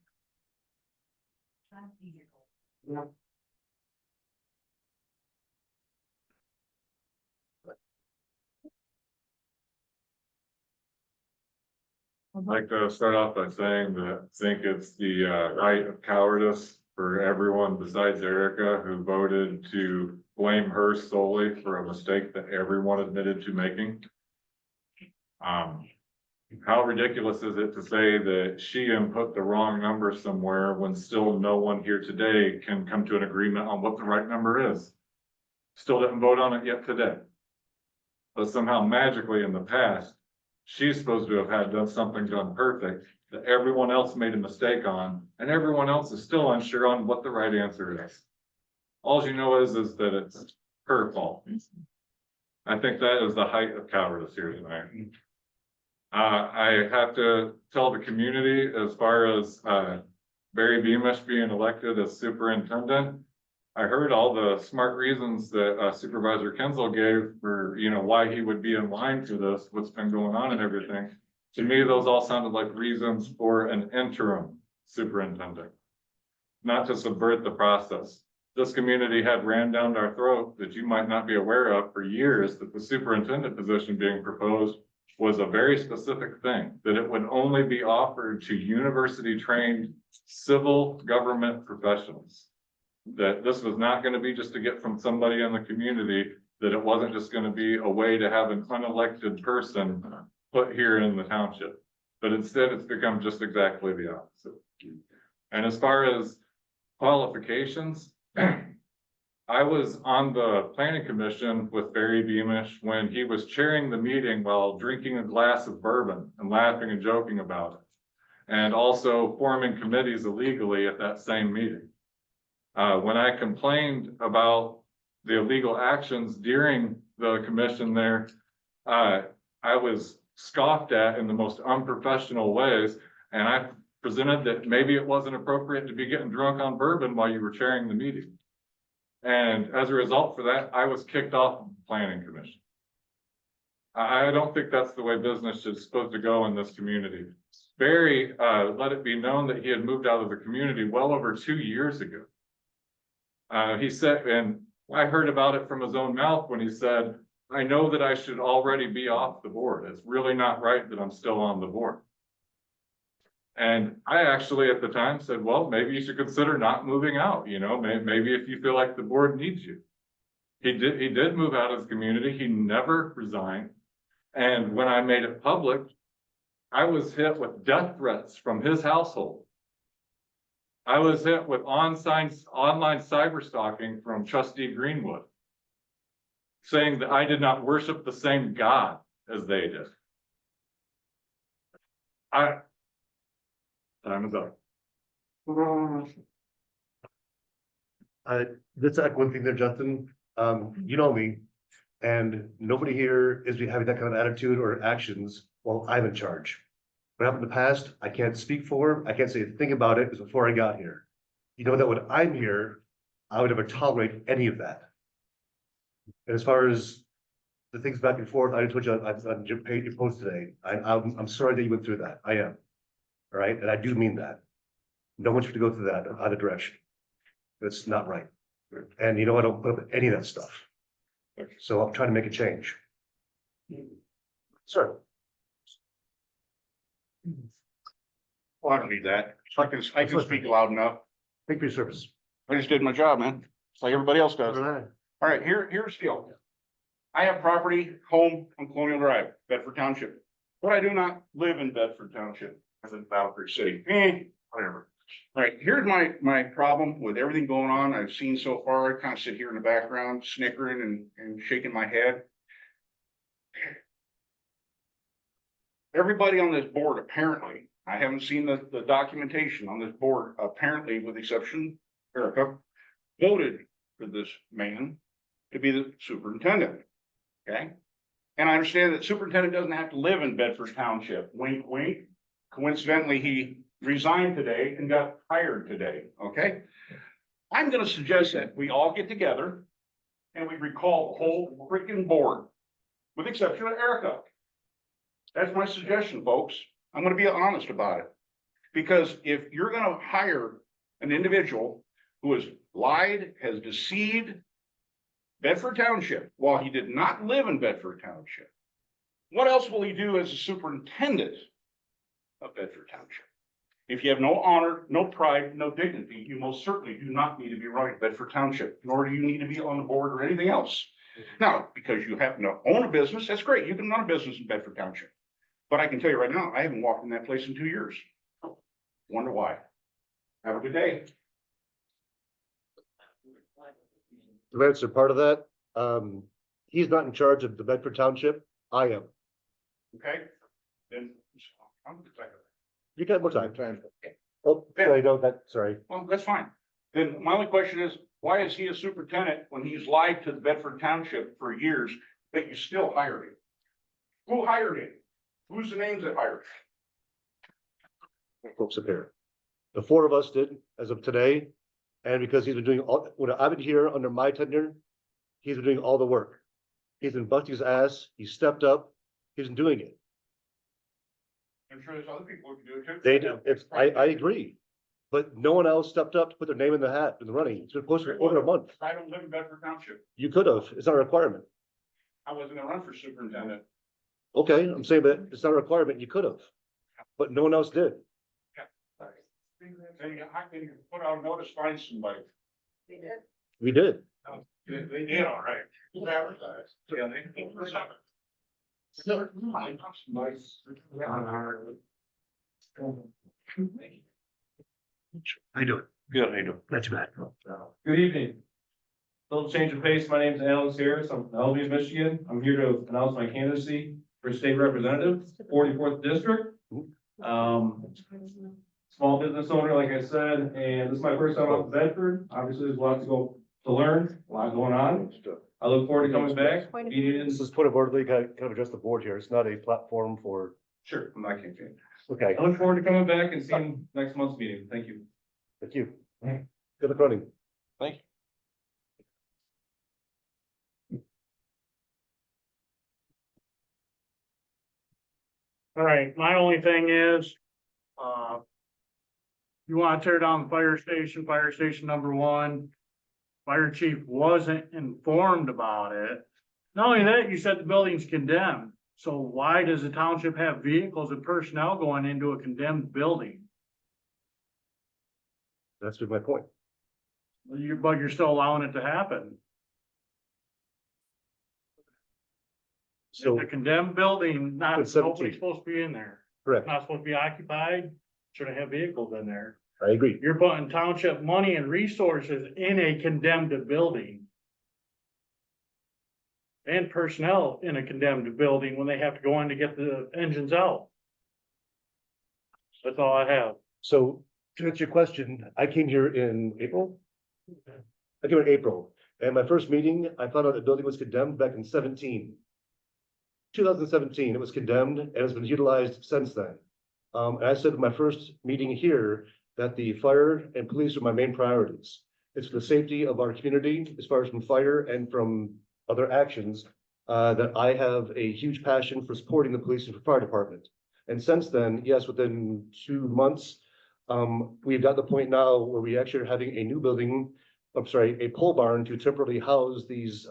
I'd like to start off by saying that I think it's the right of cowardice for everyone besides Erica who voted to blame her solely for a mistake that everyone admitted to making. How ridiculous is it to say that she input the wrong number somewhere when still no one here today can come to an agreement on what the right number is? Still didn't vote on it yet today. But somehow magically in the past, she's supposed to have had done something done perfect that everyone else made a mistake on, and everyone else is still unsure on what the right answer is. All you know is that it's her fault. I think that is the height of cowardice here tonight. I have to tell the community as far as Barry Beamish being elected as superintendent. I heard all the smart reasons that Supervisor Kenzel gave for, why he would be in line for this, what's been going on and everything. To me, those all sounded like reasons for an interim superintendent, not to subvert the process. This community had ran down our throat that you might not be aware of for years, that the superintendent position being proposed was a very specific thing, that it would only be offered to university-trained civil government professionals. That this was not gonna be just to get from somebody in the community, that it wasn't just gonna be a way to have an unelected person put here in the township. But instead, it's become just exactly the opposite. And as far as qualifications, I was on the planning commission with Barry Beamish when he was chairing the meeting while drinking a glass of bourbon and laughing and joking about it. And also forming committees illegally at that same meeting. When I complained about the illegal actions during the commission there, I was scoffed at in the most unprofessional ways. And I presented that maybe it wasn't appropriate to be getting drunk on bourbon while you were chairing the meeting. And as a result for that, I was kicked off of the planning commission. I don't think that's the way business is supposed to go in this community. Barry let it be known that he had moved out of the community well over 2 years ago. He said, and I heard about it from his own mouth when he said, I know that I should already be off the board. It's really not right that I'm still on the board. And I actually at the time said, well, maybe you should consider not moving out, you know, maybe if you feel like the board needs you. He did move out of the community. He never resigned. And when I made it public, I was hit with death threats from his household. I was hit with online cyber stalking from Trustee Greenwood, saying that I did not worship the same God as they did. Time is up. That's like one thing there, Justin. You know me, and nobody here is having that kind of attitude or actions while I'm in charge. What happened in the past, I can't speak for, I can't say a thing about it, because before I got here. You know that when I'm here, I would never tolerate any of that. And as far as the things back and forth, I told you, I've on your page, your post today. I'm sorry that you went through that. I am. All right, and I do mean that. No one should go through that either direction. That's not right. And you know, I don't put up with any of that stuff. So I'm trying to make a change. Sir. Well, I don't need that. I can speak loud enough. Thank you for your service. I just did my job, man. It's like everybody else does. All right. All right, here's the deal. I have property, home on Colonial Drive, Bedford Township. But I do not live in Bedford Township. I live in Battle Creek City. Whatever. All right, here's my problem with everything going on I've seen so far. I kind of sit here in the background, snickering and shaking my head. Everybody on this board, apparently, I haven't seen the documentation on this board, apparently, with the exception of Erica, voted for this man to be the superintendent. Okay? And I understand that superintendent doesn't have to live in Bedford Township. Wink, wink. Coincidentally, he resigned today and got hired today. Okay? I'm going to suggest that we all get together and we recall the whole freaking board, with the exception of Erica. That's my suggestion, folks. I'm going to be honest about it. Because if you're going to hire an individual who has lied, has deceived Bedford Township while he did not live in Bedford Township, what else will he do as a superintendent of Bedford Township? If you have no honor, no pride, no dignity, you most certainly do not need to be running Bedford Township, nor do you need to be on the board or anything else. Now, because you happen to own a business, that's great. You can run a business in Bedford Township. But I can tell you right now, I haven't walked in that place in 2 years. Wonder why. Have a good day. To answer part of that, he's not in charge of the Bedford Township. I am. Okay? Then, You got more time. Oh, sorry, no, sorry. well, that's fine. Then my only question is, why is he a superintendent when he's lied to the Bedford Township for years, but you still hired him? Who hired him? Who's the names that hired him? Folks up here. The four of us did as of today. And because he's been doing all, when I've been here under my tenure, he's been doing all the work. He's been busting his ass. He stepped up. He's been doing it. I'm sure there's other people who can do it too. They do. I agree. But no one else stepped up to put their name in the hat in the running. It's been posted for over a month. I don't live in Bedford Township. You could have. It's not a requirement. I wasn't gonna run for superintendent. Okay, I'm saying that it's not a requirement, you could have, but no one else did. They, I can put out a notice, find somebody. We did. They did, all right. Who advertised? Yeah, they. I do it. Good, I do. Not too bad. Good evening. Little change of pace. My name is Alex Harris. I'm from Eloise, Michigan. I'm here to announce my candidacy for state representative, 44th district. Small business owner, like I said, and this is my first time out in Bedford. Obviously, there's a lot to learn, a lot going on. I look forward to coming back. This is point of order, kind of address the board here. It's not a platform for, Sure, I'm not kidding. okay, I look forward to coming back and seeing next month's meeting. Thank you. thank you. Good luck running. Thank you. All right, my only thing is, you wanna tear down the fire station number 1. Fire chief wasn't informed about it. Not only that, you said the building's condemned. So why does the township have vehicles and personnel going into a condemned building? That's my point. But you're still allowing it to happen. So, The condemned building, It's 17. nobody's supposed to be in there. correct, Not supposed to be occupied, shouldn't have vehicles in there. I agree. You're putting township money and resources in a condemned building. And personnel in a condemned building when they have to go in to get the engines out. That's all I have. So to answer your question, I came here in April. I came in April, and my first meeting, I found out the building was condemned back in 2017, it was condemned and has been utilized since then. And I said in my first meeting here that the fire and police are my main priorities. It's for the safety of our community as far as from fire and from other actions. That I have a huge passion for supporting the police and for fire department. And since then, yes, within 2 months, we've got the point now where we actually are having a new building, a pole barn to temporarily house these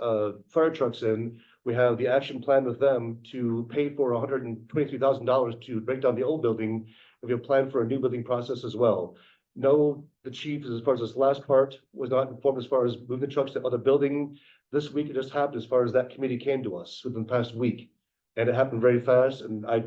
fire trucks in. We have the action plan with them to pay for $123,000 to break down the old building. We have a plan for a new building process as well. No, the chief, as far as this last part, was not informed as far as moving the trucks to other building. This week, it just happened as far as that committee came to us within the past week. And it happened very fast, and I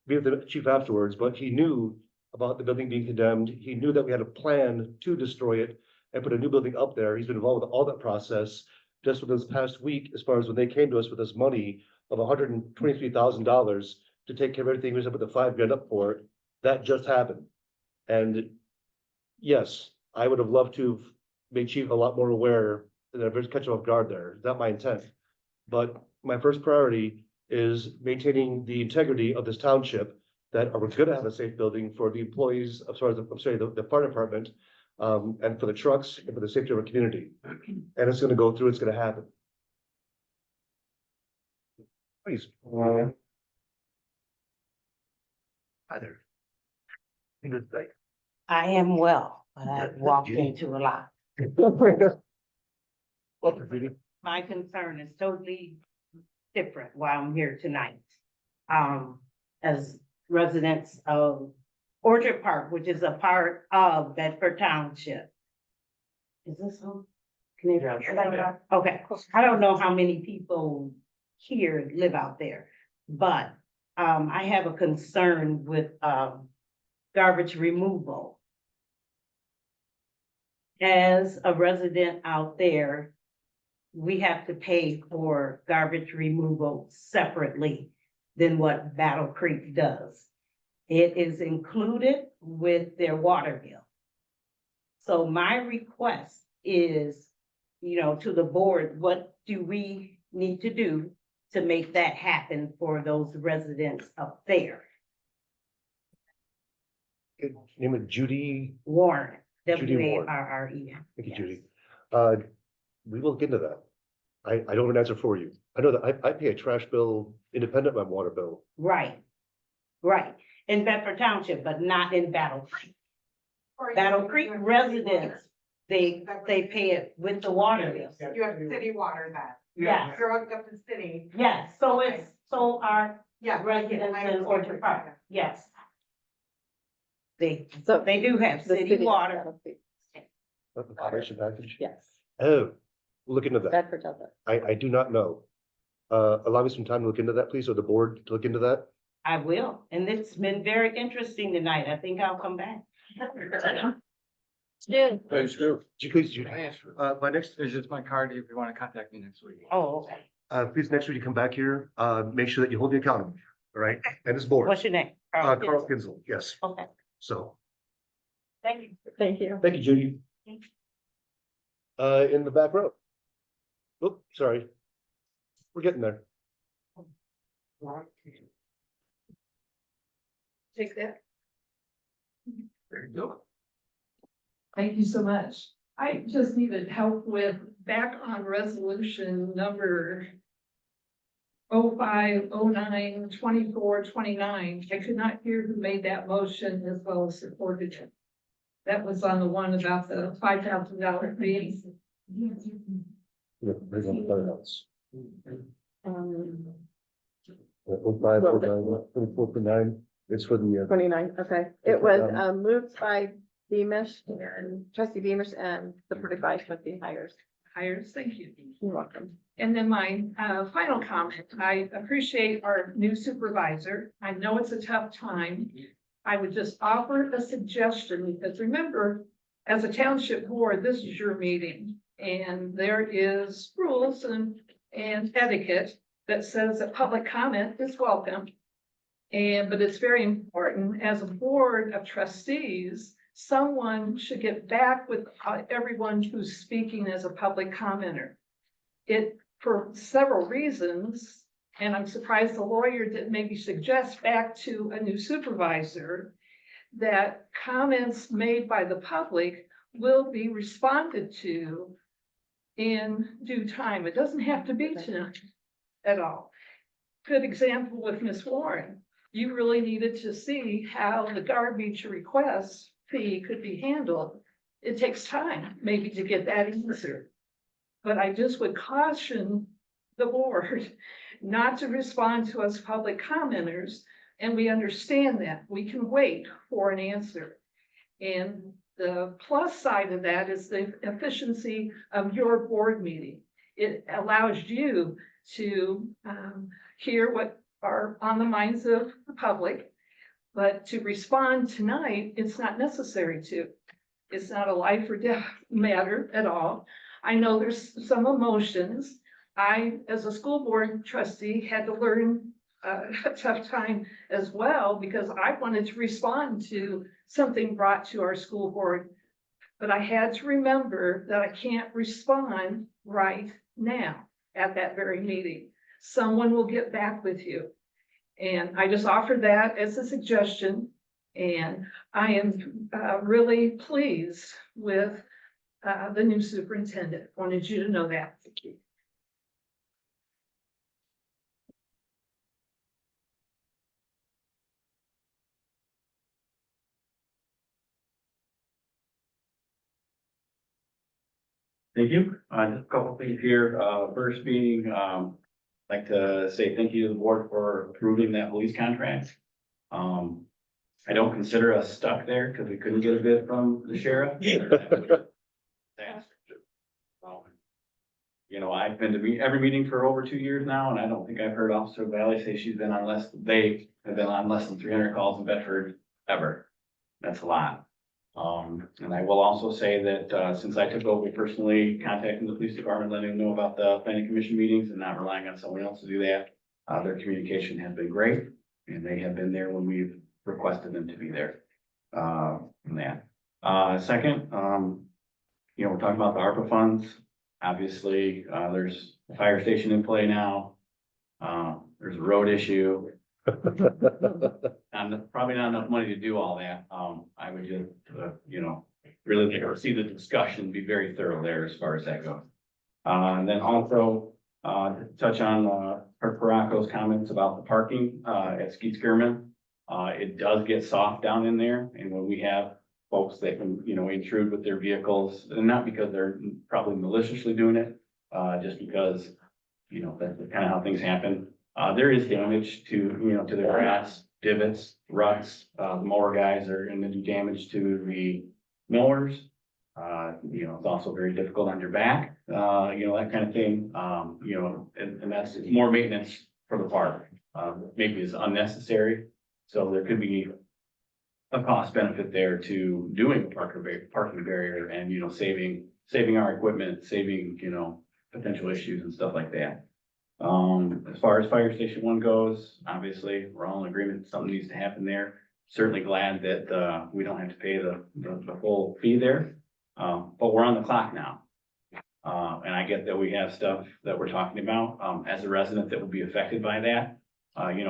met with the chief afterwards, but he knew about the building being condemned. He knew that we had a plan to destroy it and put a new building up there. He's been involved with all that process. Just within this past week, as far as when they came to us with this money of $123,000 to take care of everything, we was up with the $5 grand up for it. That just happened. And yes, I would have loved to have made chief a lot more aware that I'm catch him off guard there. It's not my intent. But my first priority is maintaining the integrity of this township, that we're gonna have a safe building for the employees, the fire department, and for the trucks and for the safety of our community. And it's gonna go through, it's gonna happen. Please. Hi there. Good day. I am well, but I've walked into a lot. Welcome, Judy. My concern is totally different while I'm here tonight. As residents of Orchard Park, which is a part of Bedford Township. Is this on? Can you? Okay, I don't know how many people here live out there, but I have a concern with garbage removal. As a resident out there, we have to pay for garbage removal separately than what Battle Creek does. It is included with their water bill. So my request is, to the board, what do we need to do to make that happen for those residents up there? Name of Judy. Warren, Judy Warren. W-A-R-R-E. Thank you, Judy. We will look into that. I don't have an answer for you. I know that I pay a trash bill independent of my water bill. Right, in Bedford Township, but not in Battle Creek. Battle Creek residents, they pay it with the water bill. You have city water then. Yes. You're hooked up to city. Yes, so Okay. so our Yeah, residents in Orchard Park, yes. So They do have the city water. Operation package? Yes, Oh, look into that. Bedford does it. I do not know. Allow me some time to look into that, please, or the board to look into that. I will, and it's been very interesting tonight. I think I'll come back. June, Thanks, Stu. Please, my next, It's just my card if you want to contact me next week. Oh, okay. please, next week you come back here, make sure that you hold me accountable, all right? And this board. What's your name? Carl Kinsel, yes. Okay, So, thank you. Thank you. thank you, Judy. In the back row. Oop, sorry. We're getting there. Take that. There you go. Thank you so much. I just needed help with back on resolution number 05092429. I could not hear who made that motion as well as supported it. That was on the one about the $5,000 fee. Yeah, there's on the firehouse. 0549, it's for the, 29, okay. It was moved by Beamish and trustee Beamish and supported by trustee Hires. Hires, thank you. You're welcome. And then my final comment, I appreciate our new supervisor. I know it's a tough time. I would just offer a suggestion because remember, as a township board, this is your meeting. And there is rules and etiquette that says that public comment is welcome. But it's very important as a board of trustees, someone should get back with everyone who's speaking as a public commenter. It, for several reasons, and I'm surprised the lawyer didn't maybe suggest back to a new supervisor that comments made by the public will be responded to in due time. It doesn't have to be tonight at all. Good example with Ms. Warren. You really needed to see how the garbage request fee could be handled. It takes time maybe to get that answered. But I just would caution the board not to respond to us public commenters. And we understand that we can wait for an answer. And the plus side of that is the efficiency of your board meeting. It allows you to hear what are on the minds of the public, but to respond tonight, it's not necessary to. It's not a life or death matter at all. I know there's some emotions. I, as a school board trustee, had to learn a tough time as well because I wanted to respond to something brought to our school board. But I had to remember that I can't respond right now at that very meeting. Someone will get back with you. And I just offered that as a suggestion. And I am really pleased with the new superintendent. Wanted you to know that. Thank you. Thank you. Just a couple things here. First being, like to say thank you to the board for approving that police contract. I don't consider us stuck there because we couldn't get a bid from the sheriff. You know, I've been to every meeting for over 2 years now, and I don't think I've heard Officer Valley say she's been on they have been on less than 300 calls in Bedford ever. That's a lot. And I will also say that, since I took over personally contacting the police department, letting them know about the planning commission meetings and not relying on someone else to do that. Their communication has been great and they have been there when we've requested them to be there. From that. Second, you know, we're talking about the ARPA funds. Obviously, there's a fire station in play now. There's a road issue. And probably not enough money to do all that. I would just, you know, really like to see the discussion be very thorough there as far as that goes. And then also, touch on, Kirk Paraco's comments about the parking, at Skeet Skirman. It does get soft down in there, and when we have folks that can, you know, intrude with their vehicles, and not because they're probably maliciously doing it, just because, you know, that's kind of how things happen. There is damage to, to the grass, divots, ruts, the mower guys are gonna do damage to the mowers. It's also very difficult on your back, that kind of thing, and that's more maintenance for the park. Maybe is unnecessary, so there could be a cost benefit there to doing a parking barrier and, saving our equipment, saving, potential issues and stuff like that. As far as Fire Station 1 goes, obviously, we're all in agreement, something needs to happen there. Certainly glad that, we don't have to pay the full fee there, but we're on the clock now. And I get that we have stuff that we're talking about, as a resident that would be affected by that.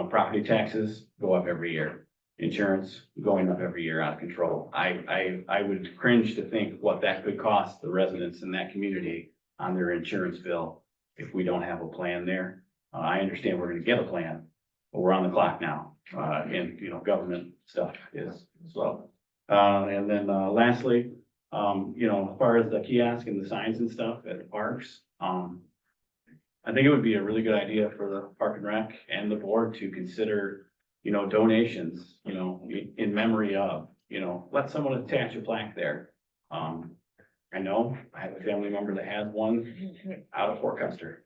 Property taxes go up every year, insurance going up every year out of control. I would cringe to think what that could cost the residents in that community on their insurance bill if we don't have a plan there. I understand we're gonna get a plan, but we're on the clock now, and, government stuff is slow. And then, lastly, as far as the kiosk and the signs and stuff at the parks, I think it would be a really good idea for the Park and Rec and the board to consider, donations, in memory of, let someone attach a plaque there. I know I have a family member that has one out of Fort Custer.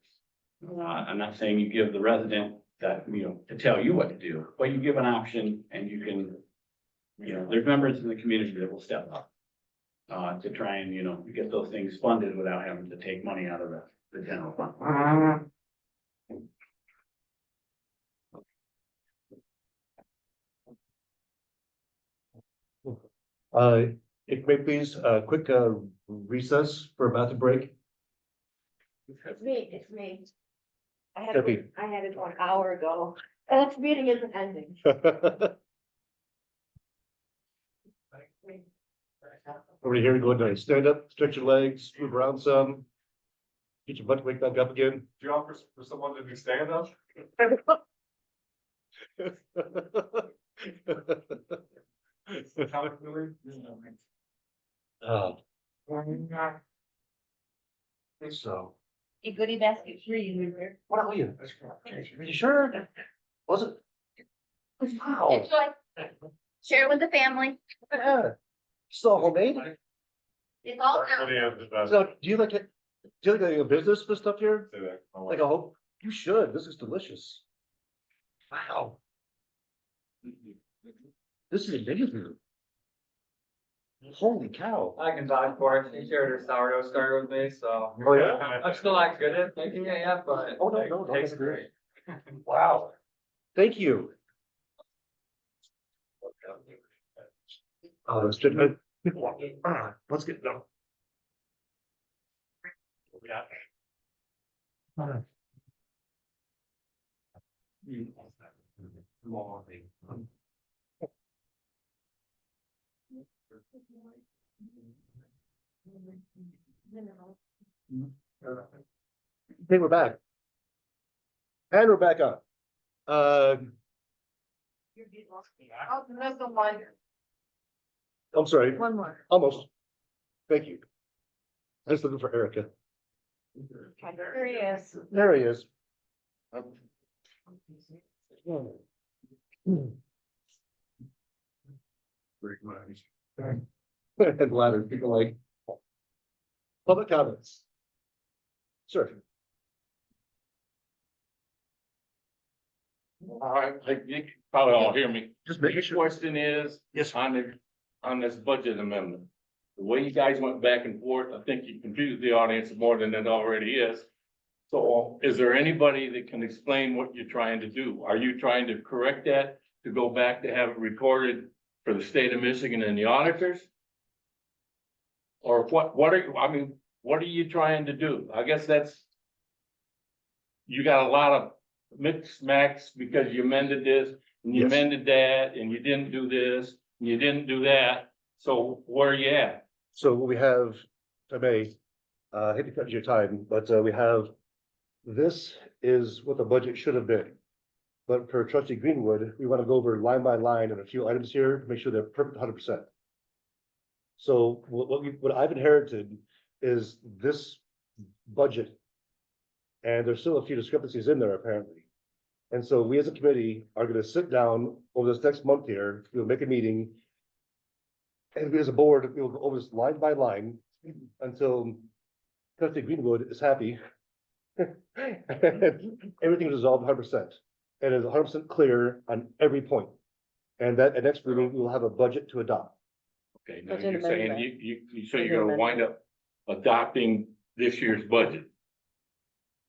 I'm not saying you give the resident that, to tell you what to do, but you give an option and you can, there's members in the community that will step up. To try and, get those things funded without having to take money out of the general fund. If may please, quick, recess for a bathroom break. It's me. I Debbie. I had it 1 hour ago. And this meeting isn't ending. Over here, go ahead, stand up, stretch your legs, move around some. Get your butt wake back up again. Do you offer for someone to do stand up? So, A goodie basket for you. what are you? Are you sure? Was it? Wow. Enjoy. Share with the family. Yeah. Still homemade? It's all out. So do you like it? Do you like a business for stuff here? Like a hope? You should. This is delicious. Wow. This is amazing. Holy cow. I can vouch for it. She shared her sourdough starter with me, so. Oh, yeah? I'm still not good at making it yet, but. Oh, no, it no, tastes that's great. Wow. Thank you. Oh, let's let's get them. Okay, we're back. And we're back up. Oh, there's the one. I'm sorry, One more. almost. Thank you. I was looking for Erica. There he is. There he is. And ladder, people like. Public comments. Sure. All right, you can probably all hear me. Just making The sure. question is, Yes. on this budget amendment. The way you guys went back and forth, I think you confused the audience more than it already is. So is there anybody that can explain what you're trying to do? Are you trying to correct that to go back to have it recorded for the state of Michigan and the auditors? Or what are you trying to do? I guess that's. You got a lot of mixed max because you amended this and you Yes. amended that and you didn't do this, and you didn't do that. So where are you at? So what we have, if I may, I hate to cut your time, but we have. This is what the budget should have been. But for trustee Greenwood, we want to go over line by line and a few items here to make sure they're perfect 100%. So what I've inherited is this budget. And there's still a few discrepancies in there apparently. And so we as a committee are gonna sit down over this next month here, we'll make a meeting. And we as a board, we'll go over this line by line until Trustee Greenwood is happy. Everything is resolved 100%, and is 100% clear on every point. And that, at next meeting, we will have a budget to adopt. Okay, now Budget you're saying amendment. so you're gonna wind up adopting this year's budget.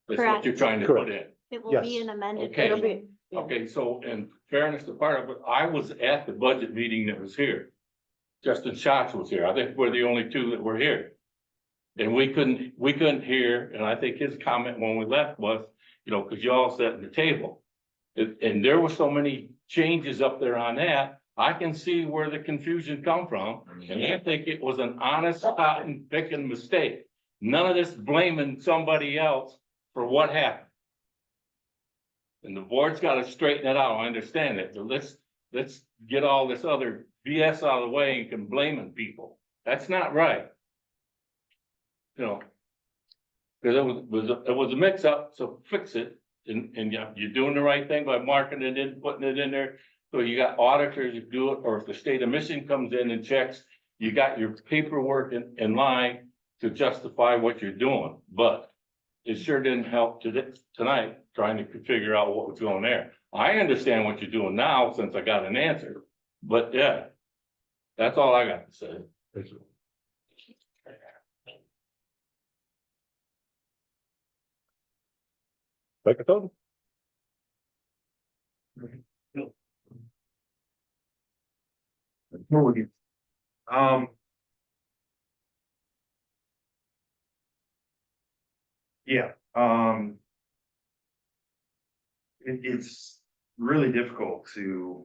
That's what Correct. you're trying to put in. It will be Yes. an amended. Okay. It'll version. be, yeah. Okay, so in fairness to part of it, I was at the budget meeting that was here. Justin Schatz was here. I think we're the only two that were here. And we couldn't hear, and I think his comment when we left was, you know, cause y'all sat at the table. And there were so many changes up there on that, I can see where the confusion come from. And I think it was an honest cotton picking mistake. None of this blaming somebody else for what happened. And the board's gotta straighten it out, I understand it, but let's get all this other BS out of the way and can blaming people. That's not right. You know. Cause it was a mix up, so fix it, and you're doing the right thing by marking it in, putting it in there. So you got auditors that do it, or if the state of Michigan comes in and checks, you got your paperwork in line to justify what you're doing, but it sure didn't help tonight, trying to figure out what was going there. I understand what you're doing now since I got an answer, but yeah, that's all I got to say. Thank you. Microphone? Um. Yeah, it's really difficult to.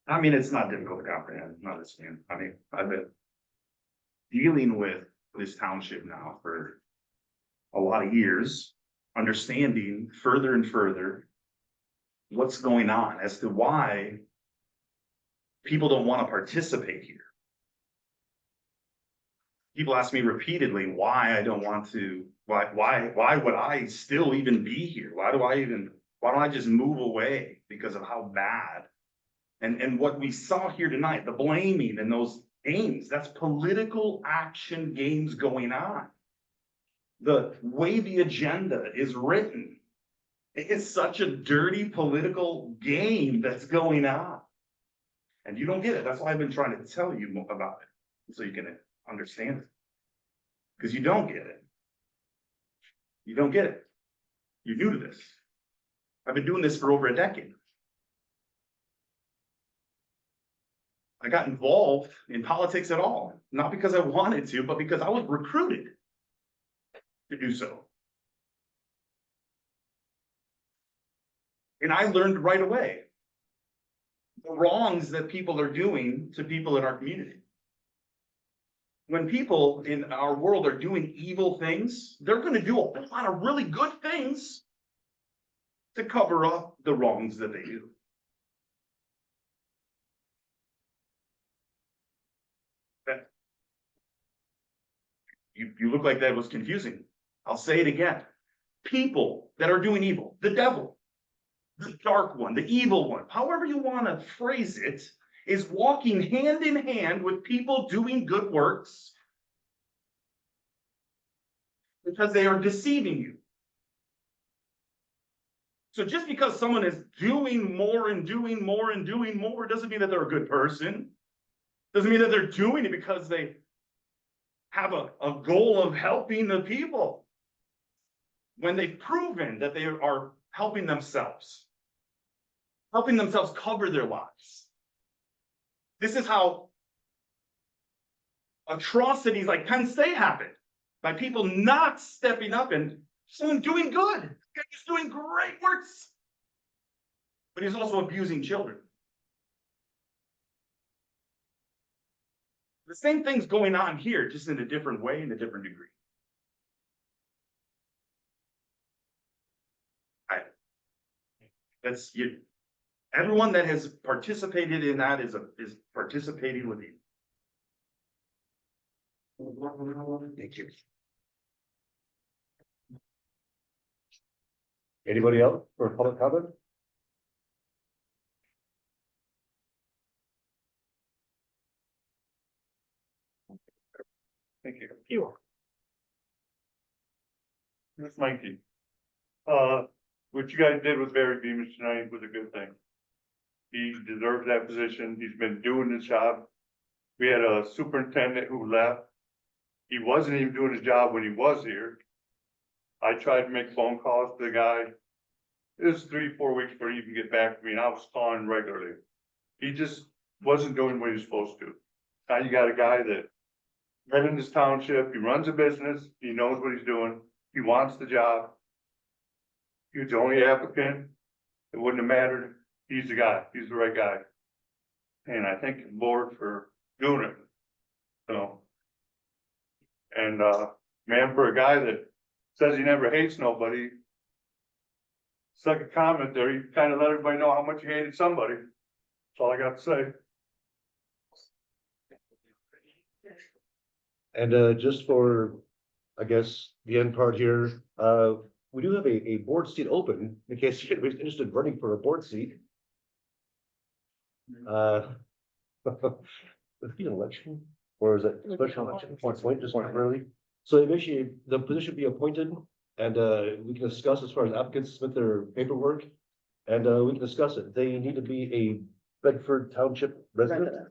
I mean, it's not difficult to comprehend, not understand. I mean, I've been dealing with this township now for a lot of years, understanding further and further what's going on as to why people don't want to participate here. People ask me repeatedly why I don't want to, why would I still even be here? Why don't I just move away because of how bad? And what we saw here tonight, the blaming and those games, that's political action games going on. The way the agenda is written, it's such a dirty political game that's going on. And you don't get it. That's why I've been trying to tell you about it, so you can understand it. Because you don't get it. You don't get it. You're new to this. I've been doing this for over a decade. I got involved in politics at all, not because I wanted to, but because I was recruited to do so. And I learned right away the wrongs that people are doing to people in our community. When people in our world are doing evil things, they're going to do a whole lot of really good things to cover up the wrongs that they do. You look like that was confusing. I'll say it again. People that are doing evil, the devil, the dark one, the evil one, however you want to phrase it, is walking hand in hand with people doing good works because they are deceiving you. So just because someone is doing more and doing more and doing more doesn't mean that they're a good person. Doesn't mean that they're doing it because they have a goal of helping the people. When they've proven that they are helping themselves cover their lives. This is how atrocities like Penn State happen, by people not stepping up and someone doing good. He's doing great works, but he's also abusing children. The same thing's going on here, just in a different way, in a different degree. That's you. Everyone that has participated in that is participating with you. Thank you. Anybody else for public comment? Thank you. That's Mikey. What you guys did with Barry Beamish tonight was a good thing. He deserves that position. He's been doing the job. We had a superintendent who left. He wasn't even doing his job when he was here. I tried to make phone calls to the guy. It was 3-4 weeks before he even get back to me, and I was calling regularly. He just wasn't doing what he was supposed to. Now you got a guy that right in this township, he runs a business, he knows what he's doing, he wants the job. He was the only applicant. It wouldn't have mattered. He's the guy. He's the right guy. And I thank the board for doing it. So. And, man, for a guy that says he never hates nobody, second comment there, he kind of let everybody know how much he hated somebody. That's all I got to say. And just for, I guess, the end part here, we do have a board seat open in case anybody's interested in running for a board seat. Is it an election or is it special election? Point, just early. So eventually the position be appointed and we can discuss as far as applicants submit their paperwork. And we can discuss it. They need to be a Bedford Township resident.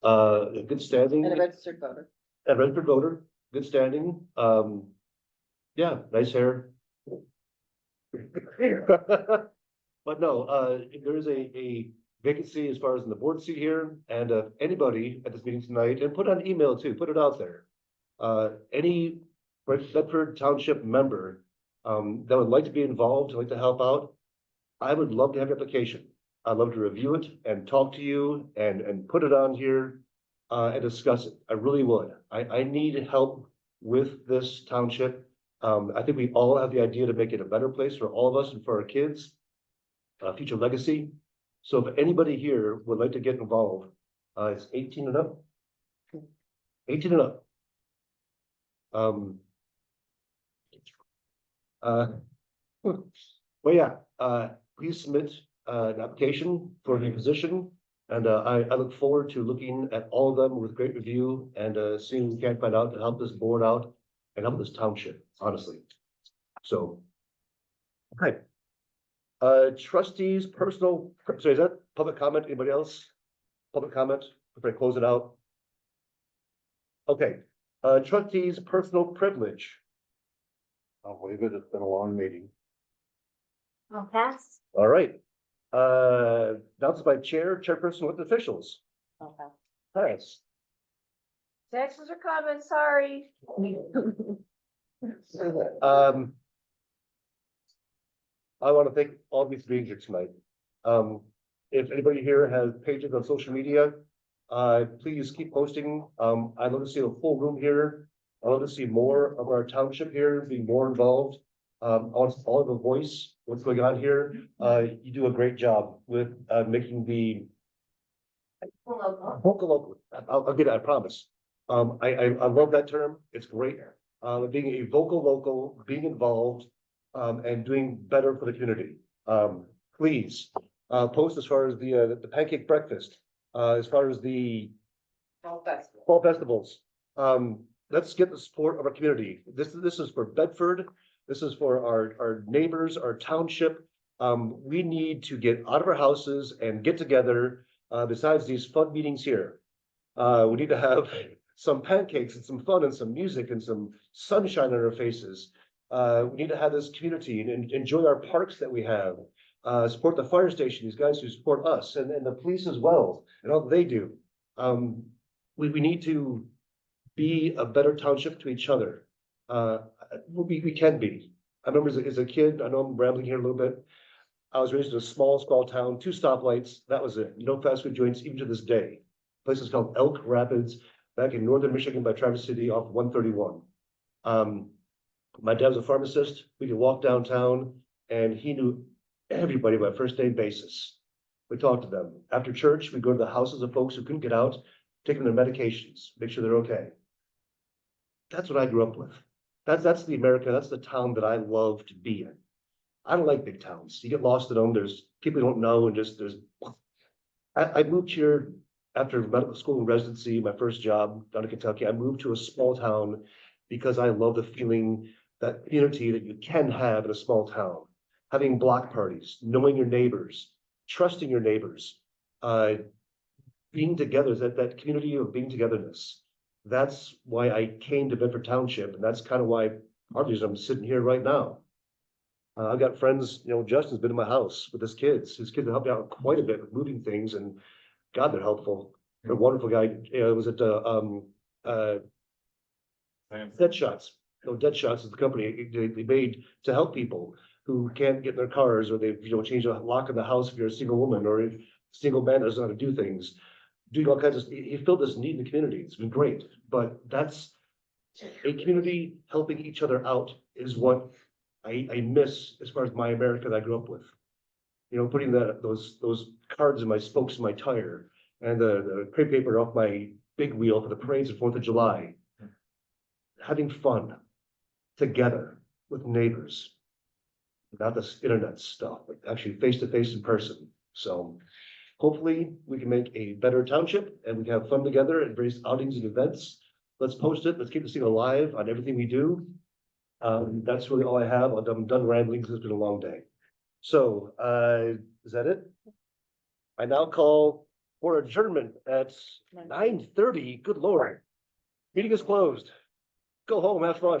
In good standing. And a registered voter. A registered voter, good standing, yeah, nice hair. But no, there is a vacancy as far as in the board seat here, and anybody at this meeting tonight, and put on email too, put it out there. Any Bedford Township member that would like to be involved, like to help out, I would love to have your application. I'd love to review it and talk to you and put it on here. And discuss it. I really would. I need help with this township. I think we all have the idea to make it a better place for all of us and for our kids, future legacy. So if anybody here would like to get involved, it's 18 and up. 18 and up. Well, yeah, please submit an application for the position. And I look forward to looking at all of them with great review and seeing what we can find out to help this board out and help this township, honestly. So, okay. Trustees, personal, so is that public comment? Anybody else? Public comment before I close it out? Okay, trustees, personal privilege. I'll believe it. It's been a long meeting. I'll pass. All right. Announced by chairperson with officials. Okay. Pass. Taxes are coming, sorry. I want to thank all these being here tonight. If anybody here has pages on social media, please keep posting. I'd love to see a full room here. I'd love to see more of our township here being more involved. I want all of the voice, what's going on here. You do a great job with making the local. I'll get it, I promise. I love that term. It's great. Being a vocal local, being involved, and doing better for the community. Please post as far as the pancake breakfast, as far as the fall festivals. Let's get the support of our community. This is for Bedford. This is for our neighbors, our township. We need to get out of our houses and get together, besides these fun meetings here. We need to have some pancakes and some fun and some music and some sunshine on our faces. We need to have this community and enjoy our parks that we have. Support the fire station, these guys who support us and the police as well, and all that they do. We need to be a better township to each other. We can be. I remember as a kid, I know I'm rambling here a little bit. I was raised in a small town, 2 stoplights. That was it. No fast food joints, even to this day. Place is called Elk Rapids, back in northern Michigan by Traverse City off 131. My dad was a pharmacist. We could walk downtown and he knew everybody by first name basis. We talked to them. After church, we'd go to the houses of folks who couldn't get out, take them their medications, make sure they're okay. That's what I grew up with. That's the America, that's the town that I love to be in. I don't like big towns. You get lost in them. There's people you don't know and just there's. I moved here after medical school and residency, my first job down in Kentucky. I moved to a small town because I love the feeling, that community that you can have in a small town. Having block parties, knowing your neighbors, trusting your neighbors, being together, that community of being togetherness. That's why I came to Bedford Township, and that's kind of why part of the reason I'm sitting here right now. I've got friends, Justin's been in my house with his kids. His kids have helped me out quite a bit with moving things, and God, they're helpful. They're a wonderful guy. It was at Dead Shots. Dead Shots is the company they made to help people who can't get in their cars, or they've, changed a lock in the house if you're a single woman, or a single man doesn't know how to do things. Doing all kinds of, he filled this need in the community. It's been great, but that's a community helping each other out is what I miss as far as my America that I grew up with. Putting those cards in my spokes in my tire and the crepe paper off my big wheel for the parades of 4th of July. Having fun together with neighbors, not this internet stuff, but actually face to face in person. So hopefully we can make a better township and we can have fun together at various outings and events. Let's post it. Let's keep this thing alive on everything we do. That's really all I have. I'm done rambling because it's been a long day. So, is that it? I now call for adjournment at 9:30. Good Lord. Meeting is closed. Go home, have fun.